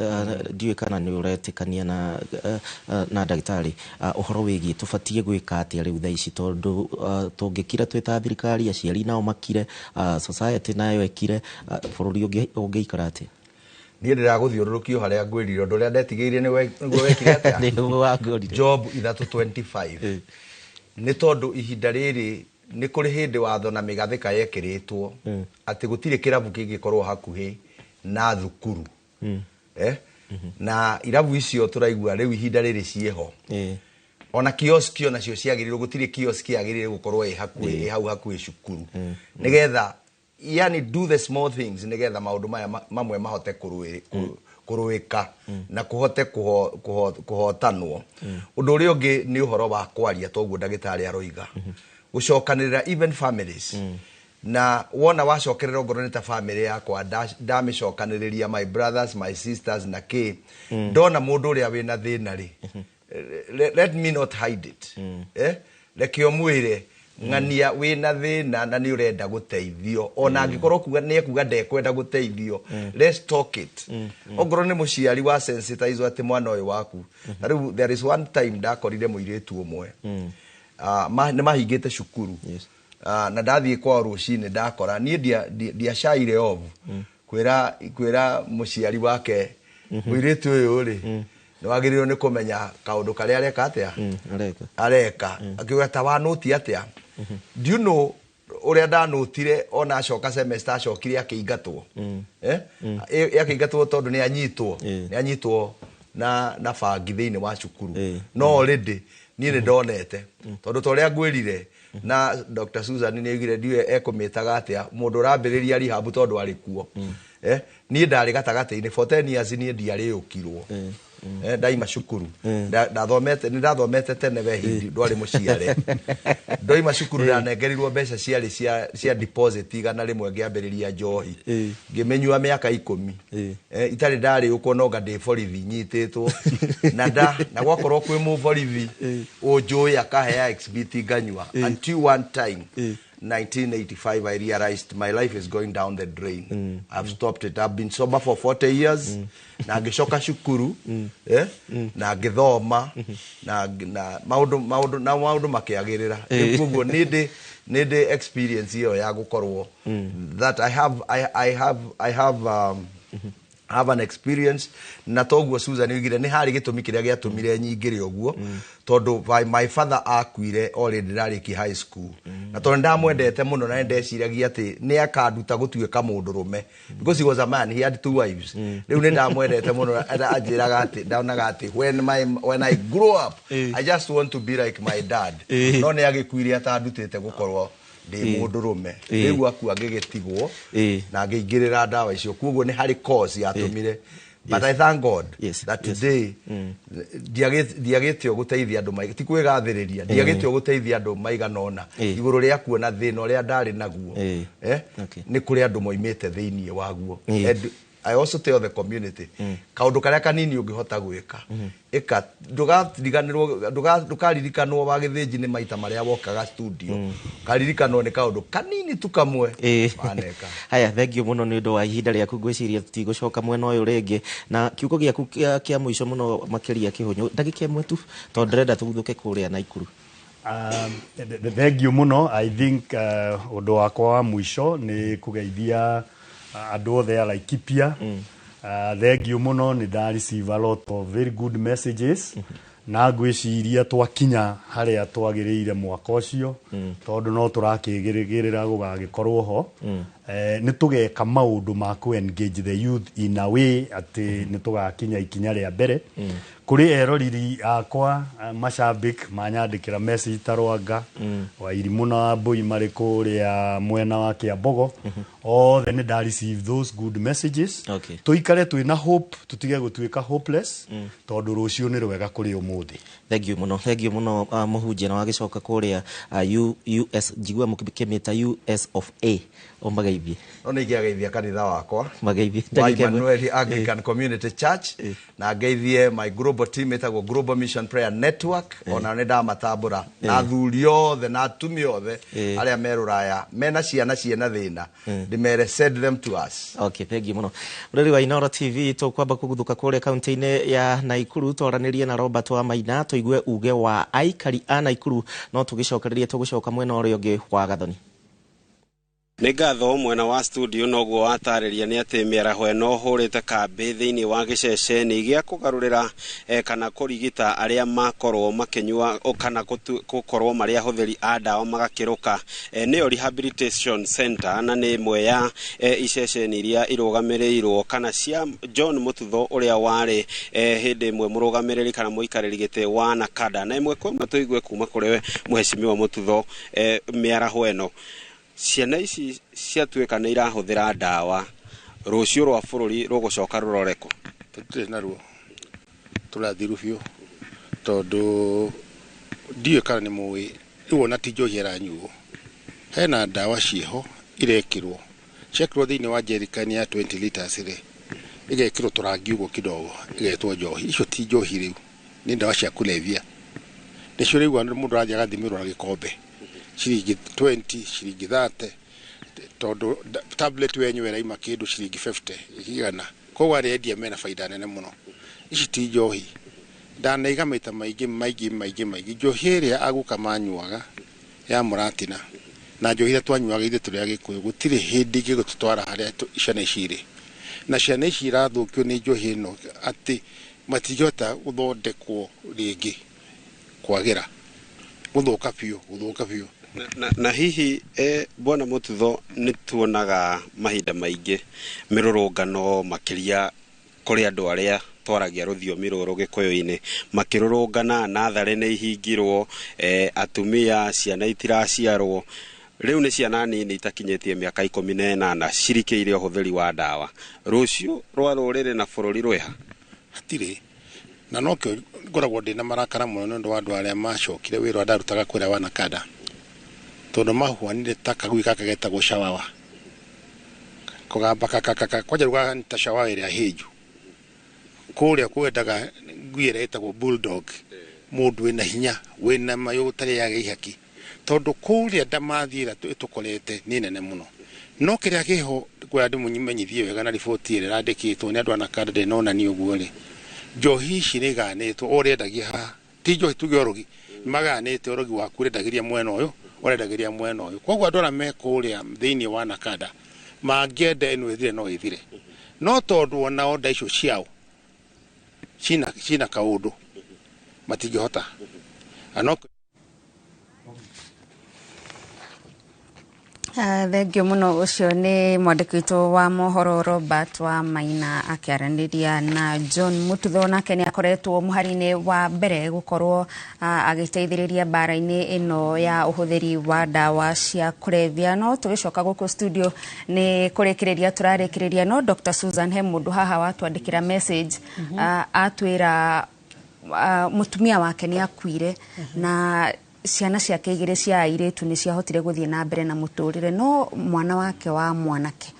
ndiwe kana ni uretikania na ndagitari uhoro wigie tubatie gwika atia riu thaa ici tondu tungikira twita thirikari aciari nao makire society nayo ekire bururi ungiikara atia niĩ ndiraguthiũrũrũkio haria ngwĩrire ũndũ ũrĩa ndetigĩire nĩguo wekire atĩa Job 3:25 nĩ tondũ ihinda rĩrĩ nĩ kũrĩ hĩndĩ watho na mĩgathĩka yekĩrĩtwo atĩ gũtirĩ kĩrabu kĩngĩkorwo hakuhĩ na thukuru na irabu icio tũraigua rĩu ihinda rĩrĩ ciĩho ona kioski onacio ciagĩrĩirwo gũtirĩ kioski yagĩrĩire gũkorwo ĩ hau hakuhĩ cukuru nĩgetha yani do the small things nigetha maundu maya mamwe mahote kuruika na kuhote kuhotanwo undu uri ungi ni uhoro wa kwaria toguo ndagitari aroiga gucokanirira even families na wona wacokerera ngoro ni ta family yakwa ndamicokaniriria my brothers my sisters na ki ndona mundu uria wina thina ri let me not hide it reke omwire ngania wina thina na ni urenda guteithio ona angikorwo kuga ni kuga ndekwenda guteithio let's talk it ongoro ni muciari wa sensitize ati mwana uyu waku there is one time ndakorire muiretu umwe ni mahingite cukuru na ndathie kwa rucini ndakora ni ndiacaire ovu kwira muciari wake muiretu uyu ri niwagiririo ni kumenya kaundu karia areka atia areka akiuga ta wanuti atia do you know uria ndanutire ona acoka semester acokire akiingatwo akiingatwo tondu ni anyitwo na bangi thiini wa cukuru no already ni ndonete tondu toria ngwirire na Dr. Susan ni igire ndiwe ekumitaga atia mundu urambiriria rehab tondu ari kuo ni ndari gatagati-ini for 10 years ni ndiari ukirwo ndaima cukuru ndathomete tene we hindi ndwari muciare ndoima cukuru ndanengerirwo mbeca ciarĩ cia deposit igana rĩmwe ngĩambĩrĩria njohi ngĩmenyua mĩaka 10 itarĩ ndarĩ ũkwo no nga ndĩ borithi nyitĩtwo na gwakorwo kwĩ mũborithi ũnjũĩ akaheya exhibit nganyua until one time 1985 I realized my life is going down the drain. I've stopped it. I've been sober for 40 years. Na ngicoka cukuru na ngithoma na maundu makiagirira kuguo nindi experience iyo ya gukorwo that I have an experience na toguo Susan igire ni hari gitumi kiria giatumire nyingire uguo tondu my father akuire already ndariki high school na tondu ndamwendete muno na ndeciragia ati ni akanduta gutuika mundu rume because he was a man, he had 2 wives riu ni ndamwendete muno ajiraga ati ndaonaga ati when I grow up I just want to be like my dad no ni agikuire atandutite gukorwo ndi mundu rume riu akua ngigitigwo na ngĩingĩrĩra ndawa icio kuguo ni hari cause yatumire but I thank God that today ndiagĩte gũteithia andũ maigana ti kwĩgathĩrĩria ndiagĩte gũteithia andũ maigana ona igũrũ rĩa kuona thĩna ũrĩa ndarĩ naguo nĩ kũrĩ andũ moimĩte thĩinĩ waguo. I also tell the community kaundu karia kanini ungihota gwika ika ndukaririkanwo wa githĩnji nĩ maita maria wokaga studio karirikanwo nĩ kaundu kanini tu kamwe maneka. Haya, thengiũ mũno nĩ ũndũ wa ihinda rĩaku, ngwĩciria tũtigũcoka mwena ũyũ rĩngĩ, na kiugo gĩaku kĩa mũico mũno makĩria kĩhũnyũ ndagĩka ĩmwe tu tondũ ndĩrenda tũguthũke kũrĩa Naikuru. Thengiũ mũno. I think ũndũ wakwa wa mũico nĩ kũgeithia andũ othe a Laikipia. Thengiũ mũno, nĩ nda receive a lot of very good messages na ngwĩciria twakinya harĩa twagĩrĩire mwaka ũcio tondũ no tũrakĩgĩrĩra gũgagĩkorwo ho. Nĩ tũgeka maũndũ ma ku engage the youth in a way atĩ nĩ tũgakinya ikinya rĩa mbere. Kũrĩ eroriri akwa macambik manyandĩkĩra message tarwanga wa Irimũ na Wambũi marĩ kũrĩa mwena wa Kĩambogo, othe nĩ nda receive those good messages. Tũikare twĩna hope, tũtige gũtuĩka hopeless tondũ rũciũ nĩ rwega kũrĩ ũmũthĩ. Thengiũ mũno mũhunjia na wagĩcoka kũrĩa US njigua mũkĩmĩta US of A o mageithie. No nĩ ingĩageithia kanitha wakwa mageithie Emmanuel Anglican Community Church na ngeithie my global team etagwo Global Mission Prayer Network ona nĩ ndamatambũra na athuri othe na atumia othe arĩa merũraya mena ciana ciena thĩna ndĩmere send them to us. Okay, thengiũ mũno. Mũrori wa Inooro TV tũkwamba kũguthũka kũrĩa kaunti-inĩ ya Naikuru twaranĩrie na Robert wa Maina tũigue uge wa aikari a Naikuru no tũgĩcokererie tũgũcoka mwena ũrĩa ũngĩ wa Gathoni. Nĩ ngatho mwena wa studio noguo watarĩria nĩ atĩ mĩaraho ĩno hũrĩte kambĩ thĩinĩ wa gĩceceni gĩa kũgarũrĩra kana kũrigita arĩa makorwo makĩnyua kana gũkorwo marĩ ahũthĩri a ndawa magakĩrũka. Nĩyo Rehabilitation Center na nĩ ĩmwe ya iceceni iria irũgamĩrĩirwo kana cia John Mũtutho ũrĩa warĩ hĩndĩ ĩmwe mũrũgamĩrĩri kana mũikarĩri gĩtĩ wa NACADA, na ĩmwe kwa ĩmwe tũigue kuma kũrĩ Mheshimiwa Mũtutho mĩaraho ĩno. Ciana ici ciatuĩka nĩ irahũthĩra ndawa, rũciũ rwa bũrũri rũgũcoka rũroreko? Tũtirĩ naruo, tũrathiru biũ tondũ ndiũĩ kana nĩ mũĩ rĩu ona ti njohi ĩranyuo. Hena ndawa ciĩho irekĩrwo ciekĩrwo thĩinĩ wa jerikani ya 20 liters rĩ igekĩrwo tũrangi ũguo kidogo igetwo njohi. Icio ti njohi, rĩu nĩ ndawa cia kũlevya. Nĩcio rĩu mũndũ arathiĩ agathimirwo na gĩkombe ciringi 20, ciringi 30, tondũ tablet wenyewe ĩraima kĩndũ ciringi 50 igana. Koguo arĩa endia mena faida nene mũno. Ici ti njohi. Ndanaiga maita maingĩ. Njohi ĩrĩa aguka manyuaga ya mũratina na njohi ĩrĩa twanyuaga ithuĩ tũrĩ Agĩkũyũ gũtirĩ hĩndĩ ĩgũtwara harĩa ciana ici irĩ. Na ciana ici irathũkio nĩ njohi ĩno atĩ matingĩhota gũthondekwo rĩngĩ kwagĩra, gũthũka biũ. Na hihi Bwana Mũtutho nĩ tuonaga mahinda maingĩ mĩrũrũngano makĩria kũrĩ andũ arĩa twaragia rũthiomi rũrũ Gĩkũyũ-inĩ makĩrũrũngana, natharĩ nĩ ihingirwo, atumia ciana itiraciarwo. Rĩu nĩ ciana nini itakinyĩtie mĩaka 18 cirikĩire ũhũthĩri wa ndawa. Rũciũ rwa rũrĩrĩ na bũrũri rwĩha? Hatirĩ, na nokĩo ngoragwo ndĩna marakara mũno nĩ ũndũ wa andũ arĩa macokire wĩra ndarutaga kũrĩa wa NACADA, tondũ mahuanire ta kagui kaka getagwo shawawa kũgamba kakaka kwanja rũganta shawawa ĩrĩa hĩnju kũrĩa kwendaga ngui ĩrĩa ĩtagwo bulldog, mũndũ wĩna hinya wĩna mayũ ũtarĩ yaga ihaki, tondũ kũrĩa ndamathiĩra tũkorete nĩ nene mũno. No kĩrĩa kĩho kwa andũ mũmenyithie wega na riboti ĩrĩa yandĩkĩtwo nĩ andũ a NACADA ndĩnonanio ũguo rĩ, njohi ici nĩ iganĩtwo ũrĩa endagia haha. Ti njohi tuge orogi, maganĩte orogi waku ũrendagĩria mwena ũyũ ũrendagĩria mwena ũyũ. Koguo andũ arĩa me kũrĩa thĩinĩ wa NACADA mangĩenda ĩno ĩthire no ĩthire, no tondũ ona onda icio ciao cina kaũndũ matingĩhota. Thengio muno ucio ni mwandiki witũ wa mohoro Robert wa Maina akiaraniria na John Mututho, nake ni akoretwo muhari-ini wa mbere gukorwo agiteithĩrĩria mbara-ini ino ya uhuthiri wa ndawa cia kulevya. No tugicoka guku studio ni kurĩkĩrĩria turarĩkĩrĩria no Dr. Susan he mundu haha watwandĩkĩra message atwĩra mutumia wake ni akuire na ciana ciake igĩrĩ cia airĩtu nĩ ciahotire gũthiĩ na mbere na mũtũrĩre, no mwana wake wa mwanake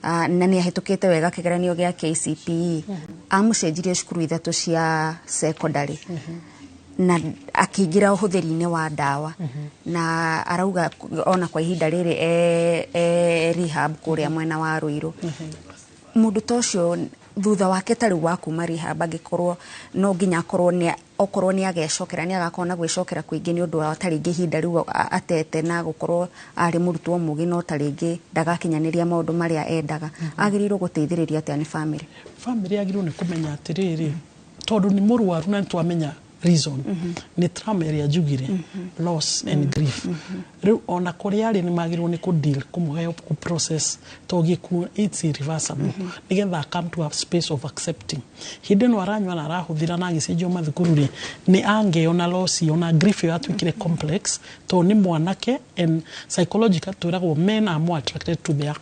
na nĩ ahĩtũkĩte wega kĩgeranio gĩa KCPE amũcenjirie cukuru ithatũ cia secondary na akĩingĩra ũhũthĩri-inĩ wa ndawa na arauga ona kwa ihinda rĩrĩ rehab kũrĩa mwena wa Ruiru. Mũndũ ta ũcio thutha wake tarĩ wa kuma rehab angĩkorwo no nginya okorwo nĩ agecokera nĩ agakorwo na gwĩcokera kwĩngĩ nĩ ũndũ wa tarĩngĩ ihinda rĩu atete na gũkorwo arĩ mũrutwo mũgĩ no tarĩngĩ ndagakinyanĩria maũndũ marĩa endaga, agĩrĩirwo gũteithĩrĩria atĩa nĩ family? Family agĩrĩirwo nĩ kũmenya atĩrĩrĩ, tondũ nĩ mũrwaru na nĩtwamenya reason ni trauma ĩrĩa njugire loss and grief. Rĩu ona kũrĩa arĩ nĩ magĩrĩirwo nĩ kũdeal kũmũhe process to gĩkuũ it's irreversible nĩgetha come to a space of accepting. Hĩndĩ ĩno aranyua na arahũthĩra na agĩcenjio mathukuru-rĩ nĩ angeona loss ona grief ĩyo yatuĩkire complex to nĩ mwanake and psychological twĩragwo men are more attracted to their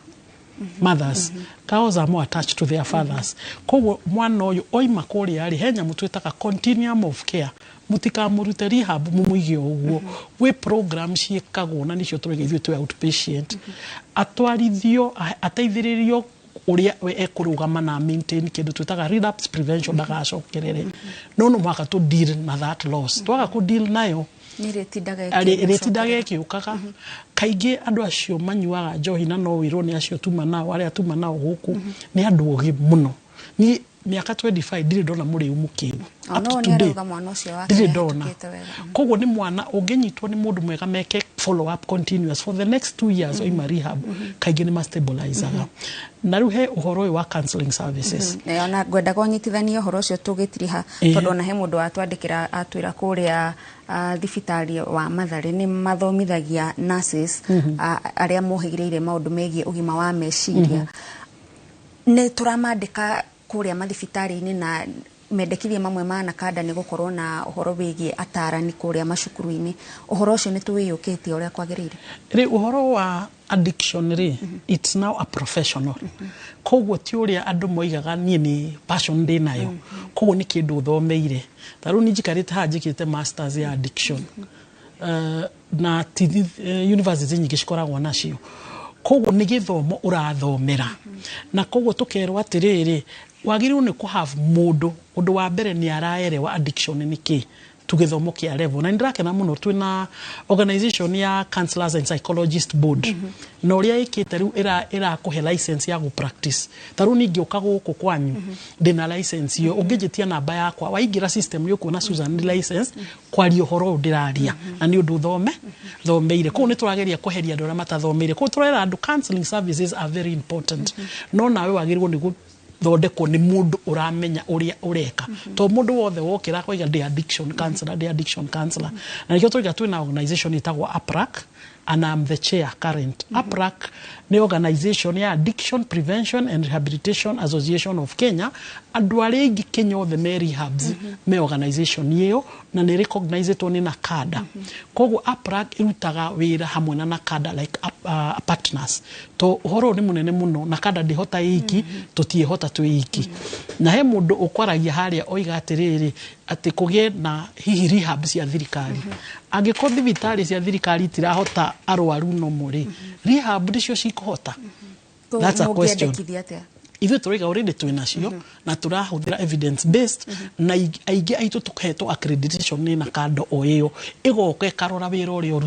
mothers, girls are more attached to their fathers. Koguo mwana ũyũ oima kũrĩa arĩ he nyamũ twĩtaga continuum of care, mũtikamũrute rehab mũmũige ũguo. Gwĩ program ciĩkagwo na nĩcio tũrauga ithuĩ twĩ outpatient, atwarithio ateithĩrĩrio ũrĩa we ekũrũgama na maintain kĩndũ twĩtaga relapse prevention ndagacokerere. No mũhaka tũ deal na that loss, twaga kũ deal nayo rĩtindaga ĩkĩũkaga. Kaingĩ andũ acio manyuaga njohi na no wĩrwo nĩ acio tuma nao arĩa tuma nao gũkũ nĩ andũ ogĩ mũno. Niĩ miaka 25 ndirĩ ndona mũrĩu mũkĩu ndirĩ ndona. Koguo nĩ mwana ũngĩnyitwo nĩ mũndũ mwega meke follow up continuous for the next 2 years oima rehab kaingĩ nĩ mastabilizaga. Na rĩu he ũhoro ũyũ wa counseling services ona ngwendaga ũnyitithanie ũhoro ũcio tũgĩtiriha tondũ ona he mũndũ atwandĩkĩra atwĩra kũrĩa thibitarĩ wa Mathare nĩ mathomithagia nurses arĩa mohĩgĩrĩire maũndũ megiĩ ũgima wa meciria. Nĩ tũramandĩka kũrĩa mathibitarĩ-inĩ na mendekithia mamwe ma nakada nĩ gũkorwo na ũhoro wĩgiĩ atarani kũrĩa macukuru-inĩ. Ũhoro ũcio nĩ tũwĩyũkĩtie ũrĩa kwagĩrĩire. Rĩ ũhoro wa addiction rĩ it's now a professional. Koguo ti ũrĩa andũ moigaga niĩ nĩ passion ndĩ nayo. Koguo nĩ kĩndũ thomeire. Tarĩu nĩ njikarĩte haha njĩkĩte masters ya addiction na university nyingĩ cikoragwo nacio. Koguo nĩ gĩthomo ũrathomera na koguo tũkerwo atĩrĩrĩ wagĩrĩirwo nĩ kũhave mũndũ ũndũ wa mbere nĩ araerewa addiction nĩ kĩ tũgĩthomo kĩa level. Na nĩndĩrakena mũno twĩna organization ya Counselors and Psychologists Board na ũrĩa ĩkĩte rĩu ĩrakũhe license ya gũ-practice. Tarĩu ningĩ ũka gũkũ kwanyu ndĩna license iyo ũngĩnjĩtia namba yakwa waingĩra system yũkuona Susan license kwaria ũhoro ũyũ ndĩraria na nĩ ũndũ thomeire. Koguo nĩ tũrageria kũheria andũ arĩa matathomeire. Koguo tũrera andũ counseling services are very important. No nawe wagĩrĩirwo nĩ thondekwo nĩ mũndũ ũramenya ũrĩa ũreka. To mũndũ wothe wokĩra koiga ndĩ addiction counselor. Na nĩkĩo tũiga twĩna organization ĩtagwo APRAC and I'm the chair current. APRAC nĩ organization ya Addiction Prevention and Rehabilitation Association of Kenya. Andũ arĩa aingĩ Kenya othe me rehabs me organization ĩyo na nĩ recognizedwo nĩ nakada. Koguo APRAC ĩrutaga wĩra hamwe na nakada like partners. To ũhoro nĩ mũnene mũno nakada ndĩhota iki tũtiĩhota twĩ iki. Na he mũndũ ũkwaragia harĩa oiga atĩrĩrĩ atĩ kũgĩe na hihi rehab cia thirikari. Angĩkorwo thibitarĩ cia thirikari itirahota arwaru no mũrĩ rehab nĩcio cikũhota. That's a question. Ithuĩ tũrauga already twĩnacio na tũrahũthĩra evidence based na aingĩ aitũ tũkahetwo accreditation nĩ nakada o ĩyo ĩgoka ĩkarora wĩra ũrĩa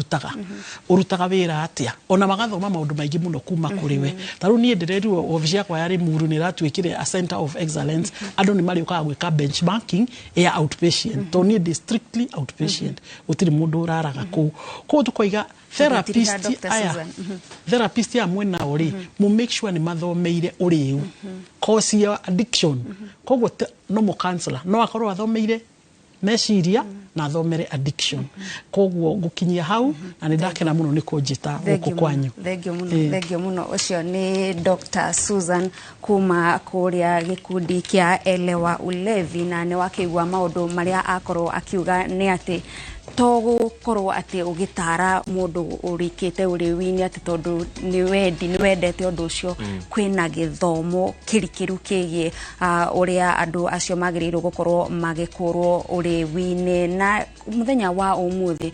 ũrutaga wĩra atĩa ona magathoma maũndũ maingĩ mũno kuma kũrĩ we. Tarĩu niĩ ndĩrerirwo obici yakwa yarĩ Muru nĩ ĩratuĩkire a center of excellence. Andũ nĩ marĩũkaga gwĩka benchmarking ya outpatient to niĩ ndĩ strictly outpatient gũtirĩ mũndũ ũraraga kũu. Koguo tũkoiga therapist ya mwena ũrĩ mu make sure nĩ mathomeire ũrĩu cause ya addiction. Koguo no mo counselor no akorwo athomeire meciria na thomere addiction koguo ngukinyia hau na nĩ ndakena mũno nĩ kũnjĩta gũkũ kwanyu. Thengio mũno ũcio nĩ Dr. Susan kuma kũrĩa gĩkundi kĩa Elewa Ulevi, na nĩ wakĩigua maũndũ marĩa akorwo akiuga nĩ atĩ to gũkorwo atĩ ũgĩtara mũndũ ũrĩkĩte ũrĩwi-inĩ atĩ tondũ nĩ wendete ũndũ ũcio, kwĩna gĩthomo kĩrikĩru kĩgiĩ ũrĩa andũ acio magĩrĩirwo gũkorwo magĩkũrwo ũrĩwi-inĩ. Na mũthenya wa ũmũthĩ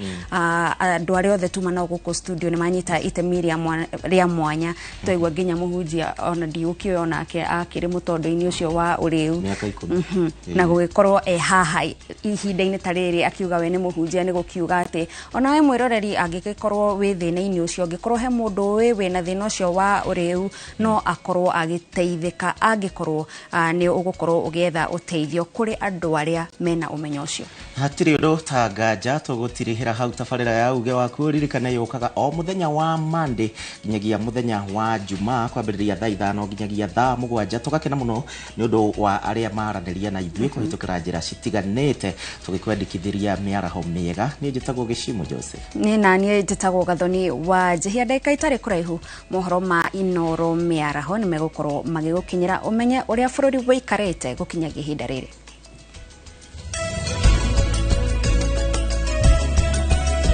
andũ arĩa othe tumana gũkũ studio nĩ manyita itemi rĩa mwanya. Twaigua nginya mũhunjia ona ndiũkĩoe onake akĩrĩ mũtondo-inĩ ũcio wa ũrĩu na gũgĩkorwo haha ihinda-inĩ ta rĩrĩ akiuga we nĩ mũhunjia, nĩ gũkiuga atĩ ona we mwĩroreri angĩgĩkorwo wĩ thĩna-inĩ ũcio, angĩkorwo he mũndũ wĩ na thĩna ũcio wa ũrĩu no akorwo agĩteithĩka angĩkorwo nĩ ũgũkorwo ũgĩetha ũteithio kũrĩ andũ arĩa mena ũmenyo ũcio. Hatirĩ ũndũ ta nganja tũgũtirĩhĩra hau tabarĩra ya uge waku ririkane yũkaga o mũthenya wa Monday nginyagia mũthenya wa Jumaa kwambĩrĩria thaa 5 nginyagia thaa 7. Tũgakena mũno nĩ ũndũ wa arĩa maranĩria na ithuĩ kũhĩtũkĩra njĩra citiganĩte tũgĩkwendekithĩria mĩaraho mĩega. Niĩ njĩtagwo Gĩcimo Joseph. Niĩ naniĩ njĩtagwo Gathoni wa Njihia. Ndagĩka itarĩ kũraihu mohoro ma Inooro mĩaraho nĩ megũkorwo magĩgũkinyĩra ũmenye ũrĩa bũrũri wĩikarĩte gũkinyagia ihinda rĩrĩ.